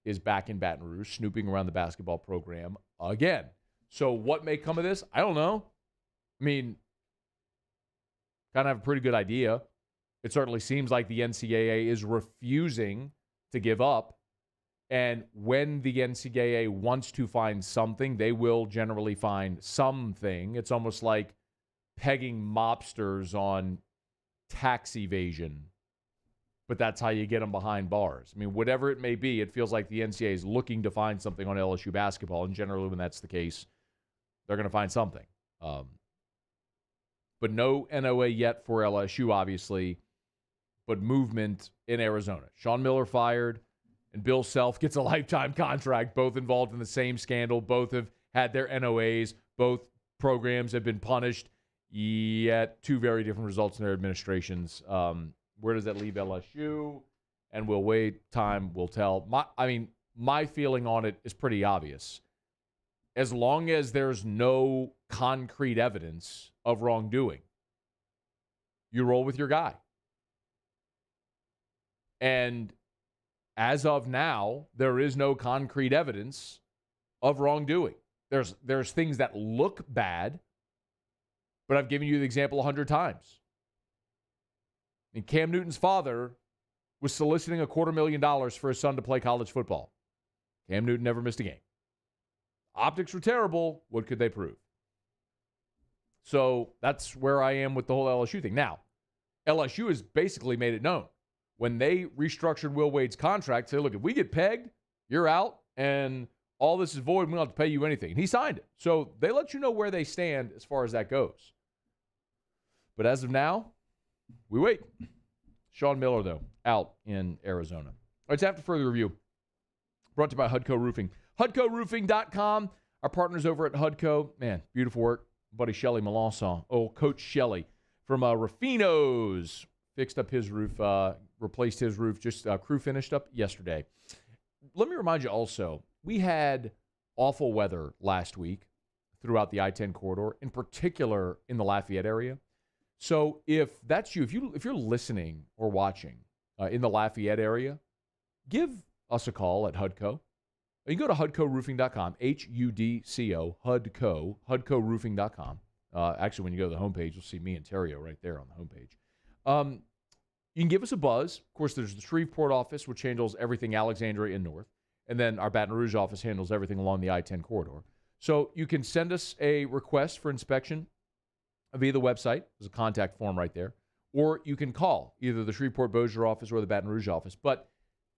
is back in Baton Rouge, snooping around the basketball program again. So what may come of this? I don't know. I mean, kind of have a pretty good idea. It certainly seems like the NCAA is refusing to give up. And when the NCAA wants to find something, they will generally find something. It's almost like pegging mobsters on tax evasion. But that's how you get them behind bars. I mean, whatever it may be, it feels like the NCAA is looking to find something on LSU basketball. And generally, when that's the case, they're going to find something. But no NOA yet for LSU, obviously, but movement in Arizona. Sean Miller fired, and Bill Self gets a lifetime contract, both involved in the same scandal. Both have had their NOAs. Both programs have been punished, yet two very different results in their administrations. Where does that leave LSU? And we'll wait. Time will tell. My feeling on it is pretty obvious. As long as there's no concrete evidence of wrongdoing, you roll with your guy. And as of now, there is no concrete evidence of wrongdoing. There's things that look bad, but I've given you the example 100 times. And Cam Newton's father was soliciting $250,000 for his son to play college football. Cam Newton never missed a game. Optics were terrible. What could they prove? So that's where I am with the whole LSU thing. Now, LSU has basically made it known. When they restructured Will Wade's contract, say, look, if we get pegged, you're out, and all this is void, we don't have to pay you anything. And he signed it. So they let you know where they stand as far as that goes. But as of now, we wait. Sean Miller, though, out in Arizona. All right, it's After Further Review. Brought to you by Hudco Roofing. HudcoRoofing.com. Our partners over at Hudco. Man, beautiful work. Buddy Shelley Melanson. Oh, Coach Shelley from Rufino's. Fixed up his roof, replaced his roof, just crew finished up yesterday. Let me remind you also, we had awful weather last week throughout the I-10 corridor, in particular in the Lafayette area. So if that's you, if you're listening or watching in the Lafayette area, give us a call at Hudco. You can go to HudcoRoofing.com, H-U-D-C-O, Hudco, HudcoRoofing.com. Actually, when you go to the homepage, you'll see me and Terrio right there on the homepage. You can give us a buzz. Of course, there's the Shreveport office, which handles everything Alexandria and north. And then our Baton Rouge office handles everything along the I-10 corridor. So you can send us a request for inspection via the website. There's a contact form right there. Or you can call either the Shreveport-Bossier office or the Baton Rouge office. But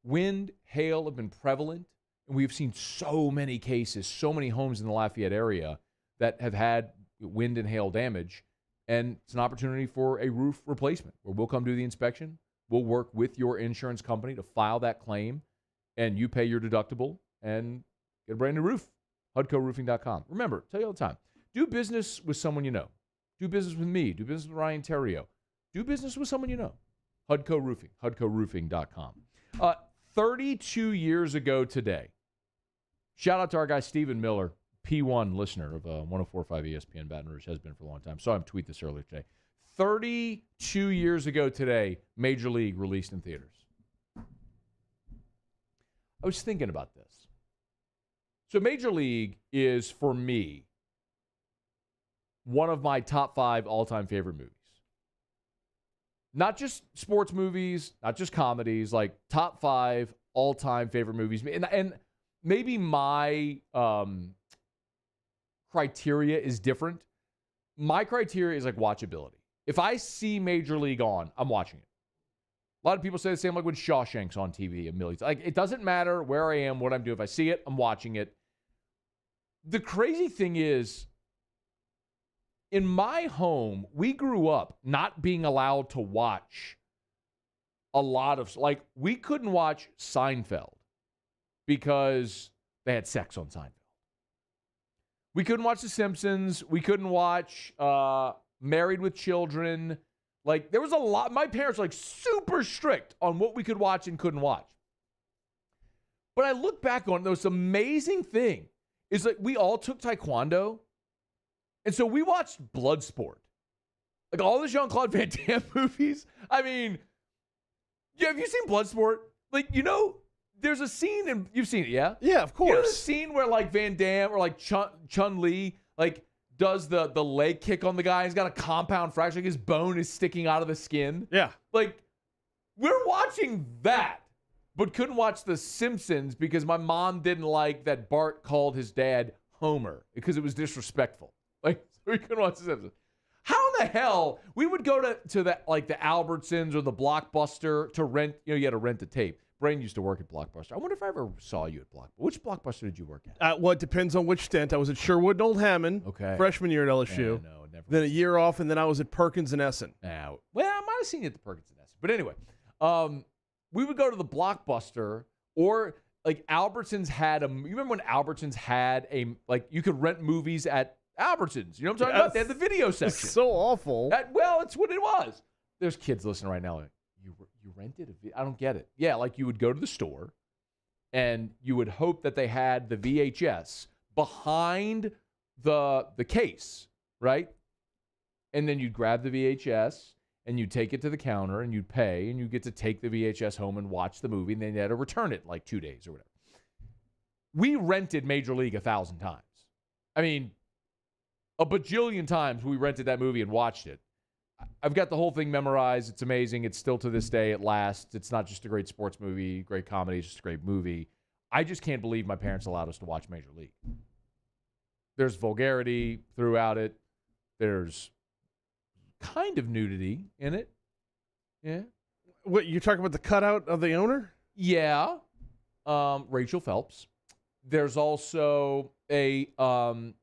wind, hail have been prevalent. And we've seen so many cases, so many homes in the Lafayette area that have had wind and hail damage. And it's an opportunity for a roof replacement where we'll come do the inspection. We'll work with your insurance company to file that claim, and you pay your deductible and get a brand new roof. HudcoRoofing.com. Remember, tell you all the time, do business with someone you know. Do business with me. Do business with Ryan Terrio. Do business with someone you know. Hudco Roofing. HudcoRoofing.com. 32 years ago today, shout out to our guy Stephen Miller, P1 listener of 104.5 ESPN Baton Rouge, has been for a long time. Saw him tweet this earlier today. 32 years ago today, Major League released in theaters. I was thinking about this. So Major League is, for me, one of my top 5 all-time favorite movies. Not just sports movies, not just comedies, like top 5 all-time favorite movies. And maybe my criteria is different. My criteria is like watchability. If I see Major League on, I'm watching it. A lot of people say the same, like when Shawshank's on TV a million. Like, it doesn't matter where I am, what I'm doing. If I see it, I'm watching it. The crazy thing is, in my home, we grew up not being allowed to watch a lot of, like, we couldn't watch Seinfeld because they had sex on Seinfeld. We couldn't watch The Simpsons. We couldn't watch Married with Children. Like, there was a lot. My parents were, like, super strict on what we could watch and couldn't watch. But I look back on this amazing thing is like we all took Taekwondo. And so we watched Bloodsport. Like all the Jean-Claude Van Damme movies. I mean, yeah, have you seen Bloodsport? Like, you know, there's a scene, and you've seen it, yeah? Yeah, of course. You know the scene where, like, Van Damme or, like, Chun-Li, like, does the leg kick on the guy. He's got a compound fracture. Like, his bone is sticking out of the skin. Yeah. Like, we're watching that, but couldn't watch The Simpsons because my mom didn't like that Bart called his dad Homer because it was disrespectful. Like, so we couldn't watch The Simpsons. How in the hell we would go to the, like, the Albertsons or the Blockbuster to rent, you know, you had to rent the tape. Brain used to work at Blockbuster. I wonder if I ever saw you at Blockbuster. Which Blockbuster did you work at? Well, it depends on which stint. I was at Sherwood and Old Hammond, freshman year at LSU. Yeah, no, never. Then a year off, and then I was at Perkins and Essen. Well, I might have seen you at the Perkins and Essen. But anyway, we would go to the Blockbuster, or like Albertsons had you remember when Albertsons had you could rent movies at Albertsons. You know what I'm talking about? They had the video section. It's so awful. Well, it's what it was. There's kids listening right now like, you rented a video? I don't get it. Yeah, like you would go to the store, and you would hope that they had the VHS behind the case, right? And then you'd grab the VHS, and you'd take it to the counter, and you'd pay, and you get to take the VHS home and watch the movie, and then you had to return it in like 2 days or whatever. We rented Major League 1,000 times. I mean, a bajillion times we rented that movie and watched it. I've got the whole thing memorized. It's amazing. It's still to this day. It lasts. It's not just a great sports movie, great comedy. It's just a great movie. I just can't believe my parents allowed us to watch Major League. There's vulgarity throughout it. There's kind of nudity in it. Yeah. What, you're talking about the cutout of the owner? Yeah. Rachel Phelps. There's also a, not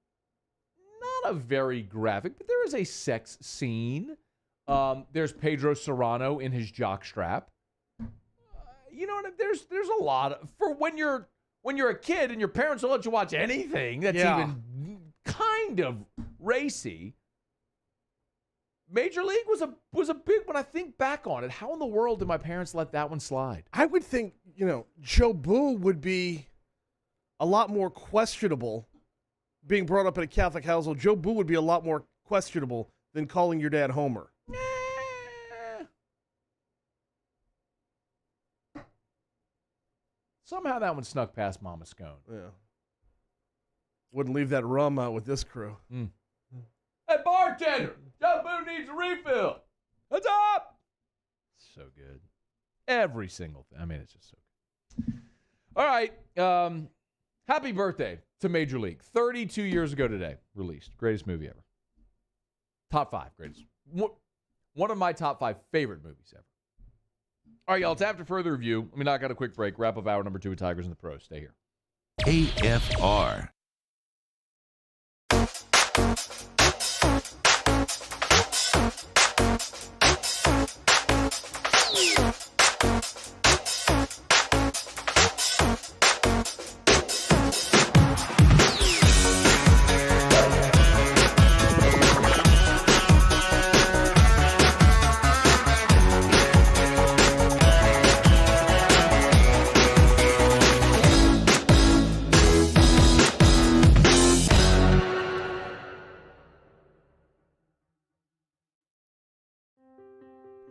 a very graphic, but there is a sex scene. There's Pedro Serrano in his jockstrap. You know, there's a lot of, for when you're a kid and your parents don't let you watch anything that's even kind of racy. Major League was a big, when I think back on it, how in the world did my parents let that one slide? I would think, Joe Boo would be a lot more questionable being brought up in a Catholic household. Joe Boo would be a lot more questionable than calling your dad Homer. Somehow that one snuck past Mama Scone. Yeah. Wouldn't leave that rum out with this crew. Mm. Hey, bartender, Joe Boo needs a refill. What's up? So good. Every single thing. I mean, it's just so good. All right. Happy birthday to Major League. 32 years ago today, released. Greatest movie ever. Top 5 greatest. One of my top 5 favorite movies ever. All right, y'all. It's after further review. Let me knock out a quick break. Wrap up hour number 2 with Tigers and the Pros. Stay here. AFR.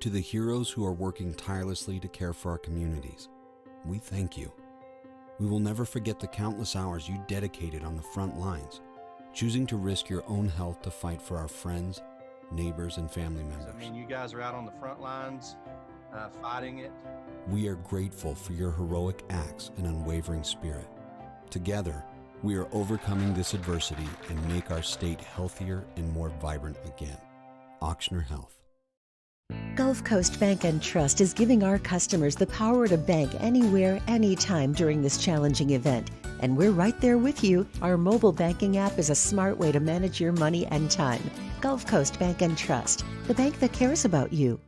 To the heroes who are working tirelessly to care for our communities, we thank you. We will never forget the countless hours you dedicated on the front lines, choosing to risk your own health to fight for our friends, neighbors, and family members. I mean, you guys are out on the front lines fighting it. We are grateful for your heroic acts and unwavering spirit. Together, we are overcoming this adversity and make our state healthier and more vibrant again. Ochsner Health. Gulf Coast Bank and Trust is giving our customers the power to bank anywhere, anytime during this challenging event. And we're right there with you. Our mobile banking app is a smart way to manage your money and time. Gulf Coast Bank and Trust, the bank that cares about you.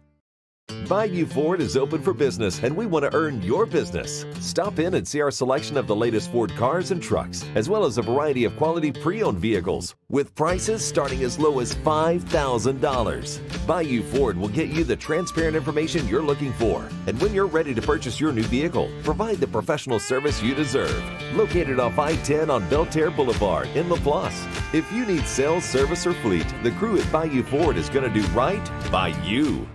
Bayou Ford is open for business, and we want to earn your business. Stop in and see our selection of the latest Ford cars and trucks, as well as a variety of quality pre-owned vehicles, with prices starting as low as $5,000. Bayou Ford will get you the transparent information you're looking for, and when you're ready to purchase your new vehicle, provide the professional service you deserve. Located off I-10 on Belterre Boulevard in LaPlace. If you need sales, service, or fleet, the crew at Bayou Ford is going to do right by you.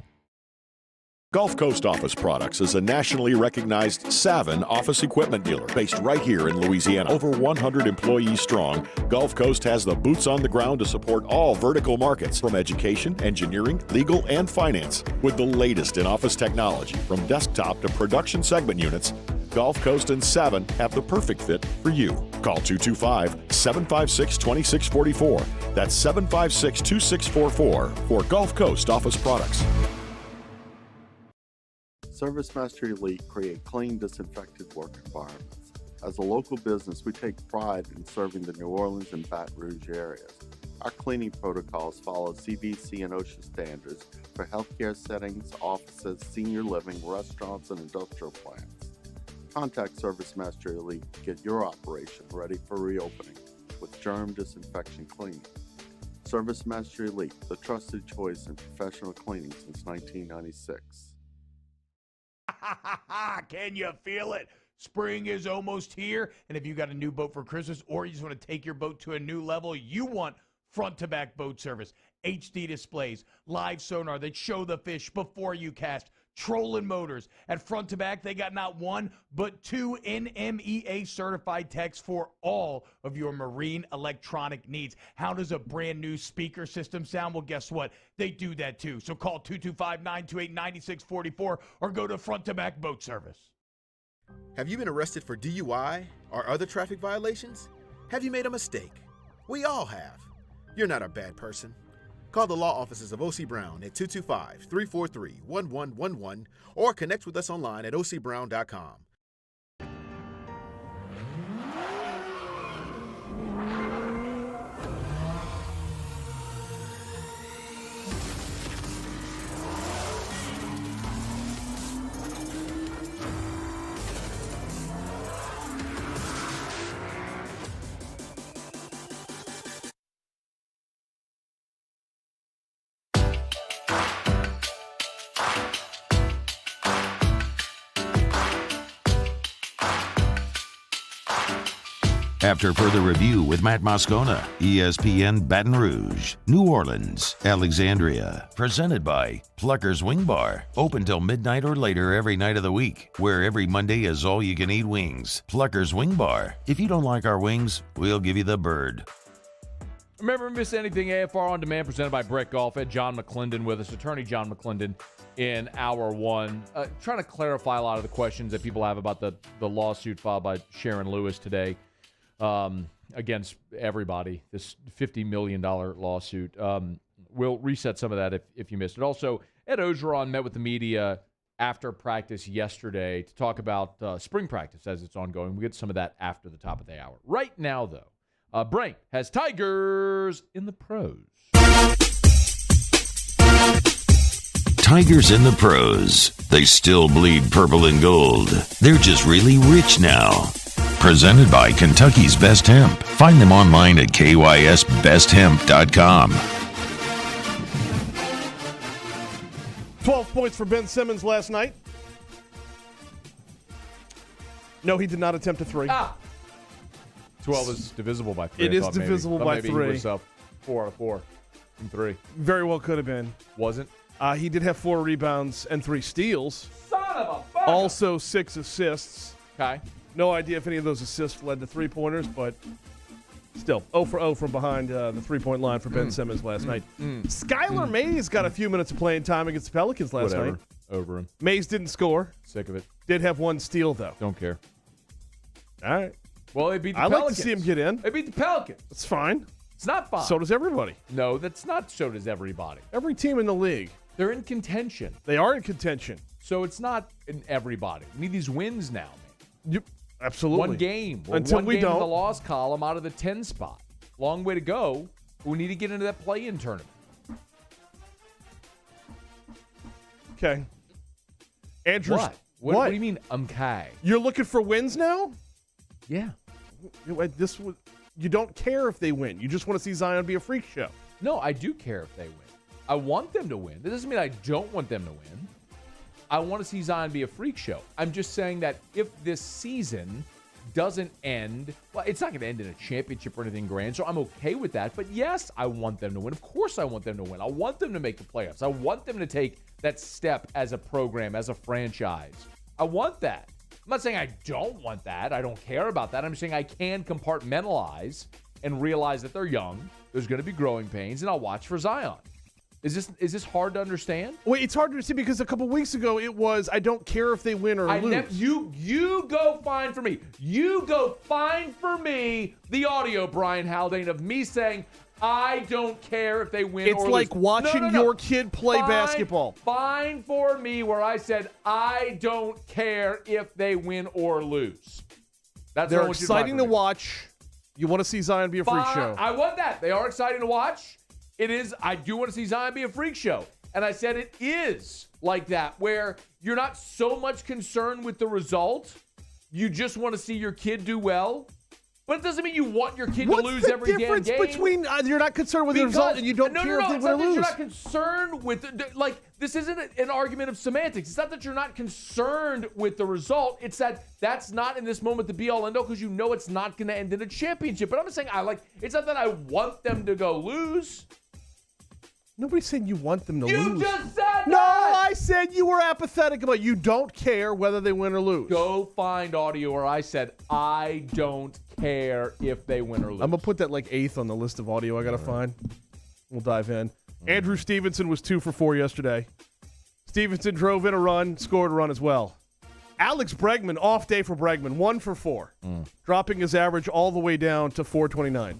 Gulf Coast Office Products is a nationally recognized Savin office equipment dealer based right here in Louisiana. Over 100 employees strong, Gulf Coast has the boots on the ground to support all vertical markets, from education, engineering, legal, and finance. With the latest in office technology, from desktop to production segment units, Gulf Coast and Savin have the perfect fit for you. Call 225-756-2644. That's 756-2644 for Gulf Coast Office Products. ServiceMaster Elite create clean, disinfected work environments. As a local business, we take pride in serving the New Orleans and Baton Rouge areas. Our cleaning protocols follow CDC and OSHA standards for healthcare settings, offices, senior living, restaurants, and industrial plants. Contact ServiceMaster Elite to get your operation ready for reopening with germ disinfection cleaning. ServiceMaster Elite, the trusted choice in professional cleaning since 1996. Can you feel it? Spring is almost here, and if you got a new boat for Christmas or you just want to take your boat to a new level, you want front-to-back boat service. HD displays, live sonar that show the fish before you cast, trolling motors. At Front to Back, they got not one, but two NMEA certified techs for all of your marine electronic needs. How does a brand new speaker system sound? Well, guess what? They do that too. So call 225-928-9644 or go to Front to Back Boat Service. Have you been arrested for DUI or other traffic violations? Have you made a mistake? We all have. You're not a bad person. Call the law offices of O.C. Brown at 225-343-1111 or connect with us online at ocbrown.com. After further review with Matt Moscona, ESPN Baton Rouge, New Orleans, Alexandria. Presented by Plucker's Wing Bar. Open till midnight or later every night of the week, where every Monday is all-you-can-eat wings. Plucker's Wing Bar. If you don't like our wings, we'll give you the bird. Remember, miss anything, AFR On Demand, presented by Brett Golf. Ed John McLindon with us, attorney John McLindon, in hour one. Trying to clarify a lot of the questions that people have about the lawsuit filed by Sharon Lewis today. Against everybody, this $50 million lawsuit. We'll reset some of that if you missed it. Also, Ed Ogeron met with the media after practice yesterday to talk about spring practice as it's ongoing. We'll get some of that after the top of the hour. Right now, though, Brink has Tigers in the pros. Tigers in the pros. They still bleed purple and gold. They're just really rich now. Presented by Kentucky's Best Hemp. Find them online at kysbesthemp.com. 12 points for Ben Simmons last night. No, he did not attempt a three. 12 is divisible by 3. It is divisible by 3. Maybe he was 4 out of 4 from 3. Very well could have been. Wasn't? He did have 4 rebounds and 3 steals. Son of a fuck. Also 6 assists. Okay. No idea if any of those assists led to 3-pointers, but still, 0 for 0 from behind the 3-point line for Ben Simmons last night. Skylar Mays got a few minutes of playing time against the Pelicans last night. Over him. Mays didn't score. Sick of it. Did have 1 steal, though. Don't care. All right. Well, they beat the I Pelicans. like to see him get in. They beat the Pelicans. It's fine. It's not fine. So does everybody. No, that's not so does everybody. Every team in the league. They're in contention. They are in contention. So it's not in everybody. We need these wins now, man. Yep. Absolutely. One game. We're Until one we game in don't. the loss column out of the 10 spot. Long way to go. We need to get into that play-in tournament. Okay. Andrew. What do you mean, okay? You're looking for wins now? Yeah. You don't care if they win. You just want to see Zion be a freak show. No, I do care if they win. I want them to win. That doesn't mean I don't want them to win. I want to see Zion be a freak show. I'm just saying that if this season doesn't end, well, it's not going to end in a championship or anything grand, so I'm okay with that. But yes, I want them to win. Of course I want them to win. I want them to make the playoffs. I want them to take that step as a program, as a franchise. I want that. I'm not saying I don't want that. I don't care about that. I'm saying I can compartmentalize and realize that they're young. There's going to be growing pains, and I'll watch for Zion. Is this hard to understand? Wait, it's hard to understand because a couple weeks ago it was I don't care if they win or lose. You go find for me. You go find for me the audio, Brian Haldane, of me saying I don't care if they win or lose. It's like watching your kid play basketball. Find for me where I said I don't care if they win or lose. That's They're exciting to watch. You want to see Zion be a freak show. I want that. They are exciting to watch. It is. I do want to see Zion be a freak show. And I said it is like that, where you're not so much concerned with the result. You just want to see your kid do well. But it doesn't mean you want your kid to lose every damn game. What's the difference between you're not concerned with the result and you don't care if they win or lose? You're not concerned with this isn't an argument of semantics. It's not that you're not concerned with the result. It's that that's not in this moment the be-all end-all because you know it's not going to end in a championship. But I'm just saying it's not that I want them to go lose. Nobody's saying you want them to lose. You just said that! No, I said you were apathetic about you don't care whether they win or lose. Go find audio where I said I don't care if they win or lose. I'm going to put that like 8th on the list of audio I got to find. We'll dive in. Andrew Stevenson was 2 for 4 yesterday. Stevenson drove in a run, scored a run as well. Alex Bregman, off day for Bregman, 1 for 4. Dropping his average all the way down to 429.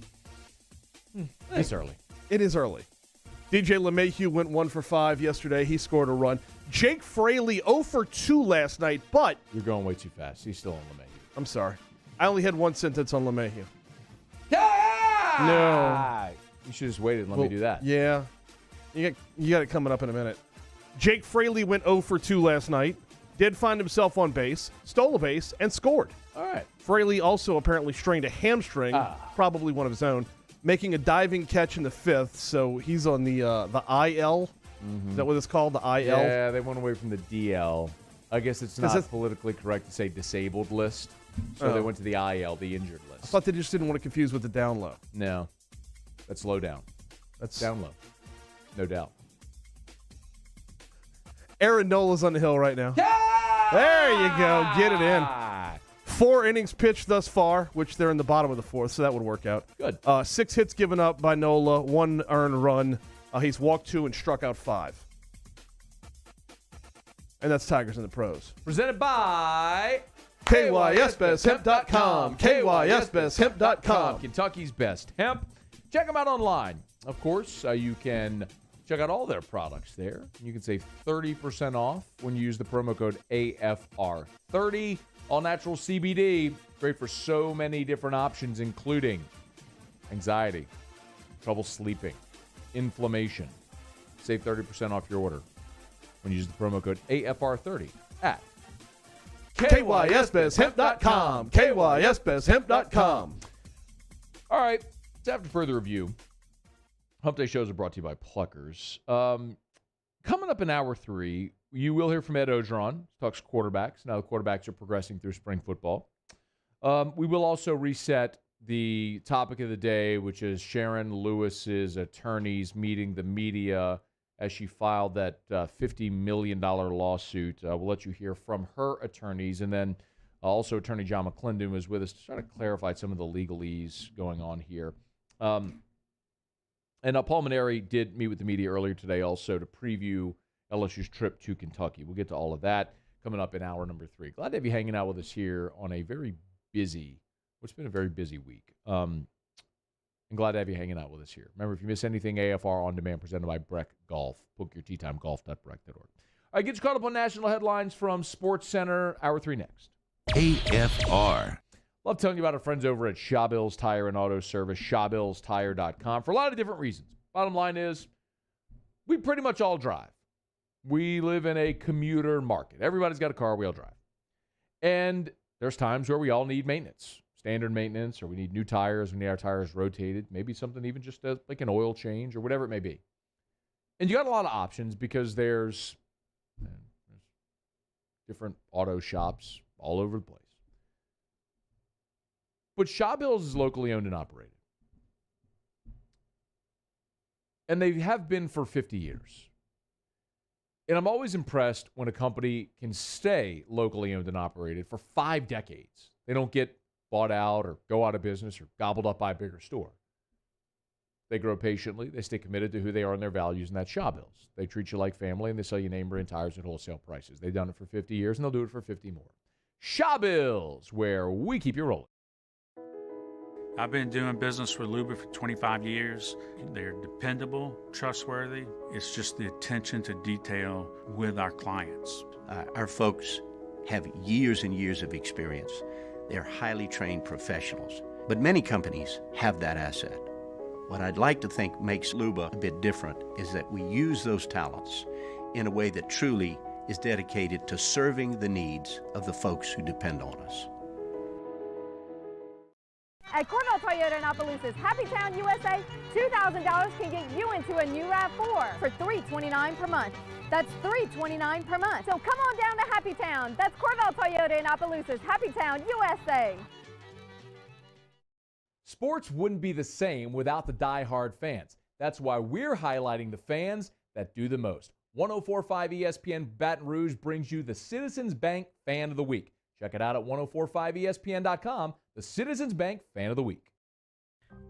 It's early. It is early. DJ LeMahieu went 1 for 5 yesterday. He scored a run. Jake Fraley 0 for 2 last night, but... You're going way too fast. He's still on LeMahieu. I'm sorry. I only had 1 sentence on LeMahieu. Yeah! No. You should just waited and let me do that. Yeah. You got it coming up in a minute. Jake Fraley went 0 for 2 last night. Did find himself on base, stole a base, and scored. All right. Fraley also apparently strained a hamstring, probably one of his own, making a diving catch in the 5th, so he's on the IL. Is that what it's called, the IL? Yeah, they went away from the DL. I guess it's not politically correct to say disabled list, so they went to the IL, the injured list. I thought they just didn't want to confuse with the down low. No, that's low down. That's down low, no doubt. Aaron Nola's on the hill right now. There you go. Get it in. 4 innings pitched thus far, which they're in the bottom of the 4th, so that would work out. Good. 6 hits given up by Nola, 1 earned run. He's walked 2 and struck out 5. And that's Tigers in the Pros. Presented by KYSBestHemp.com. KYSBestHemp.com. Kentucky's best hemp. Check them out online. Of course, you can check out all their products there. You can save 30% off when you use the promo code AFR30. All natural CBD, great for so many different options, including anxiety, trouble sleeping, inflammation. Save 30% off your order when you use the promo code AFR30 at KYSBestHemp.com. KYSBestHemp.com. All right, so after further review, Hump Day shows are brought to you by Pluckers. Coming up in hour 3, you will hear from Ed Ogeron. Talks quarterbacks. Now the quarterbacks are progressing through spring football. We will also reset the topic of the day, which is Sharon Lewis's attorneys meeting the media as she filed that $50 million lawsuit. We'll let you hear from her attorneys. And then also Attorney John McLindon was with us to try to clarify some of the legalese going on here. And Paul Maneri did meet with the media earlier today also to preview LSU's trip to Kentucky. We'll get to all of that coming up in hour number 3. Glad to have you hanging out with us here on a very busy, what's been a very busy week. I'm glad to have you hanging out with us here. Remember, if you miss anything, AFR On Demand presented by Breck Golf. Book your teatimegolf.breck.org. All right, get you caught up on national headlines from Sports Center. Hour 3 next. AFR. Love telling you about our friends over at Shawbills Tire and Auto Service, ShawBillsTire.com, for a lot of different reasons. Bottom line is, we pretty much all drive. We live in a commuter market. Everybody's got a car, we all drive. And there's times where we all need maintenance, standard maintenance, or we need new tires, we need our tires rotated, maybe something even just like an oil change or whatever it may be. And you got a lot of options because there's different auto shops all over the place. But Shawbills is locally owned and operated. And they have been for 50 years. And I'm always impressed when a company can stay locally owned and operated for 5 decades. They don't get bought out or go out of business or gobbled up by a bigger store. They grow patiently. They stay committed to who they are and their values, and that's Shawbills. They treat you like family, and they sell you name brand tires at wholesale prices. They've done it for 50 years, and they'll do it for 50 more. Shawbills, where we keep you rolling. I've been doing business with Luba for 25 years. They're dependable, trustworthy. It's just the attention to detail with our clients. Our folks have years and years of experience. They're highly trained professionals. But many companies have that asset. What I'd like to think makes Luba a bit different is that we use those talents in a way that truly is dedicated to serving the needs of the folks who depend on us. At Corvell Toyota in Opelousas, Happy Town, USA, $2,000 can get you into a new RAV4 for $329 per month. That's $329 per month. So come on down to Happy Town. That's Corvell Toyota in Opelousas, Happy Town, USA. Sports wouldn't be the same without the die-hard fans. That's why we're highlighting the fans that do the most. 104.5 ESPN Baton Rouge brings you the Citizens Bank Fan of the Week. Check it out at 1045ESPN.com, the Citizens Bank Fan of the Week.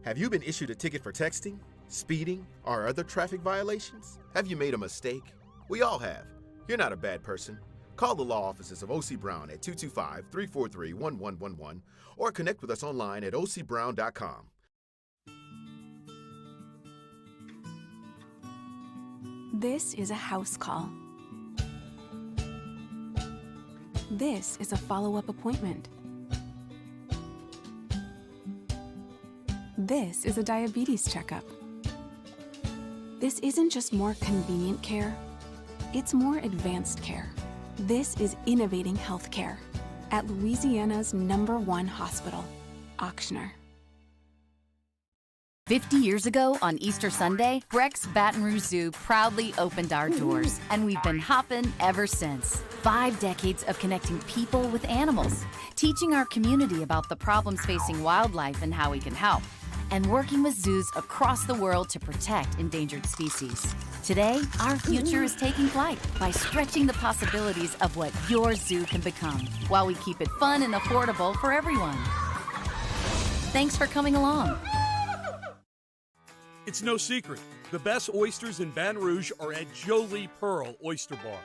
Have you been issued a ticket for texting, speeding, or other traffic violations? Have you made a mistake? We all have. You're not a bad person. Call the law offices of O.C. Brown at 225-343-1111 or connect with us online at ocbrown.com. This is a house call. This is a follow-up appointment. This is a diabetes checkup. This isn't just more convenient care, it's more advanced care. This is innovating healthcare at Louisiana's #1 hospital, Auctioner. 50 years ago on Easter Sunday, Breck's Baton Rouge Zoo proudly opened our doors, and we've been hopping ever since. 5 decades of connecting people with animals, teaching our community about the problems facing wildlife and how we can help, and working with zoos across the world to protect endangered species. Today, our future is taking flight by stretching the possibilities of what your zoo can become, while we keep it fun and affordable for everyone. Thanks for coming along. It's no secret, the best oysters in Baton Rouge are at Jolie Pearl Oyster Bar.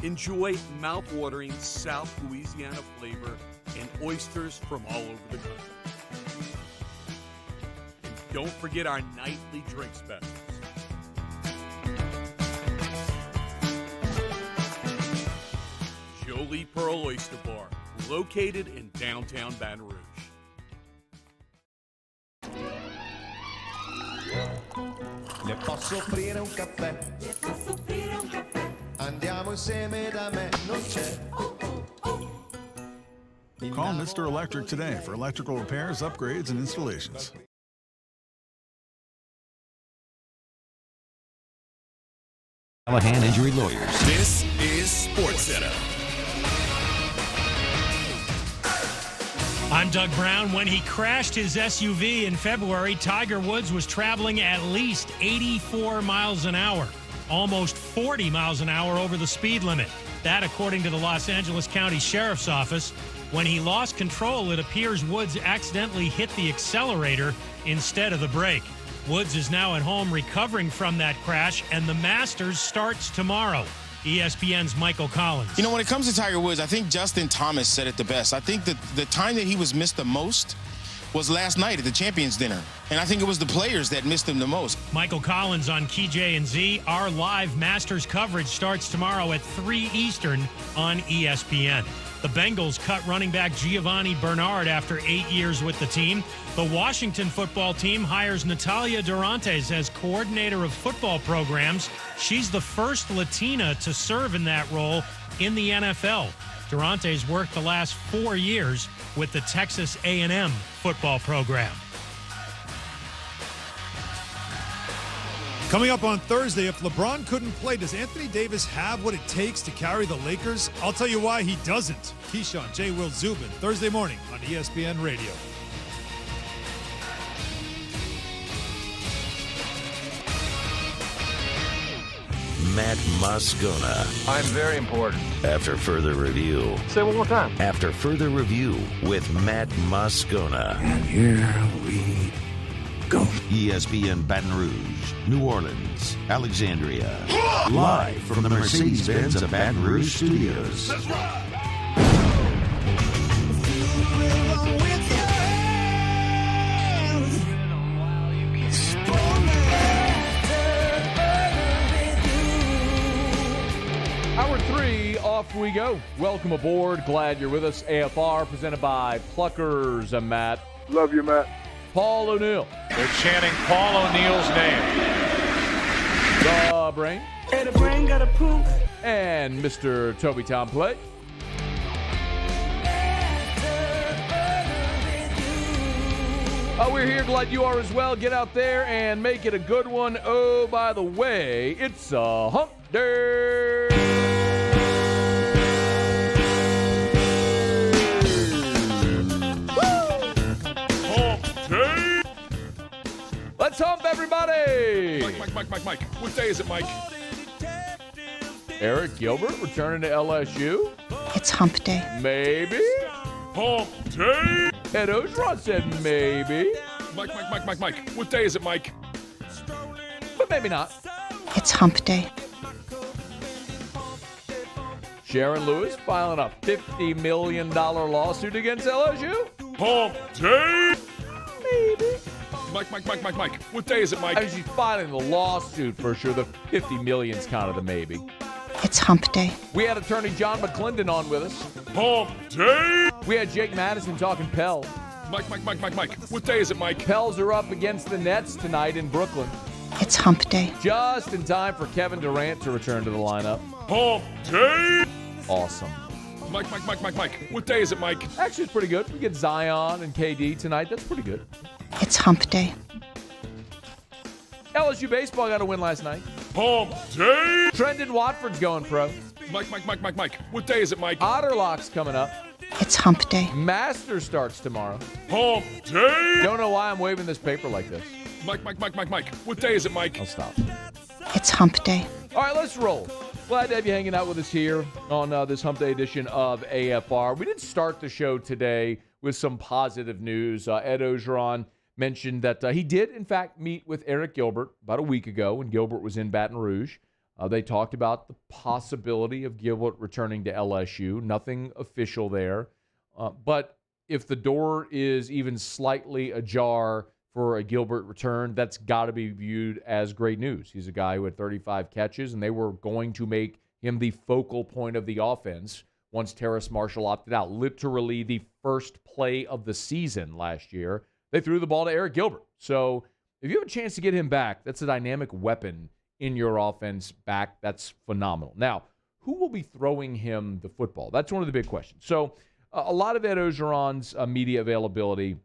Enjoy mouth-watering South Louisiana flavor and oysters from all over the country. And don't forget our nightly drink specials. Jolie Pearl Oyster Bar, located in downtown Baton Rouge. Le posso offrire un caffè? Le posso offrire un caffè? Andiamo insieme da me, non c'è. Call Mr. Electric today for electrical repairs, upgrades, and installations. Callahan Injury Lawyers. This is SportsCenter. I'm Doug Brown. When he crashed his SUV in February, Tiger Woods was traveling at least 84 miles an hour, almost 40 miles an hour over the speed limit. That, according to the Los Angeles County Sheriff's Office. When he lost control, it appears Woods accidentally hit the accelerator instead of the brake. Woods is now at home recovering from that crash, and the Masters starts tomorrow. ESPN's Michael Collins. You know, when it comes to Tiger Woods, I think Justin Thomas said it the best. I think that the time that he was missed the most was last night at the Champions Dinner. And I think it was the players that missed him the most. Michael Collins on Key J and Z. Our live Masters coverage starts tomorrow at 3 Eastern on ESPN. The Bengals cut running back Giovanni Bernard after 8 years with the team. The Washington football team hires Natalia Durantes as coordinator of football programs. She's the first Latina to serve in that role in the NFL. Durantes worked the last 4 years with the Texas A&M football program. Coming up on Thursday, if LeBron couldn't play, does Anthony Davis have what it takes to carry the Lakers? I'll tell you why he doesn't. Keyshawn, J. Will Zubin, Thursday morning on ESPN Radio. Matt Moscona. I'm very important. After further review. Say it one more time. After further review with Matt Moscona. And here we go. ESPN Baton Rouge, New Orleans, Alexandria. Live from the Mercedes-Benz of Baton Rouge Studios. That's right. Hour 3, off we go. Welcome aboard. Glad you're with us. AFR presented by Pluckers. I'm Matt. Love you, Matt. Paul O'Neill. They're chanting Paul O'Neill's name. The Brain. Hey, the Brain got a poop. And Mr. Toby Tom Play. We're here. Glad you are as well. Get out there and make it a good one. Oh, by the way, it's a hump day. Let's hump, everybody! Mike. What day is it, Mike? Arik Gilbert returning to LSU? It's hump day. Maybe? Hump day! Ed Ogeron said maybe. Mike. What day is it, Mike? But maybe not. It's hump day. Sharon Lewis filing a $50 million lawsuit against LSU? Hump day! Maybe. Mike. What day is it, Mike? I mean, she's filing the lawsuit for sure. The $50 million's kind of the maybe. It's hump day. We had attorney John McLindon on with us. Hump day! We had Jake Madison talking Pels. Mike. What day is it, Mike? Pels are up against the Nets tonight in Brooklyn. It's hump day. Just in time for Kevin Durant to return to the lineup. Hump day! Awesome. Mike. What day is it, Mike? Actually, it's pretty good. We get Zion and KD tonight. That's pretty good. It's hump day. LSU baseball got a win last night. Hump day! Trendon Watford's going pro. Mike. What day is it, Mike? Otterlock's coming up. It's hump day. Masters starts tomorrow. Hump day! Don't know why I'm waving this paper like this. Mike. What day is it, Mike? I'll stop. It's hump day. All right, let's roll. Glad to have you hanging out with us here on this Hump Day edition of AFR. We did start the show today with some positive news. Ed Ogeron mentioned that he did, in fact, meet with Arik Gilbert about a week ago when Gilbert was in Baton Rouge. They talked about the possibility of Gilbert returning to LSU. Nothing official there. But if the door is even slightly ajar for a Gilbert return, that's got to be viewed as great news. He's a guy who had 35 catches, and they were going to make him the focal point of the offense once Terrace Marshall opted out. Literally the first play of the season last year, they threw the ball to Arik Gilbert. So if you have a chance to get him back, that's a dynamic weapon in your offense back. That's phenomenal. Now, who will be throwing him the football? That's one of the big questions. So a lot of Ed Ogeron's media availability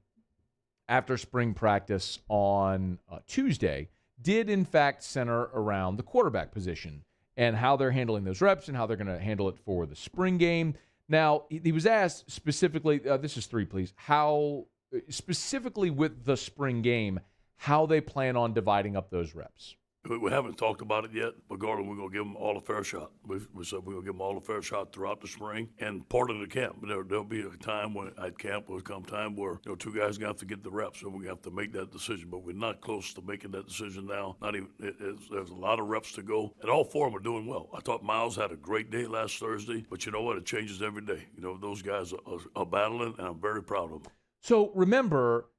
after spring practice on Tuesday did, in fact, center around the quarterback position and how they're handling those reps and how they're going to handle it for the spring game. Now, he was asked specifically, this is 3, please, how, specifically with the spring game, how they plan on dividing up those reps. We haven't talked about it yet, but Garland, we're going to give them all a fair shot. We said we're going to give them all a fair shot throughout the spring and part of the camp. There'll be a time when at camp will come time where 2 guys are going to have to get the reps, and we have to make that decision. But we're not close to making that decision now. Not even. There's a lot of reps to go, and all 4 of them are doing well. I thought Miles had a great day last Thursday, but you know what? It changes every day. Those guys are battling, and I'm very proud of them. So remember,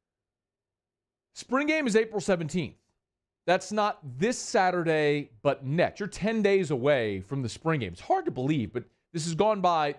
spring game is April 17th. That's not this Saturday, but next. You're 10 days away from the spring game. It's hard to believe, but this has gone by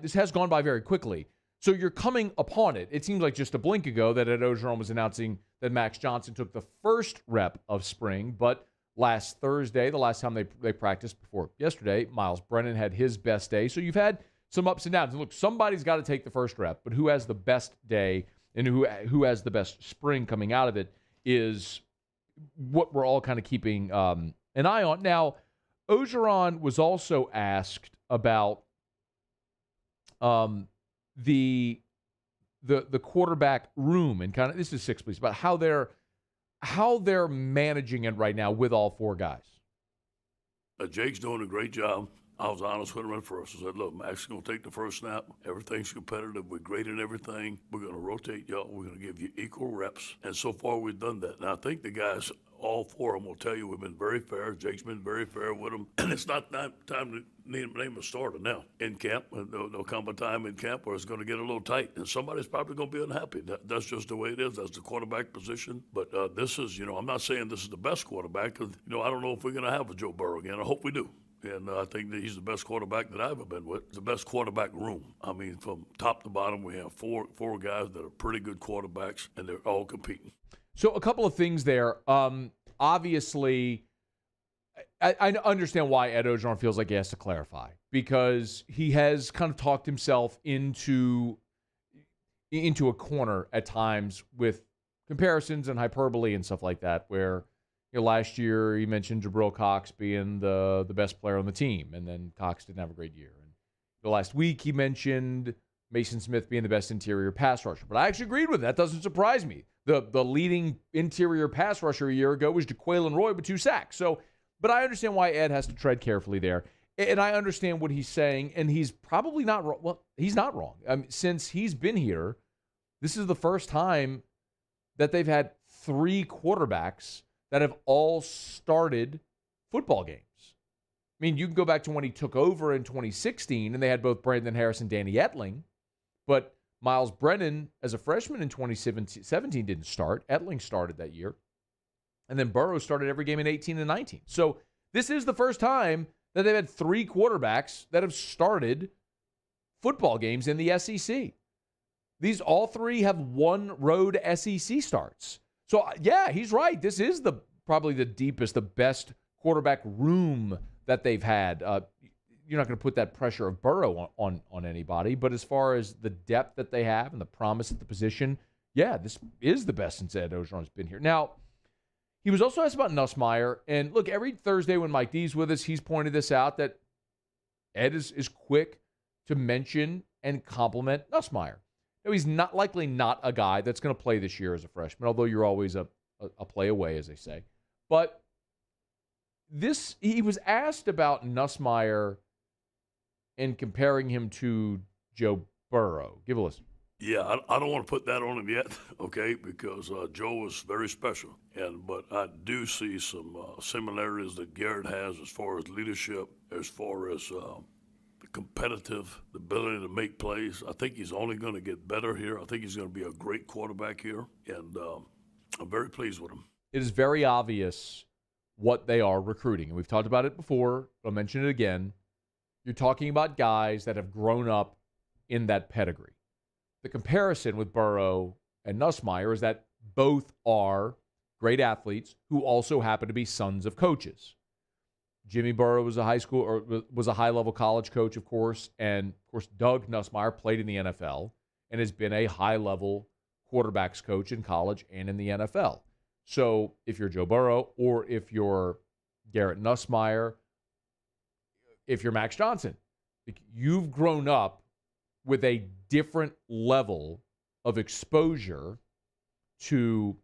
very quickly. So you're coming upon it. It seems like just a blink ago that Ed Ogeron was announcing that Max Johnson took the first rep of spring, but last Thursday, the last time they practiced before yesterday, Miles Brennan had his best day. So you've had some ups and downs. And look, somebody's got to take the first rep, but who has the best day and who has the best spring coming out of it is what we're all kind of keeping an eye on. Now, Ogeron was also asked about the quarterback room and kind of, this is 6, please, about how they're managing it right now with all 4 guys. Jake's doing a great job. I was honest with him at first. I said, look, Max is going to take the first snap. Everything's competitive. We're great in everything. We're going to rotate y'all. We're going to give you equal reps. And so far, we've done that. And I think the guys, all 4 of them will tell you we've been very fair. Jake's been very fair with them. And it's not time to name a starter now. In camp, there'll come a time in camp where it's going to get a little tight. And somebody's probably going to be unhappy. That's just the way it is. That's the quarterback position. But this is, I'm not saying this is the best quarterback. Because, I don't know if we're going to have a Joe Burrow again. I hope we do. And I think that he's the best quarterback that I've ever been with. The best quarterback room. I mean, from top to bottom, we have four guys that are pretty good quarterbacks, and they're all competing. So a couple of things there. Obviously, I understand why Ed Ogeron feels like he has to clarify, because he has kind of talked himself into a corner at times with comparisons and hyperbole and stuff like that, where last year he mentioned Jabril Cox being the best player on the team, and then Cox didn't have a great year. And the last week he mentioned Mason Smith being the best interior pass rusher. But I actually agreed with him. That doesn't surprise me. The leading interior pass rusher a year ago was Jaquelin Roy with 2 sacks. But I understand why Ed has to tread carefully there. And I understand what he's saying, and he's probably not wrong. Well, he's not wrong. Since he's been here, this is the first time that they've had 3 quarterbacks that have all started football games. I mean, you can go back to when he took over in 2016, and they had both Brandon Harris and Danny Etling, but Miles Brennan, as a freshman in 2017, didn't start. Etling started that year. And then Burrow started every game in 18 and 19. So this is the first time that they've had 3 quarterbacks that have started football games in the SEC. All 3 have 1 road SEC starts. So, yeah, he's right. This is probably the deepest, the best quarterback room that they've had. You're not going to put that pressure of Burrow on anybody. But as far as the depth that they have and the promise at the position, yeah, this is the best since Ed Ogeron's been here. Now, he was also asked about Nussmeier. And, look, every Thursday when Mike D's with us, he's pointed this out, that Ed is quick to mention and compliment Nussmeier. No, he's likely not a guy that's going to play this year as a freshman, although you're always a play away, as they say. But he was asked about Nussmeier and comparing him to Joe Burrow. Give a listen. Yeah, I don't want to put that on him yet, okay, because Joe is very special. But I do see some similarities that Garrett has as far as leadership, as far as competitive, the ability to make plays. I think he's only going to get better here. I think he's going to be a great quarterback here, and I'm very pleased with him. It is very obvious what they are recruiting, and we've talked about it before, but I'll mention it again. You're talking about guys that have grown up in that pedigree. The comparison with Burrow and Nussmeier is that both are great athletes who also happen to be sons of coaches. Jimmy Burrow was a high-level college coach, of course, and of course Doug Nussmeier played in the NFL and has been a high-level quarterbacks coach in college and in the NFL. So if you're Joe Burrow, or if you're Garrett Nussmeier, if you're Max Johnson, you've grown up with a different level of exposure to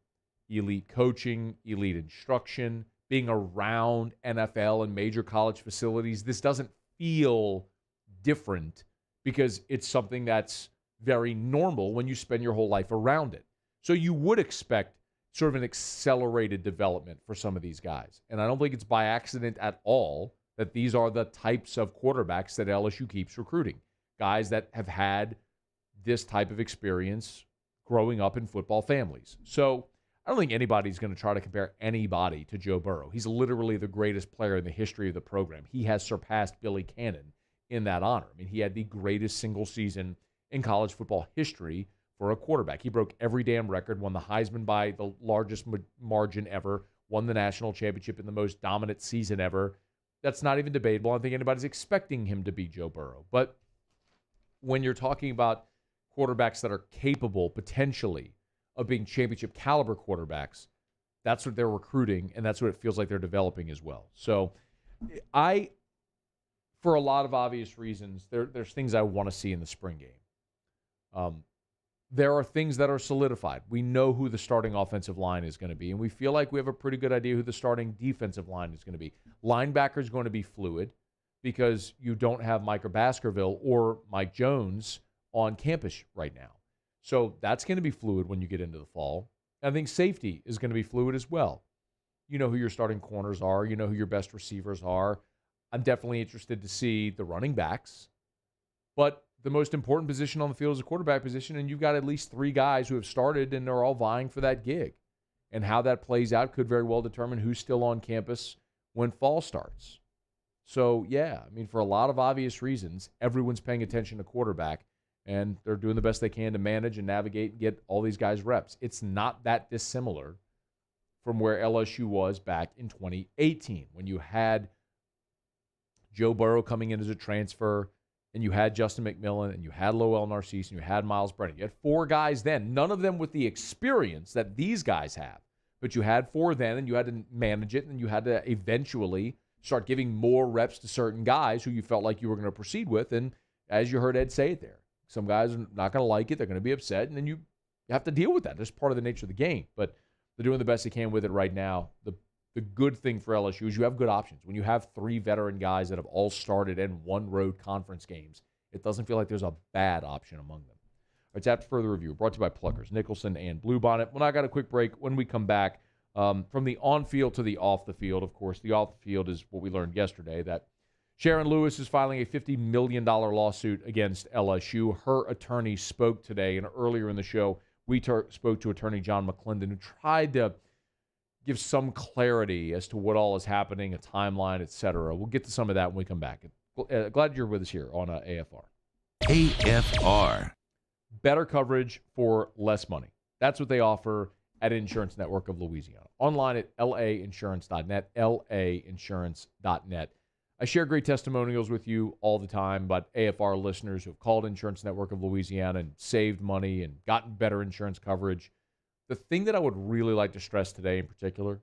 elite coaching, elite instruction, being around NFL and major college facilities. This doesn't feel different because it's something that's very normal when you spend your whole life around it. So you would expect sort of an accelerated development for some of these guys. And I don't think it's by accident at all that these are the types of quarterbacks that LSU keeps recruiting. Guys that have had this type of experience growing up in football families. So I don't think anybody's going to try to compare anybody to Joe Burrow. He's literally the greatest player in the history of the program. He has surpassed Billy Cannon in that honor. I mean, he had the greatest single season in college football history for a quarterback. He broke every damn record, won the Heisman by the largest margin ever, won the national championship in the most dominant season ever. That's not even debatable. I don't think anybody's expecting him to be Joe Burrow. But when you're talking about quarterbacks that are capable, potentially, of being championship caliber quarterbacks, that's what they're recruiting, and that's what it feels like they're developing as well. So for a lot of obvious reasons, there's things I want to see in the spring game. There are things that are solidified. We know who the starting offensive line is going to be, and we feel like we have a pretty good idea who the starting defensive line is going to be. Linebacker is going to be fluid because you don't have Micah Baskerville or Mike Jones on campus right now. So that's going to be fluid when you get into the fall. I think safety is going to be fluid as well. You know who your starting corners are. You know who your best receivers are. I'm definitely interested to see the running backs. But the most important position on the field is the quarterback position, and you've got at least 3 guys who have started and are all vying for that gig. And how that plays out could very well determine who's still on campus when fall starts. So, yeah, I mean, for a lot of obvious reasons, everyone's paying attention to quarterback, and they're doing the best they can to manage and navigate and get all these guys reps. It's not that dissimilar from where LSU was back in 2018 when you had Joe Burrow coming in as a transfer, and you had Justin McMillan, and you had Lowell Narcisse, and you had Miles Brennan. You had 4 guys then, none of them with the experience that these guys have. But you had 4 then, and you had to manage it, and you had to eventually start giving more reps to certain guys who you felt like you were going to proceed with. And as you heard Ed say it there, some guys are not going to like it. They're going to be upset, and then you have to deal with that. That's part of the nature of the game. But they're doing the best they can with it right now. The good thing for LSU is you have good options. When you have 3 veteran guys that have all started and won road conference games, it doesn't feel like there's a bad option among them. All right, it's after further review. Brought to you by Pluckers, Nicholson, and Bluebonnet. Well, I got a quick break. When we come back, from the on-field to the off-the-field, of course, the off-the-field is what we learned yesterday, that Sharon Lewis is filing a $50 million lawsuit against LSU. Her attorney spoke today, and earlier in the show, we spoke to attorney John McLindon, who tried to give some clarity as to what all is happening, a timeline, et cetera. We'll get to some of that when we come back. Glad you're with us here on AFR. AFR. Better coverage for less money. That's what they offer at Insurance Network of Louisiana. Online at lainsurance.net, lainsurance.net. I share great testimonials with you all the time about AFR listeners who have called Insurance Network of Louisiana and saved money and gotten better insurance coverage. The thing that I would really like to stress today in particular,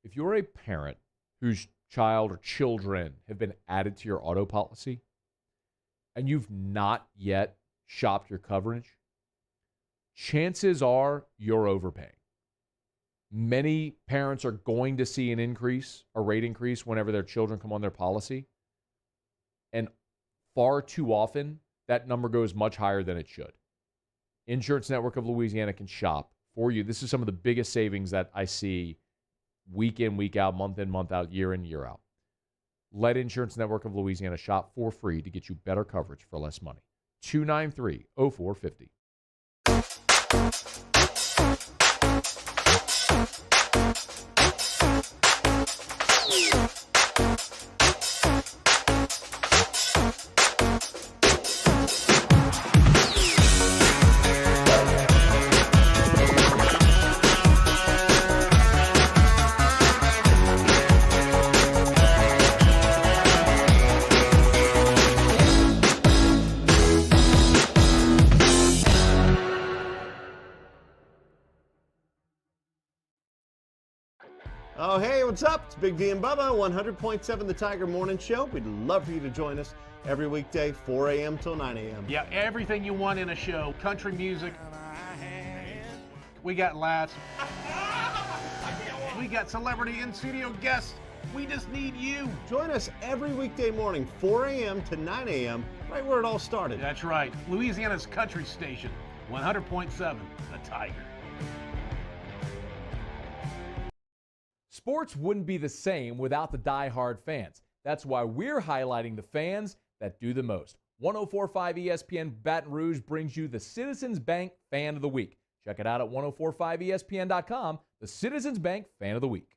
if you're a parent whose child or children have been added to your auto policy and you've not yet shopped your coverage, chances are you're overpaying. Many parents are going to see a rate increase whenever their children come on their policy. And far too often, that number goes much higher than it should. Insurance Network of Louisiana can shop for you. This is some of the biggest savings that I see week in, week out, month in, month out, year in, year out. Let Insurance Network of Louisiana shop for free to get you better coverage for less money. 293-0450. Oh, hey, what's up? It's Big V and Bubba, 100.7 The Tiger Morning Show. We'd love for you to join us every weekday, 4 a.m. till 9 a.m. Yeah, everything you want in a show. Country music. We got laughs. We got celebrity in-studio guests. We just need you. Join us every weekday morning, 4 a.m. to 9 a.m., right where it all started. That's right. Louisiana's country station, 100.7 The Tiger. Sports wouldn't be the same without the die-hard fans. That's why we're highlighting the fans that do the most. 104.5 ESPN Baton Rouge brings you the Citizens Bank Fan of the Week. Check it out at 1045ESPN.com, the Citizens Bank Fan of the Week.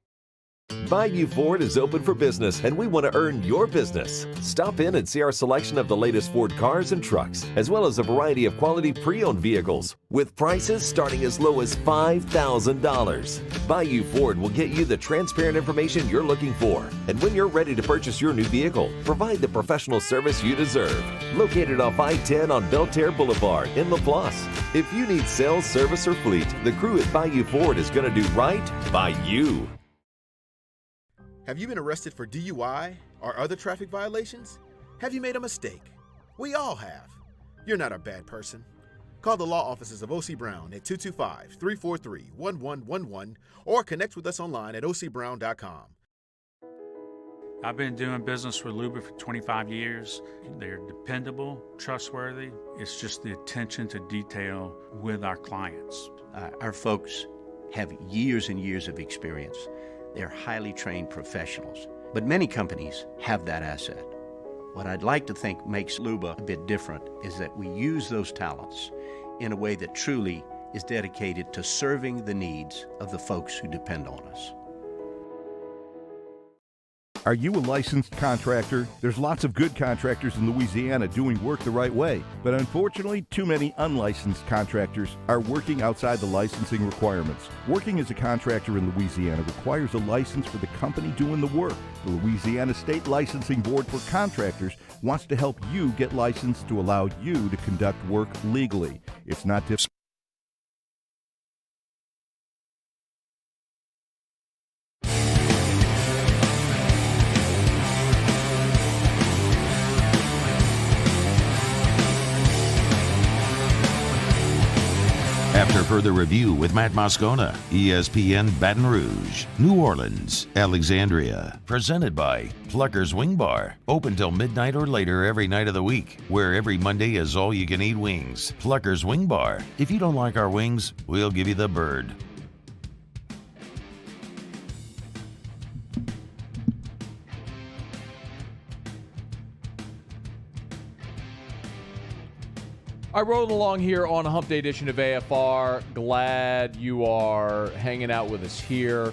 Bayou Ford is open for business, and we want to earn your business. Stop in and see our selection of the latest Ford cars and trucks, as well as a variety of quality pre-owned vehicles, with prices starting as low as $5,000. Bayou Ford will get you the transparent information you're looking for, and when you're ready to purchase your new vehicle, provide the professional service you deserve. Located off I-10 on Belterre Boulevard in LaPlace. If you need sales, service, or fleet, the crew at Bayou Ford is going to do right by you. Have you been arrested for DUI or other traffic violations? Have you made a mistake? We all have. You're not a bad person. Call the law offices of O.C. Brown at 225-343-1111 or connect with us online at ocbrown.com. I've been doing business with Luba for 25 years. They're dependable, trustworthy. It's just the attention to detail with our clients. Our folks have years and years of experience. They're highly trained professionals, but many companies have that asset. What I'd like to think makes Luba a bit different is that we use those talents in a way that truly is dedicated to serving the needs of the folks who depend on us. Are you a licensed contractor? There's lots of good contractors in Louisiana doing work the right way, but unfortunately, too many unlicensed contractors are working outside the licensing requirements. Working as a contractor in Louisiana requires a license for the company doing the work. The Louisiana State Licensing Board for Contractors wants to help you get licensed to allow you to conduct work legally. It's not difficult. After further review with Matt Moscona, ESPN Baton Rouge, New Orleans, Alexandria. Presented by Plucker's Wing Bar. Open till midnight or later every night of the week, where every Monday is all-you-can-eat wings. Plucker's Wing Bar. If you don't like our wings, we'll give you the bird. I rode along here on a Hump Day edition of AFR. Glad you are hanging out with us here.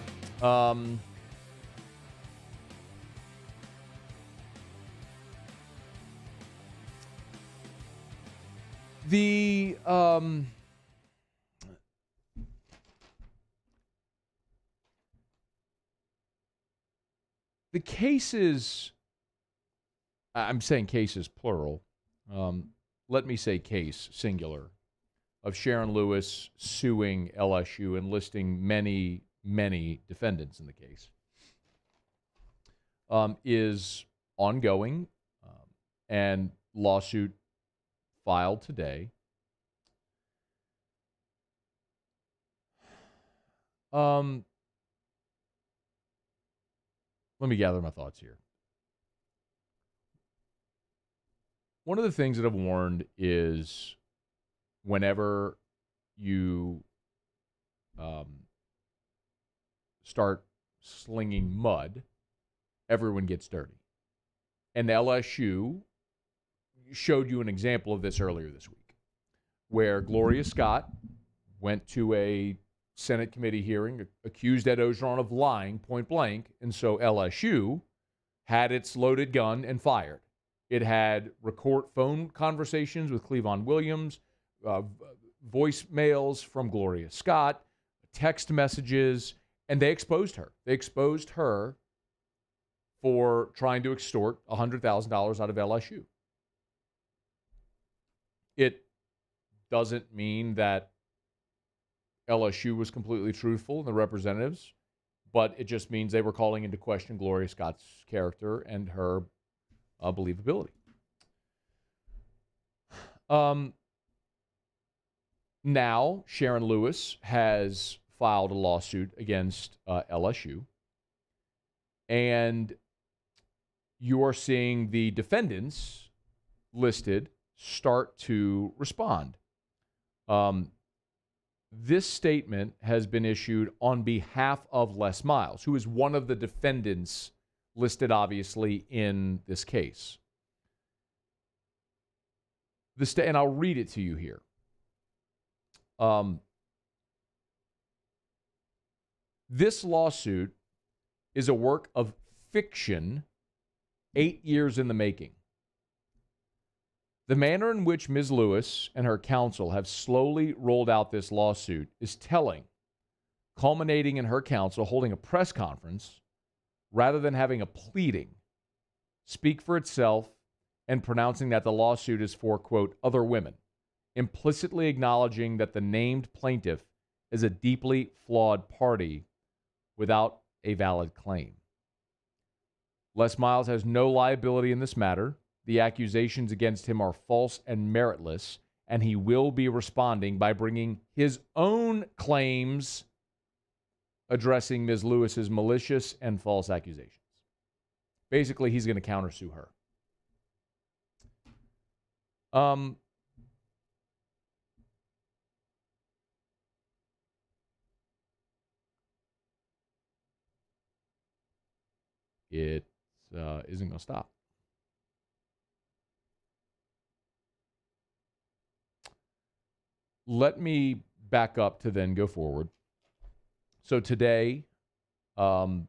The cases, I'm saying cases plural, let me say case, singular, of Sharon Lewis suing LSU and listing many, many defendants in the case, is ongoing, and lawsuit filed today. Let me gather my thoughts here. One of the things that I've warned is whenever you start slinging mud, everyone gets dirty. And LSU showed you an example of this earlier this week, where Gloria Scott went to a Senate committee hearing, accused Ed Ogeron of lying point blank, and so LSU had its loaded gun and fired. It had phone conversations with Cleavon Williams, voicemails from Gloria Scott, text messages, and they exposed her. They exposed her for trying to extort $100,000 out of LSU. It doesn't mean that LSU was completely truthful in the representatives, but it just means they were calling into question Gloria Scott's character and her believability. Now, Sharon Lewis has filed a lawsuit against LSU, and you are seeing the defendants listed start to respond. This statement has been issued on behalf of Les Miles, who is one of the defendants listed, obviously, in this case. And I'll read it to you here. This lawsuit is a work of fiction 8 years in the making. The manner in which Ms. Lewis and her counsel have slowly rolled out this lawsuit is telling, culminating in her counsel holding a press conference rather than having a pleading speak for itself and pronouncing that the lawsuit is for, quote, other women, implicitly acknowledging that the named plaintiff is a deeply flawed party without a valid claim. Les Miles has no liability in this matter. The accusations against him are false and meritless, and he will be responding by bringing his own claims addressing Ms. Lewis's malicious and false accusations. Basically, he's going to countersue her. It isn't going to stop. Let me back up to then go forward. So today, Sharon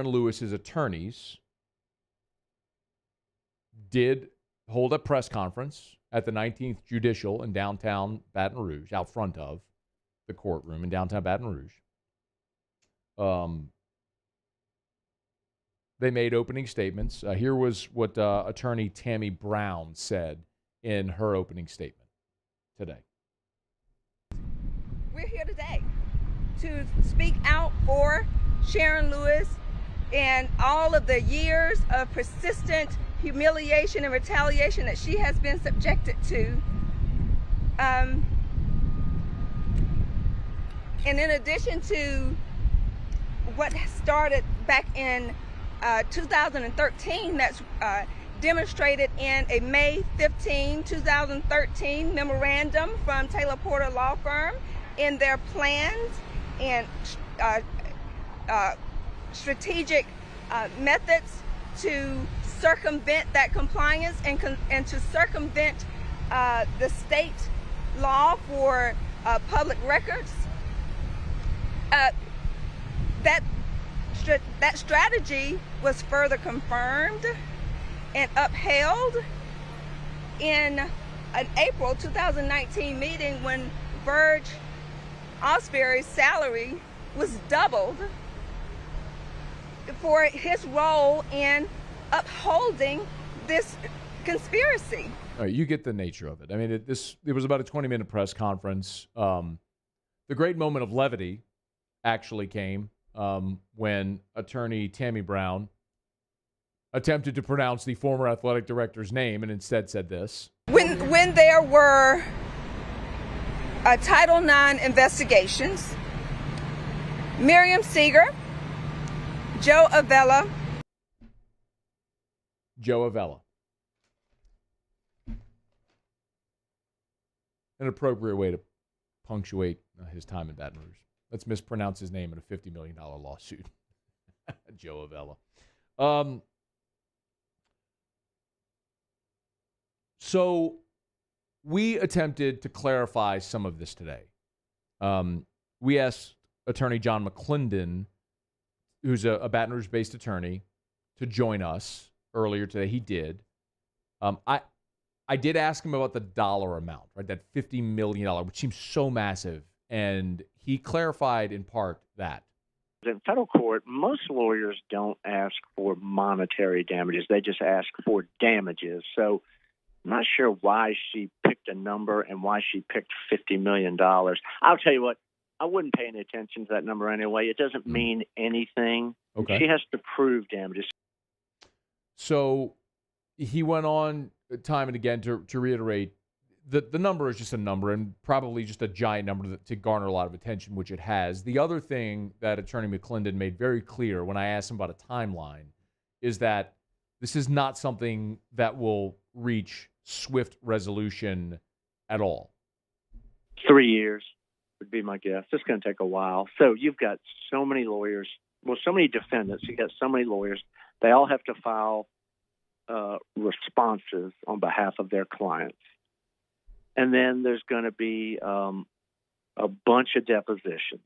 Lewis's attorneys did hold a press conference at the 19th Judicial in downtown Baton Rouge, out front of the courtroom in downtown Baton Rouge. They made opening statements. Here was what attorney Tammy Brown said in her opening statement today. We're here today to speak out for Sharon Lewis and all of the years of persistent humiliation and retaliation that she has been subjected to. And in addition to what started back in 2013, that's demonstrated in a May 15, 2013 memorandum from Taylor Porter Law Firm in their plans and strategic methods to circumvent that compliance and to circumvent the state law for public records. That strategy was further confirmed and upheld in an April 2019 meeting when Verge Osbury's salary was doubled for his role in upholding this conspiracy. All right, you get the nature of it. I mean, it was about a 20-minute press conference. The great moment of levity actually came when attorney Tammy Brown attempted to pronounce the former athletic director's name and instead said this. When there were Title IX investigations, Miriam Seeger, Joe Avella. An appropriate way to punctuate his time in Baton Rouge. Let's mispronounce his name in a $50 million lawsuit. Joe Avella. So we attempted to clarify some of this today. We asked attorney John McLindon, who's a Baton Rouge-based attorney, to join us earlier today. He did. I did ask him about the dollar amount, right? That $50 million, which seems so massive. And he clarified in part that. In federal court, most lawyers don't ask for monetary damages. They just ask for damages. So I'm not sure why she picked a number and why she picked $50 million. I'll tell you what, I wouldn't pay any attention to that number anyway. It doesn't mean anything. Okay. She has to prove damages. So he went on time and again to reiterate the number is just a number and probably just a giant number to garner a lot of attention, which it has. The other thing that Attorney McLindon made very clear when I asked him about a timeline is that this is not something that will reach swift resolution at all. 3 years would be my guess. It's going to take a while. So you've got so many lawyers, so many defendants. You've got so many lawyers. They all have to file responses on behalf of their clients. And then there's going to be a bunch of depositions.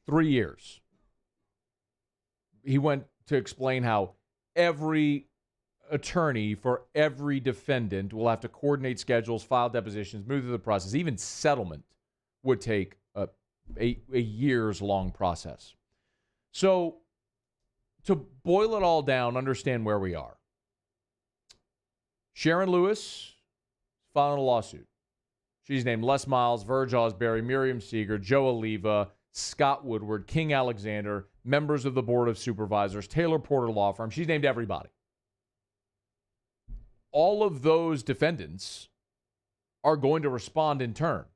3 years. He went to explain how every attorney for every defendant will have to coordinate schedules, file depositions, move through the process. Even settlement would take a years-long process. So to boil it all down, understand where we are. Sharon Lewis filing a lawsuit. She's named Les Miles, Verge Osbury, Miriam Seeger, Joe Oliva, Scott Woodward, King Alexander, members of the Board of Supervisors, Taylor Porter Law Firm. She's named everybody. All of those defendants are going to respond in turn.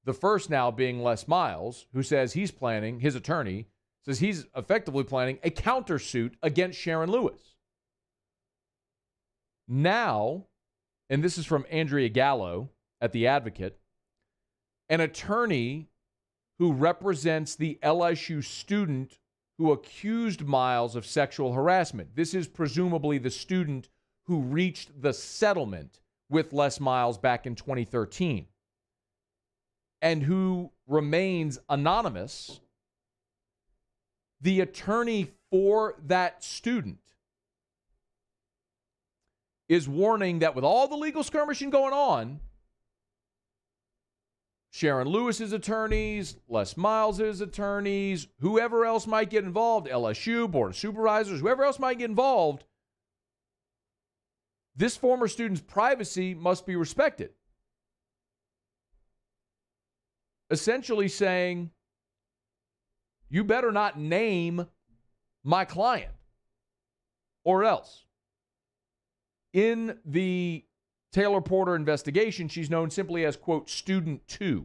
The first now being Les Miles, who says he's planning, his attorney says he's effectively planning a countersuit against Sharon Lewis. Now, and this is from Andrea Gallo at The Advocate, an attorney who represents the LSU student who accused Miles of sexual harassment. This is presumably the student who reached the settlement with Les Miles back in 2013 and who remains anonymous. The attorney for that student is warning that with all the legal skirmishing going on, Sharon Lewis's attorneys, Les Miles's attorneys, whoever else might get involved, LSU, Board of Supervisors, whoever else might get involved, this former student's privacy must be respected. Essentially saying, you better not name my client or else. In the Taylor Porter investigation, she's known simply as, quote, Student 2.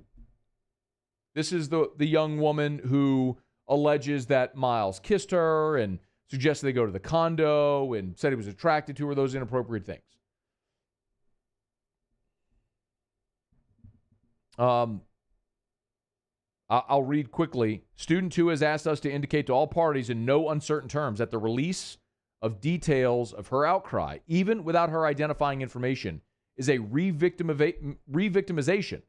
This is the young woman who alleges that Miles kissed her and suggested they go to the condo and said he was attracted to her, those inappropriate things. I'll read quickly. Student 2 has asked us to indicate to all parties in no uncertain terms that the release of details of her outcry, even without her identifying information, is a re-victimization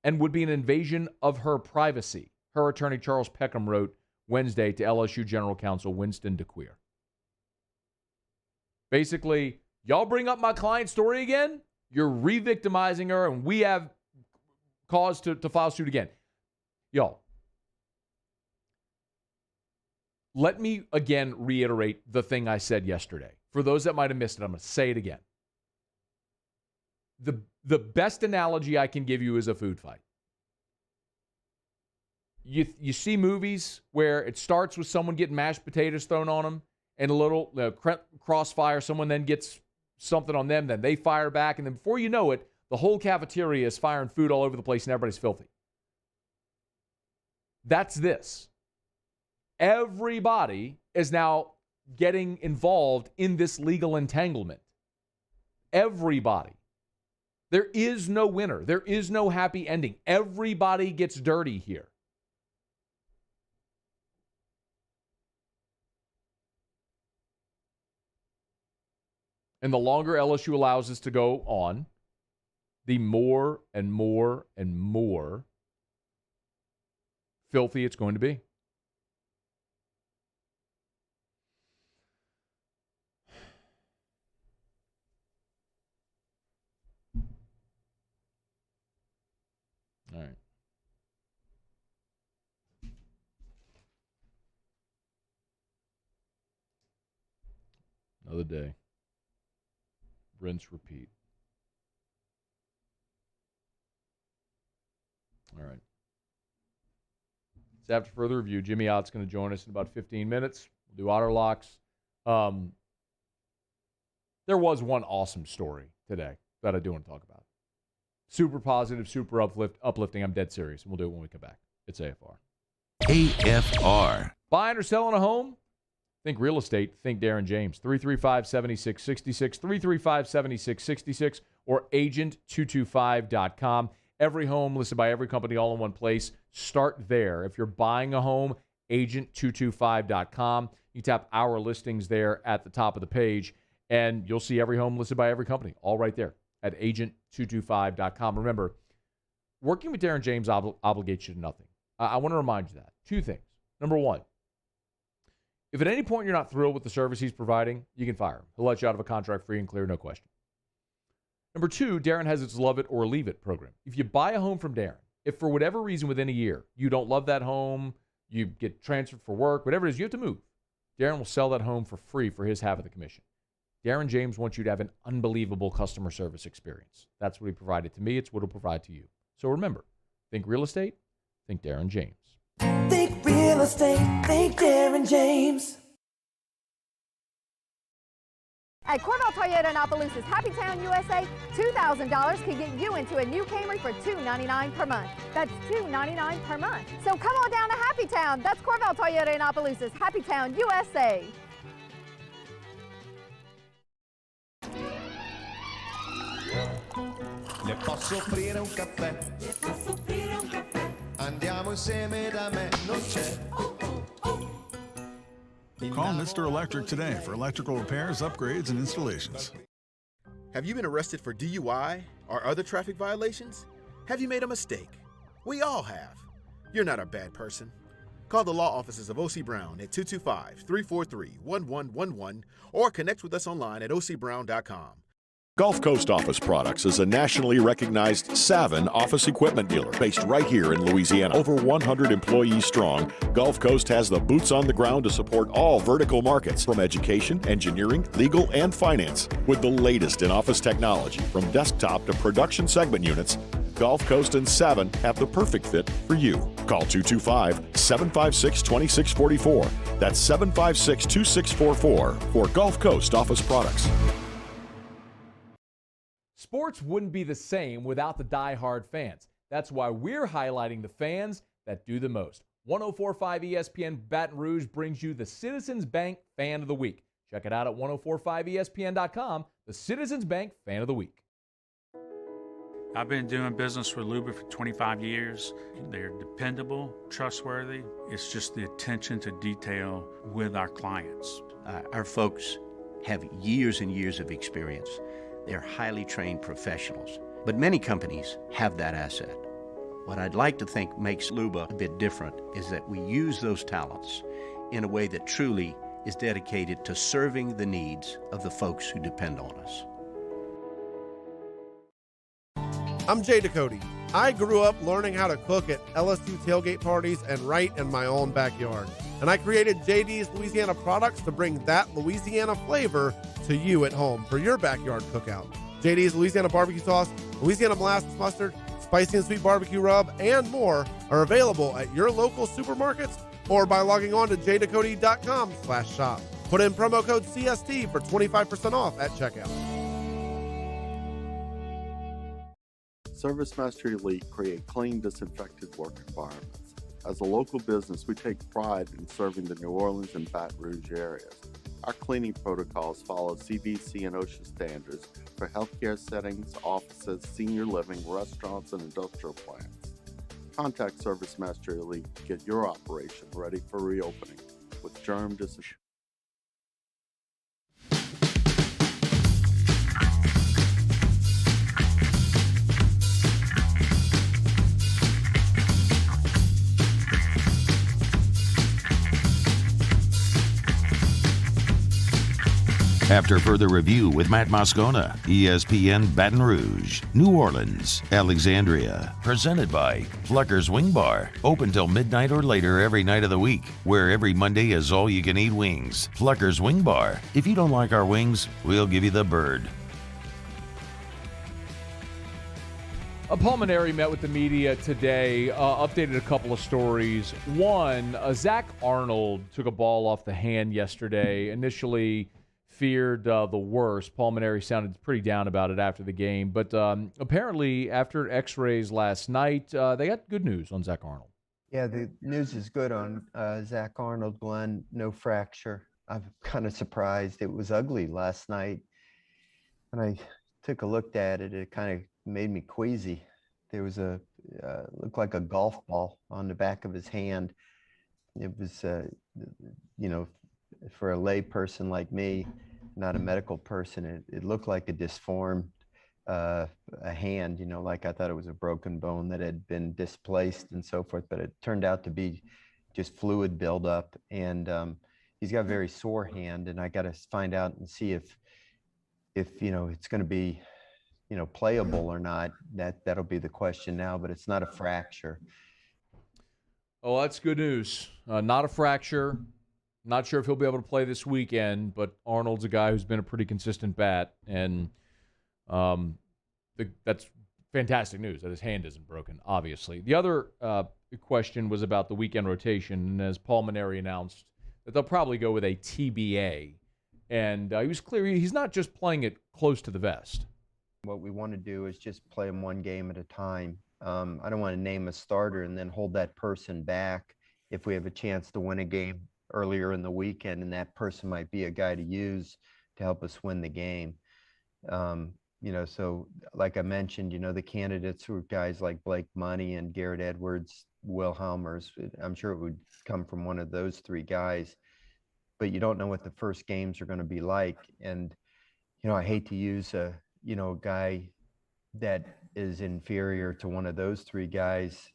and would be an invasion of her privacy, her attorney Charles Peckham wrote Wednesday to LSU General Counsel Winston DeQueer. Basically, y'all bring up my client's story again, you're re-victimizing her, and we have cause to file suit again. Y'all, let me again reiterate the thing I said yesterday. For those that might have missed it, I'm going to say it again. The best analogy I can give you is a food fight. You see movies where it starts with someone getting mashed potatoes thrown on them and a little crossfire, someone then gets something on them, then they fire back, and then before you know it, the whole cafeteria is firing food all over the place and everybody's filthy. That's this. Everybody is now getting involved in this legal entanglement. Everybody. There is no winner. There is no happy ending. Everybody gets dirty here. And the longer LSU allows this to go on, the more and more and more filthy it's going to be. All right. Another day. Rinse, repeat. All right. So after further review, Jimmy Ott's going to join us in about 15 minutes. We'll do auto locks. There was one awesome story today that I do want to talk about. Super positive, super uplifting. I'm dead serious. And we'll do it when we come back. It's AFR. AFR. Buying or selling a home? Think real estate. Think Darren James. 335-7666, 335-7666, or agent225.com. Every home listed by every company all in one place. Start there. If you're buying a home, agent225.com. You tap our listings there at the top of the page, and you'll see every home listed by every company, all right there at agent225.com. Remember, working with Darren James obligates you to nothing. I want to remind you that. Two things. Number one, if at any point you're not thrilled with the service he's providing, you can fire him. He'll let you out of a contract free and clear, no question. Number two, Darren has its love it or leave it program. If you buy a home from Darren, if for whatever reason within a year you don't love that home, you get transferred for work, whatever it is, you have to move, Darren will sell that home for free for his half of the commission. Darren James wants you to have an unbelievable customer service experience. That's what he provided to me. It's what he'll provide to you. So remember, think real estate, think Darren James. Think real estate, think Darren James. At Corval Toyota in Opelousas, Happy Town, USA, $2,000 can get you into a new Camry for $299 per month. That's $299 per month. So come on down to Happy Town. That's Corval Toyota in Opelousas, Happy Town, USA. Le posso offrire un caffè? Le posso offrire un caffè? Andiamo insieme da me, non c'è. Call Mr. Electric today for electrical repairs, upgrades, and installations. Have you been arrested for DUI or other traffic violations? Have you made a mistake? We all have. You're not a bad person. Call the law offices of O.C. Brown at 225-343-1111 or connect with us online at ocbrown.com. Gulf Coast Office Products is a nationally recognized Savin office equipment dealer based right here in Louisiana. Over 100 employees strong, Gulf Coast has the boots on the ground to support all vertical markets, from education, engineering, legal, and finance. With the latest in office technology, from desktop to production segment units, Gulf Coast and Savin have the perfect fit for you. Call 225-756-2644. That's 756-2644 for Gulf Coast Office Products. Sports wouldn't be the same without the die-hard fans. That's why we're highlighting the fans that do the most. 104.5 ESPN Baton Rouge brings you the Citizens Bank Fan of the Week. Check it out at 1045ESPN.com, the Citizens Bank Fan of the Week. I've been doing business with Luba for 25 years. They're dependable, trustworthy. It's just the attention to detail with our clients. Our folks have years and years of experience. They're highly trained professionals, but many companies have that asset. What I'd like to think makes Luba a bit different is that we use those talents in a way that truly is dedicated to serving the needs of the folks who depend on us. I'm Jay Ducote. I grew up learning how to cook at LSU tailgate parties and right in my own backyard. And I created JD's Louisiana Products to bring that Louisiana flavor to you at home for your backyard cookout. JD's Louisiana Barbecue Sauce, Louisiana Molasses Mustard, Spicy and Sweet Barbecue Rub, and more are available at your local supermarkets or by logging on to jducote.com/shop. Put in promo code CST for 25% off at checkout. ServiceMaster Elite create clean, disinfected work environments. As a local business, we take pride in serving the New Orleans and Baton Rouge areas. Our cleaning protocols follow CDC and OSHA standards for healthcare settings, offices, senior living, restaurants, and industrial plants. Contact ServiceMaster Elite to get your operation ready for reopening with germ disinfection. After further review with Matt Moscona, ESPN Baton Rouge, New Orleans, Alexandria. Presented by Flucker's Wing Bar. Open till midnight or later every night of the week, where every Monday is all-you-can-eat wings. Flucker's Wing Bar. If you don't like our wings, we'll give you the bird. Paul Mainieri met with the media today, updated a couple of stories. One, Zach Arnold took a ball off the hand yesterday, initially feared the worst. Paul Mainieri sounded pretty down about it after the game, but apparently after x-rays last night, they got good news on Zach Arnold. Yeah, the news is good on Zach Arnold, Glenn. No fracture. I'm kind of surprised. It was ugly last night. When I took a look at it, it kind of made me queasy. There was looked like a golf ball on the back of his hand. It was, for a lay person like me, not a medical person, it looked like a disformed a hand, like I thought it was a broken bone that had been displaced and so forth, but it turned out to be just fluid buildup. And he's got a very sore hand, and I got to find out and see if it's going to be, playable or not. That'll be the question now, but it's not a fracture. Oh, that's good news. Not a fracture. Not sure if he'll be able to play this weekend, but Arnold's a guy who's been a pretty consistent bat, and that's fantastic news that his hand isn't broken, obviously. The other question was about the weekend rotation, and as Paul Mainieri announced, that they'll probably go with a TBA. And he was clear he's not just playing it close to the vest. What we want to do is just play them one game at a time. I don't want to name a starter and then hold that person back if we have a chance to win a game earlier in the weekend, and that person might be a guy to use to help us win the game. So like I mentioned, the candidates were guys like Blake Money and Garrett Edwards, Will Helmers. I'm sure it would come from one of those three guys, but you don't know what the first games are going to be like. And, I hate to use a guy that is inferior to one of those three guys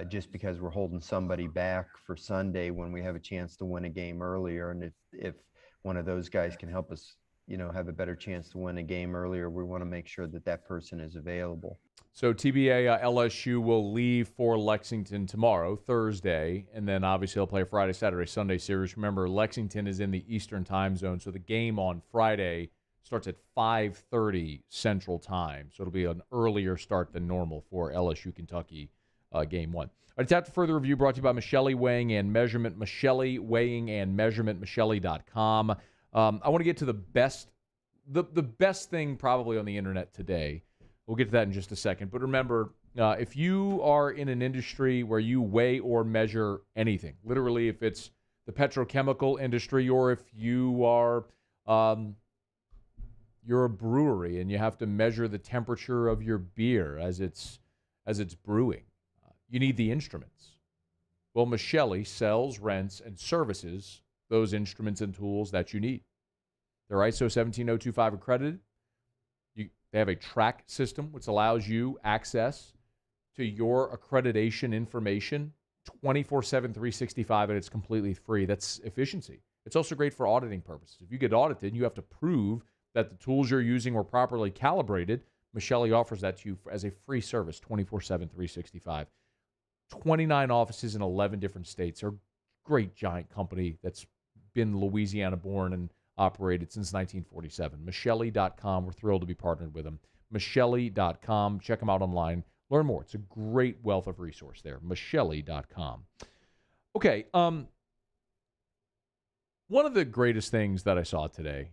just because we're holding somebody back for Sunday when we have a chance to win a game earlier. And if one of those guys can help us, have a better chance to win a game earlier, we want to make sure that person is available. So TBA LSU will leave for Lexington tomorrow, Thursday, and then obviously they'll play a Friday, Saturday, Sunday series. Remember, Lexington is in the Eastern time zone, so the game on Friday starts at 5:30 Central Time. So it'll be an earlier start than normal for LSU Kentucky game one. All right, Tap to Further Review brought to you by Michelli Weighing and Measurement. Michelli Weighing and Measurement, Michelli.com. I want to get to the best thing probably on the internet today. We'll get to that in just a second. But remember, if you are in an industry where you weigh or measure anything, literally if it's the petrochemical industry or if you are you're a brewery and you have to measure the temperature of your beer as it's brewing, you need the instruments. Well, Michelli sells, rents, and services those instruments and tools that you need. They're ISO 17025 accredited. They have a track system which allows you access to your accreditation information 24/7, 365, and it's completely free. That's efficiency. It's also great for auditing purposes. If you get audited and you have to prove that the tools you're using were properly calibrated, Michelli offers that to you as a free service 24/7, 365. 29 offices in 11 different states. They're a great giant company that's been Louisiana born and operated since 1947. Michelli.com. We're thrilled to be partnered with them. Michelli.com. Check them out online. Learn more. It's a great wealth of resource there. Michelli.com. Okay. One of the greatest things that I saw today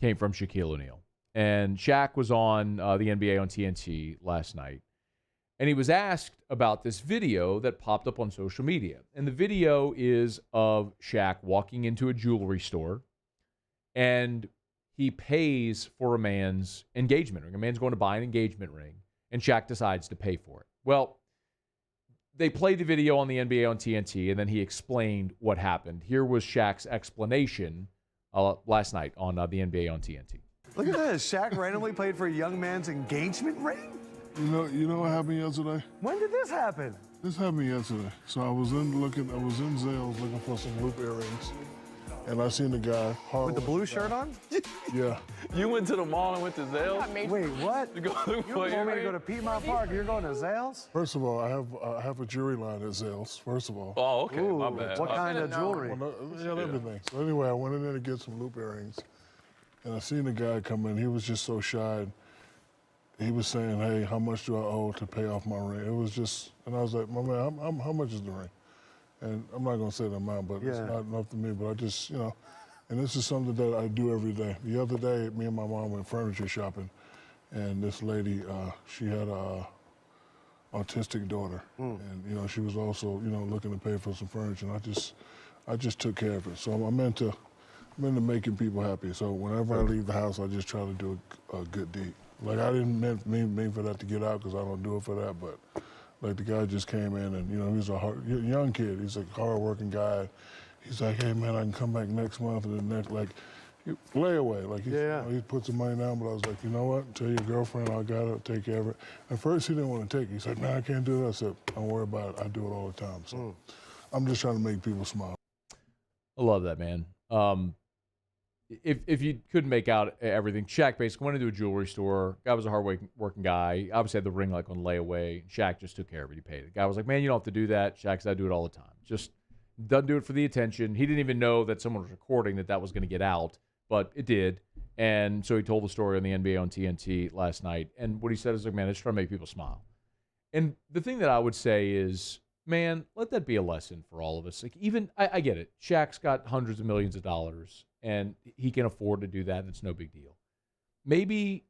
came from Shaquille O'Neal. And Shaq was on the NBA on TNT last night. And he was asked about this video that popped up on social media. And the video is of Shaq walking into a jewelry store, and he pays for a man's engagement ring. A man's going to buy an engagement ring, and Shaq decides to pay for it. Well, they played the video on the NBA on TNT, and then he explained what happened. Here was Shaq's explanation last night on the NBA on TNT. Look at this. Shaq randomly paid for a young man's engagement ring? You know what happened yesterday? When did this happen? This happened yesterday. So I was in Zales looking for some loop earrings, and I seen the guy with the blue shirt on. Yeah. You went to the mall and went to Zales? Wait, what? To go look You for want me to earrings? go to Piedmont Park? You're going to Zales? First of all, I have a jewelry line at Zales. First of all. Oh, okay. Ooh, my bad. what kind of jewelry? Well, everything. So anyway, I went in there to get some loop earrings, and I seen the guy come in. He was just so shy. he was saying, hey, how much do I owe to pay off my ring? It was just, and I was like, my man, how much is the ring? And I'm not going to say the amount, but it's not enough to me. But I just, and this is something that I do every day. The other day, me and my mom went furniture shopping, and this lady, she had a autistic daughter, and she was also, looking to pay for some furniture. And I just took care of it. So I'm into making people happy. So whenever I leave the house, I just try to do a good deed. Like, I didn't mean for that to get out because I don't do it for that, but like the guy just came in and, he's a young kid. He's a hard-working guy. He's like, hey, man, I can come back next month and the next, like, layaway. Like, he put some money down, but I was like, you know what? Tell your girlfriend I got to take care of it. At first, he didn't want to take it. He said, man, I can't do that. I said, don't worry about it. I do it all the time. So I'm just trying to make people smile. I love that, man. If you couldn't make out everything, Shaq basically went into a jewelry store. Guy was a hard-working guy. He obviously had the ring like on layaway. Shaq just took care of it. He paid it. Guy was like, man, you don't have to do that. Shaq said, I do it all the time. Just doesn't do it for the attention. He didn't even know that someone was recording that was going to get out, but it did. And so he told the story on the NBA on TNT last night. And what he said is like, man, I just try to make people smile. And the thing that I would say is, man, let that be a lesson for all of us. Like, even, I get it. Shaq's got hundreds of millions of dollars, and he can afford to do that, and it's no big deal. Maybe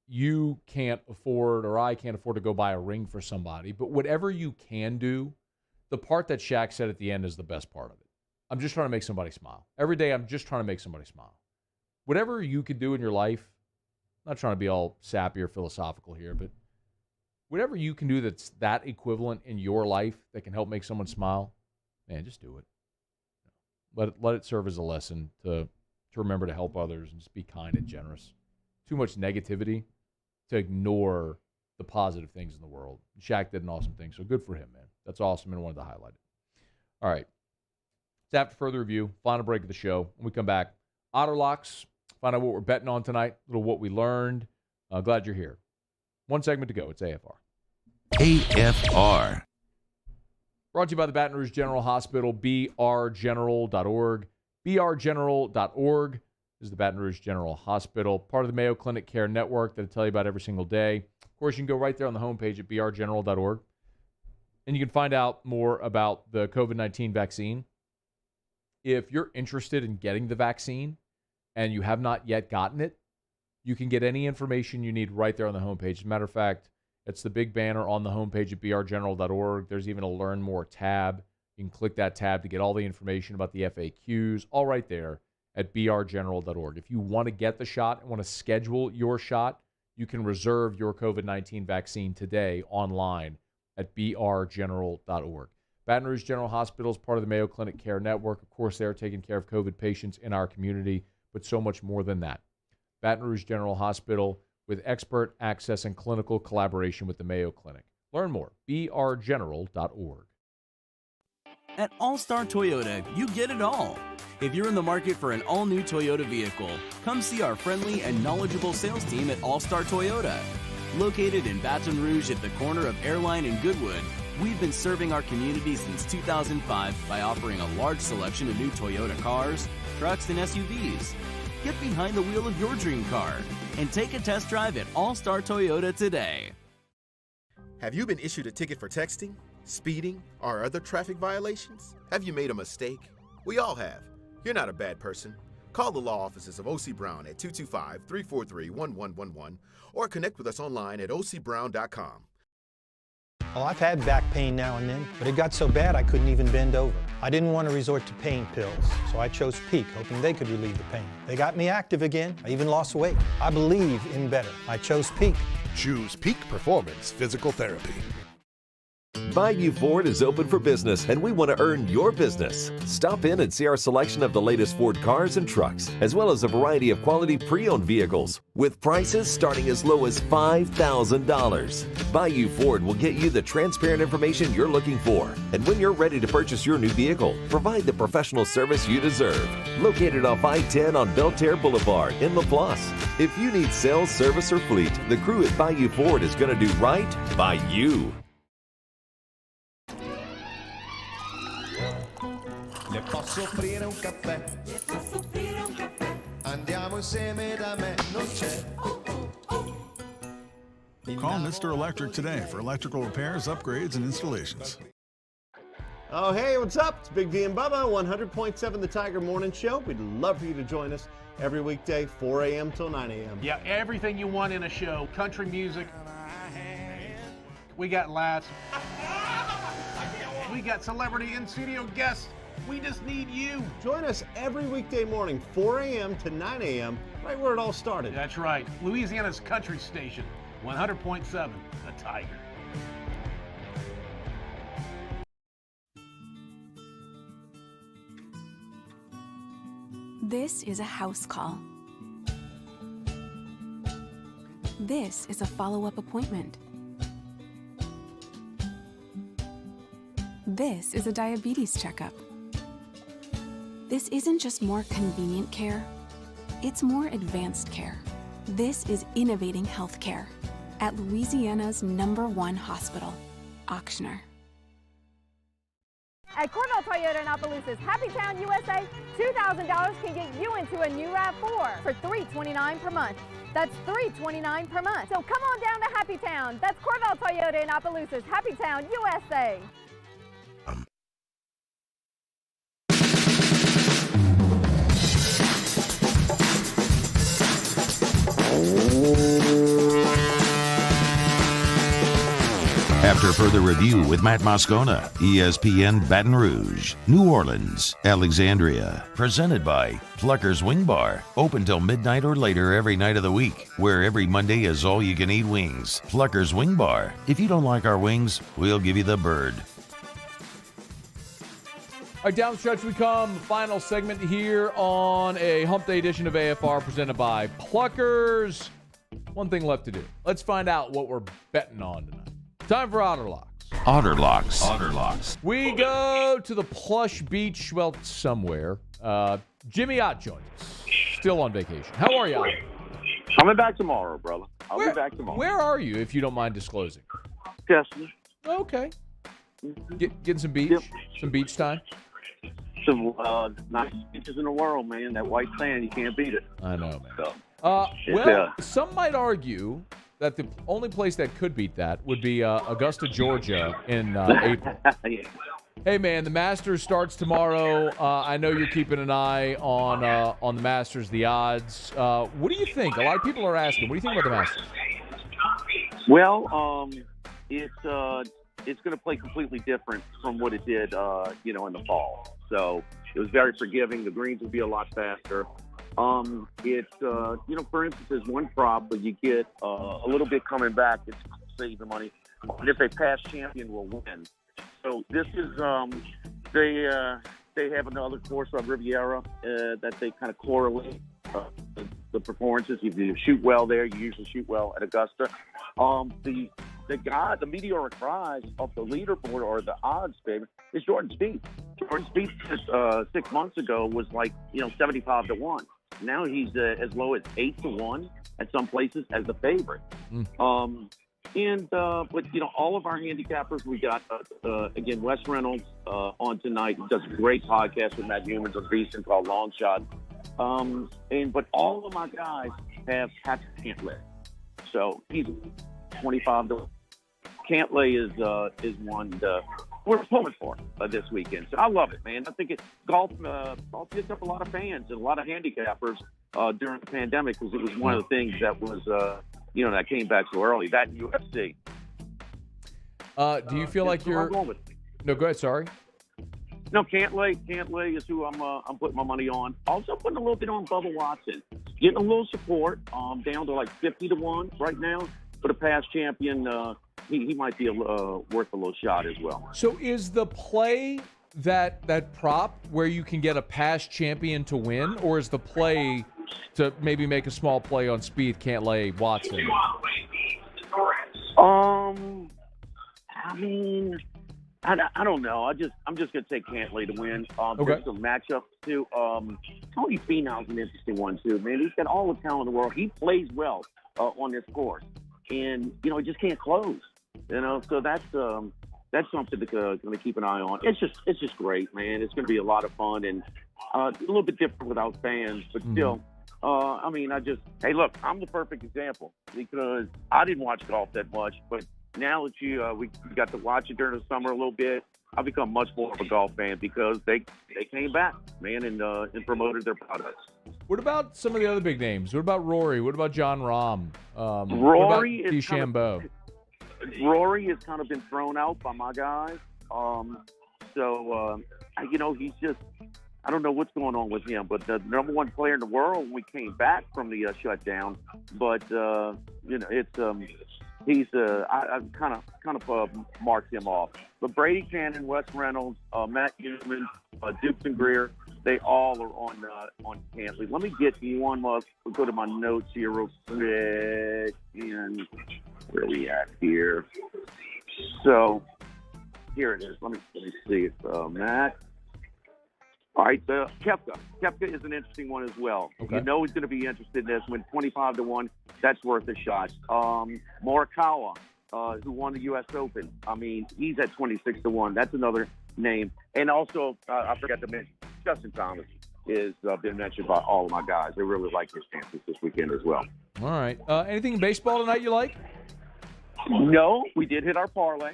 you can't afford, or I can't afford to go buy a ring for somebody, but whatever you can do, the part that Shaq said at the end is the best part of it. I'm just trying to make somebody smile. Every day, I'm just trying to make somebody smile. Whatever you could do in your life, I'm not trying to be all sappy or philosophical here, but whatever you can do that's that equivalent in your life that can help make someone smile, man, just do it. Let it serve as a lesson to remember to help others and just be kind and generous. Too much negativity to ignore the positive things in the world. Shaq did an awesome thing, so good for him, man. That's awesome, and I wanted to highlight it. All right. It's after further review, final break of the show. When we come back, Otter Locks, find out what we're betting on tonight, a little what we learned. Glad you're here. One segment to go. It's AFR. AFR. Brought to you by the Baton Rouge General Hospital, brgeneral.org. brgeneral.org is the Baton Rouge General Hospital, part of the Mayo Clinic Care Network that I tell you about every single day. Of course, you can go right there on the homepage at brgeneral.org, and you can find out more about the COVID-19 vaccine. If you're interested in getting the vaccine and you have not yet gotten it, you can get any information you need right there on the homepage. As a matter of fact, it's the big banner on the homepage at brgeneral.org. There's even a Learn More tab. You can click that tab to get all the information about the FAQs, all right there at brgeneral.org. If you want to get the shot and want to schedule your shot, you can reserve your COVID-19 vaccine today online at brgeneral.org. Baton Rouge General Hospital is part of the Mayo Clinic Care Network. Of course, they're taking care of COVID patients in our community, but so much more than that. Baton Rouge General Hospital with expert access and clinical collaboration with the Mayo Clinic. Learn more, brgeneral.org. At All-Star Toyota, you get it all. If you're in the market for an all-new Toyota vehicle, come see our friendly and knowledgeable sales team at All-Star Toyota. Located in Baton Rouge at the corner of Airline and Goodwood, we've been serving our community since 2005 by offering a large selection of new Toyota cars, trucks, and SUVs. Get behind the wheel of your dream car and take a test drive at All-Star Toyota today. Have you been issued a ticket for texting, speeding, or other traffic violations? Have you made a mistake? We all have. You're not a bad person. Call the law offices of O.C. Brown at 225-343-1111 or connect with us online at ocbrown.com. Well, I've had back pain now and then, but it got so bad I couldn't even bend over. I didn't want to resort to pain pills, so I chose Peak, hoping they could relieve the pain. They got me active again. I even lost weight. I believe in better. I chose Peak. Choose Peak Performance Physical Therapy. Bayou Ford is open for business, and we want to earn your business. Stop in and see our selection of the latest Ford cars and trucks, as well as a variety of quality pre-owned vehicles, with prices starting as low as $5,000. Bayou Ford will get you the transparent information you're looking for, and when you're ready to purchase your new vehicle, provide the professional service you deserve. Located off I-10 on Belterre Boulevard in LaPlace. If you need sales, service, or fleet, the crew at Bayou Ford is going to do right by you. Le posso offrire un caffè? Andiamo insieme da me, non c'è Call Mr. Electric today for electrical repairs, upgrades, and installations. Oh, hey, what's up? It's Big D and Bubba, 100.7 The Tiger Morning Show. We'd love for you to join us every weekday, 4 a.m. till 9 a.m. Yeah, everything you want in a show. Country music. We got laughs. We got celebrity in-studio guests. We just need you. Join us every weekday morning, 4 a.m. to 9 a.m., right where it all started. That's right. Louisiana's country station, 100.7 The Tiger. This is a house call. This is a follow-up appointment. This is a diabetes checkup. This isn't just more convenient care, it's more advanced care. This is innovating healthcare at Louisiana's #1 hospital, Auctioner. At Corvell Toyota in Opelousas, Happy Town, USA, $2,000 can get you into a new RAV4 for $329 per month. That's $329 per month. So come on down to Happy Town. That's Corvell Toyota in Opelousas, Happy Town, USA. After further review with Matt Moscona, ESPN Baton Rouge, New Orleans, Alexandria. Presented by Plucker's Wing Bar. Open till midnight or later every night of the week, where every Monday is all-you-can-eat wings. Plucker's Wing Bar. If you don't like our wings, we'll give you the bird. All right, down the stretch we come. Final segment here on a Hump Day edition of AFR presented by Pluckers. One thing left to do. Let's find out what we're betting on tonight. Time for Otter Locks. Otter Locks. Otter Locks. We go to the plush beach, well, somewhere. Jimmy Ott joins us. Still on vacation. How are you, Ott? Coming back tomorrow, brother. I'll be back tomorrow. Where are you, if you don't mind disclosing? Tesla. Okay. Getting some beach? Some beach time? Some nice beaches in the world, man. That white sand, you can't beat it. I know, man. So, well, some might argue that the only place that could beat that would be Augusta, Georgia in April. Yeah. Hey, man, the Masters starts tomorrow. I know you're keeping an eye on the Masters, the odds. What do you think? A lot of people are asking. What do you think about the Masters? Well, it's going to play completely different from what it did, in the fall. So it was very forgiving. The greens would be a lot faster. For instance, there's one prop, but you get a little bit coming back. It's saving money. And if a past champion will win. So this is they have another course on Riviera that they kind of correlate the performances. If you shoot well there, you usually shoot well at Augusta. The meteoric rise of the leaderboard or the odds favorite is Jordan Spieth. Jordan Spieth 6 months ago was 75 to 1. Now he's as low as 8 to 1 at some places as the favorite. But all of our handicappers, we got again Wes Reynolds on tonight. He does a great podcast with Matt Humans on VSiN called Long Shot. But all of my guys have Patrick Cantlay, so he's 25 to 1. Cantlay is one we're pulling for this weekend. So I love it, man. I think golf picked up a lot of fans and a lot of handicappers during the pandemic because it was one of the things that was that came back so early. That and UFC. Do you feel like you're? No, go ahead. Sorry. No, Cantlay is who I'm putting my money on. Also putting a little bit on Bubba Watson. Getting a little support. Down to 50 to 1 right now. But a past champion, he might be worth a little shot as well. So is the play that prop where you can get a past champion to win, or is the play to maybe make a small play on Spieth, Cantlay, Watson? I don't know. I'm just gonna take Cantlay to win. Okay. There's some matchups too. Tony Finau's an interesting one too, man. He's got all the talent in the world. He plays well on this course, and he just can't close. So that's something to gonna keep an eye on. It's just great, man. It's gonna be a lot of fun and a little bit different without fans, but still Hey, look, I'm the perfect example because I didn't watch golf that much, but now that we got to watch it during the summer a little bit, I've become much more of a golf fan because they came back, man, and promoted their products. What about some of the other big names? What about Rory? What about John Rahm? Rory is DeChambeau? Rory has kind of been thrown out by my guys. He's just, I don't know what's going on with him, but the number one player in the world when we came back from the shutdown. But I kind of marked him off. But Brady Cannon, Wes Reynolds, Matt Newman, Dukes and Greer, they all are on campus. Let me get one more. We'll go to my notes here real quick. And where are we at here? So here it is. Let me see it, Matt. All right, Koepka. Koepka is an interesting one as well. Okay. You know he's going to be interested in this. When 25-1, that's worth a shot. Morikawa, who won the U.S. Open. I mean, he's at 26-1. That's another name. And also, I forgot to mention, Justin Thomas is been mentioned by all of my guys. They really like his chances this weekend as well. All right. Anything in baseball tonight you like? No, we did hit our parlay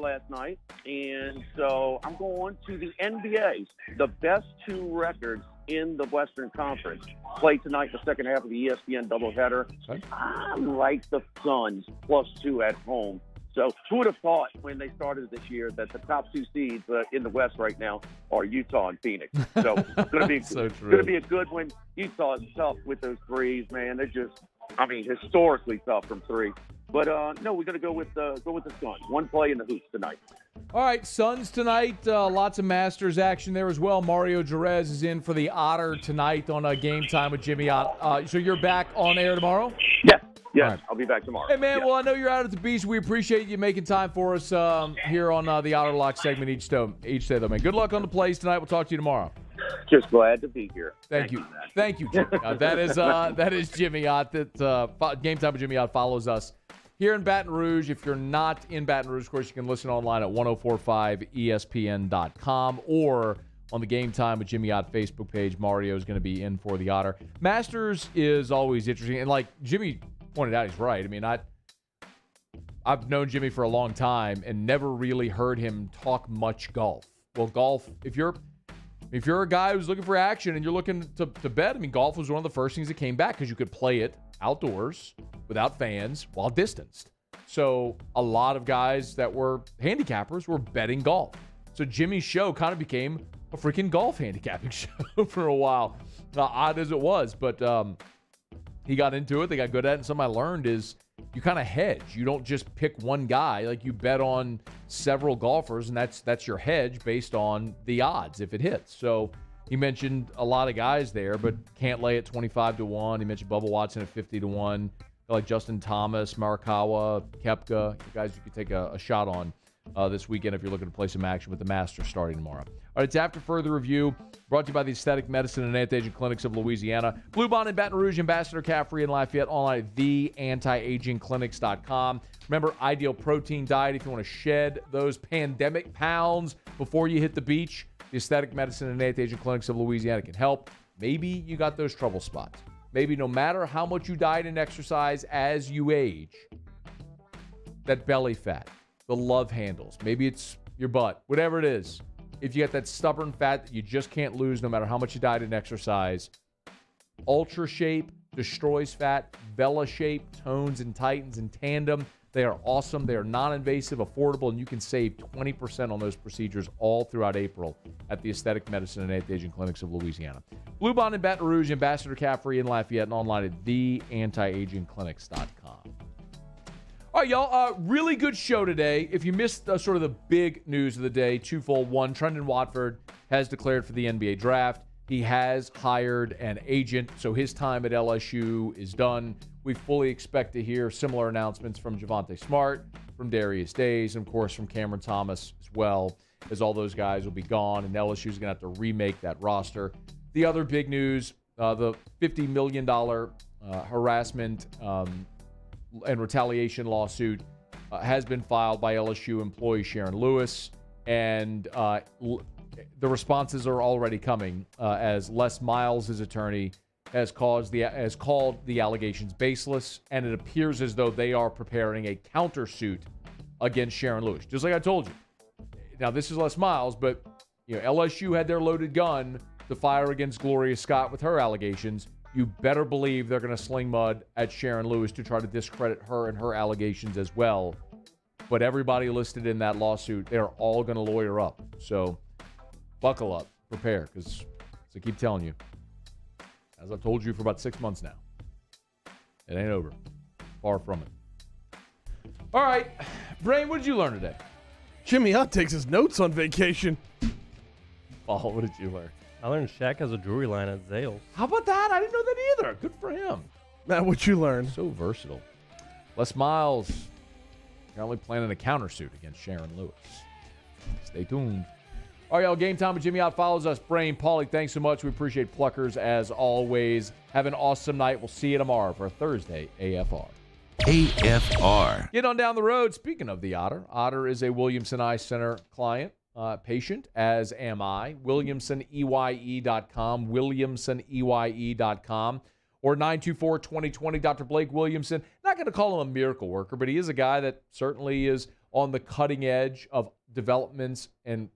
last night, and so I'm going to the NBA. The best two records in the Western Conference play tonight in the second half of the ESPN doubleheader. Okay. I like the Suns +2 at home. So who would have thought when they started this year that the top two seeds in the West right now are Utah and Phoenix? So it's going to be going to be a good one. Utah is tough with those threes, man. They're just, historically tough from three. But no, we're going to go with the Suns. One play in the hoops tonight. All right, Suns tonight. Lots of Masters action there as well. Mario Jerez is in for the Otter tonight on Game Time with Jimmy Ott. So you're back on air tomorrow? Yes, right. I'll be back tomorrow. Hey, man, yes. Well, I know you're out at the beach. We appreciate you making time for us here on the Otter Lock segment each day, though, man. Good luck on the plays tonight. We'll talk to you tomorrow. Just glad to be here. Thank you. Thank you, Jimmy. That is Jimmy Ott. Game Time with Jimmy Ott follows us here in Baton Rouge. If you're not in Baton Rouge, of course, you can listen online at 1045ESPN.com or on the Game Time with Jimmy Ott Facebook page. Mario is going to be in for the Otter. Masters is always interesting. And like Jimmy pointed out, he's right. I mean, I've known Jimmy for a long time and never really heard him talk much golf. Well, golf, if you're a guy who's looking for action and you're looking to bet, golf was one of the first things that came back because you could play it outdoors without fans while distanced. So a lot of guys that were handicappers were betting golf. So Jimmy's show kind of became a freaking golf handicapping show for a while. Odd as it was, but he got into it. They got good at it. And something I learned is you kind of hedge. You don't just pick one guy. Like you bet on several golfers, and that's your hedge based on the odds if it hits. So he mentioned a lot of guys there, but can't lay at 25-1. He mentioned Bubba Watson at 50-1. Like Justin Thomas, Morikawa, Koepka, guys you could take a shot on this weekend if you're looking to play some action with the Masters starting tomorrow. All right, it's After Further Review, brought to you by the Aesthetic Medicine and Anti-Aging Clinics of Louisiana. Blue Bond in Baton Rouge, Ambassador Caffrey in Lafayette, online at theantiagingclinics.com. Remember, Ideal Protein Diet if you want to shed those pandemic pounds before you hit the beach. The Aesthetic Medicine and Anti-Aging Clinics of Louisiana can help. Maybe you got those trouble spots. Maybe no matter how much you diet and exercise as you age, that belly fat, the love handles, maybe it's your butt, whatever it is. If you got that stubborn fat that you just can't lose no matter how much you diet and exercise, Ultra Shape destroys fat. Vela Shape tones and tightens in tandem. They are awesome. They are non-invasive, affordable, and you can save 20% on those procedures all throughout April at the Aesthetic Medicine and Anti-Aging Clinics of Louisiana. Blue Bond in Baton Rouge, Ambassador Caffrey in Lafayette, and online at theantiagingclinics.com. All right, y'all, really good show today. If you missed sort of the big news of the day, twofold. One, Trendon Watford has declared for the NBA draft. He has hired an agent, so his time at LSU is done. We fully expect to hear similar announcements from Javonte Smart, from Darius Days, and, of course, from Cameron Thomas as well, as all those guys will be gone, and LSU is going to have to remake that roster. The other big news, the $50 million harassment and retaliation lawsuit has been filed by LSU employee Sharon Lewis, and the responses are already coming as Les Miles' attorney has called the allegations baseless, and it appears as though they are preparing a countersuit against Sharon Lewis. Just like I told you. Now, this is Les Miles, but LSU had their loaded gun to fire against Gloria Scott with her allegations. You better believe they're going to sling mud at Sharon Lewis to try to discredit her and her allegations as well. But everybody listed in that lawsuit, they're all going to lawyer up. So buckle up, prepare, because as I keep telling you, as I've told you for about 6 months now, it ain't over. Far from it. All right, Brain, what did you learn today? Jimmy Hutt takes his notes on vacation. Paul, what did you learn? I learned Shaq has a jewelry line at Zales. How about that? I didn't know that either. Good for him. Matt, what'd you learn? So versatile. Les Miles apparently planning a countersuit against Sharon Lewis. Stay tuned. All right, y'all. Game time with Jimmy Out follows us. Brain, Paulie, thanks so much. We appreciate Pluckers as always. Have an awesome night. We'll see you tomorrow for Thursday AFR. AFR. Get on down the road. Speaking of the Otter, Otter is a Williamson Eye Center client, patient, as am I. WilliamsonEye.com, WilliamsonEye.com, or 924-2020. Dr. Blake Williamson. Not going to call him a miracle worker, but he is a guy that certainly is on the cutting edge of developments and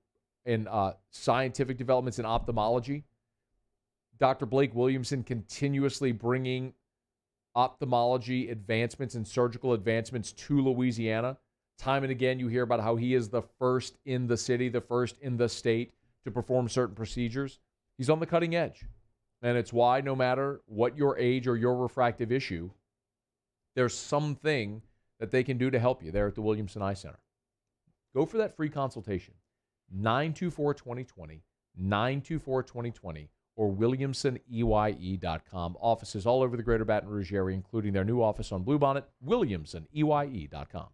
scientific developments in ophthalmology. Dr. Blake Williamson continuously bringing ophthalmology advancements and surgical advancements to Louisiana. Time and again, you hear about how he is the first in the city, the first in the state to perform certain procedures. He's on the cutting edge. And it's why no matter what your age or your refractive issue, there's something that they can do to help you there at the Williamson Eye Center. Go for that free consultation. 924-2020, 924-2020, or WilliamsonEye.com. Offices all over the greater Baton Rouge area, including their new office on Bluebonnet, WilliamsonEye.com.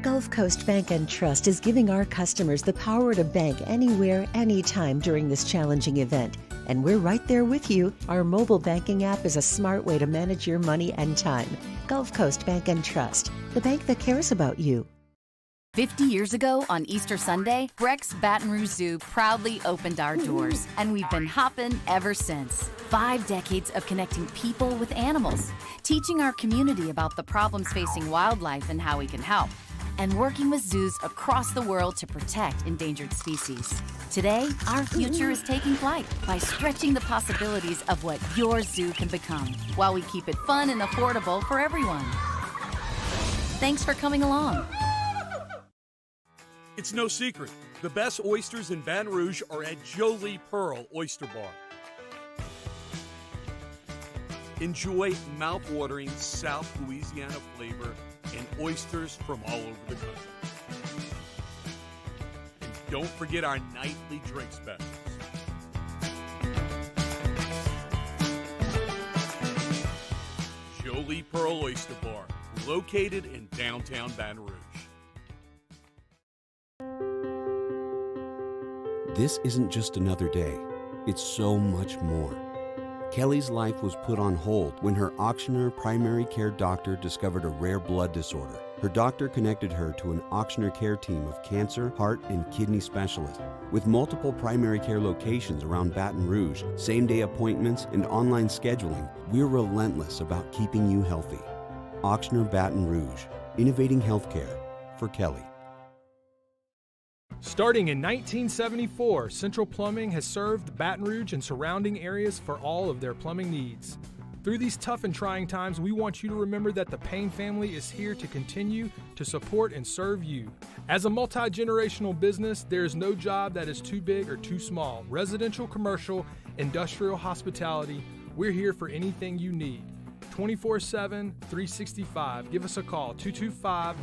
Gulf Coast Bank and Trust is giving our customers the power to bank anywhere, anytime during this challenging event. And we're right there with you. Our mobile banking app is a smart way to manage your money and time. Gulf Coast Bank and Trust, the bank that cares about you. 50 years ago on Easter Sunday, Breck's Baton Rouge Zoo proudly opened our doors, and we've been hopping ever since. 5 decades of connecting people with animals, teaching our community about the problems facing wildlife and how we can help, and working with zoos across the world to protect endangered species. Today, our future is taking flight by stretching the possibilities of what your zoo can become, while we keep it fun and affordable for everyone. Thanks for coming along. It's no secret, the best oysters in Baton Rouge are at Jolie Pearl Oyster Bar. Enjoy mouth-watering South Louisiana flavor and oysters from all over the country. And don't forget our nightly drink specials. Jolie Pearl Oyster Bar, located in downtown Baton Rouge. This isn't just another day. It's so much more. Kelly's life was put on hold when her Auctioner primary care doctor discovered a rare blood disorder. Her doctor connected her to an Auctioner care team of cancer, heart, and kidney specialists. With multiple primary care locations around Baton Rouge, same-day appointments, and online scheduling, we're relentless about keeping you healthy. Auctioner Baton Rouge, innovating healthcare for Kelly. Starting in 1974, Central Plumbing has served Baton Rouge and surrounding areas for all of their plumbing needs. Through these tough and trying times, we want you to remember that the Payne family is here to continue to support and serve you. As a multi-generational business, there is no job that is too big or too small. Residential, commercial, industrial, hospitality, we're here for anything you need. 24/7, 365. Give us a call, 225-9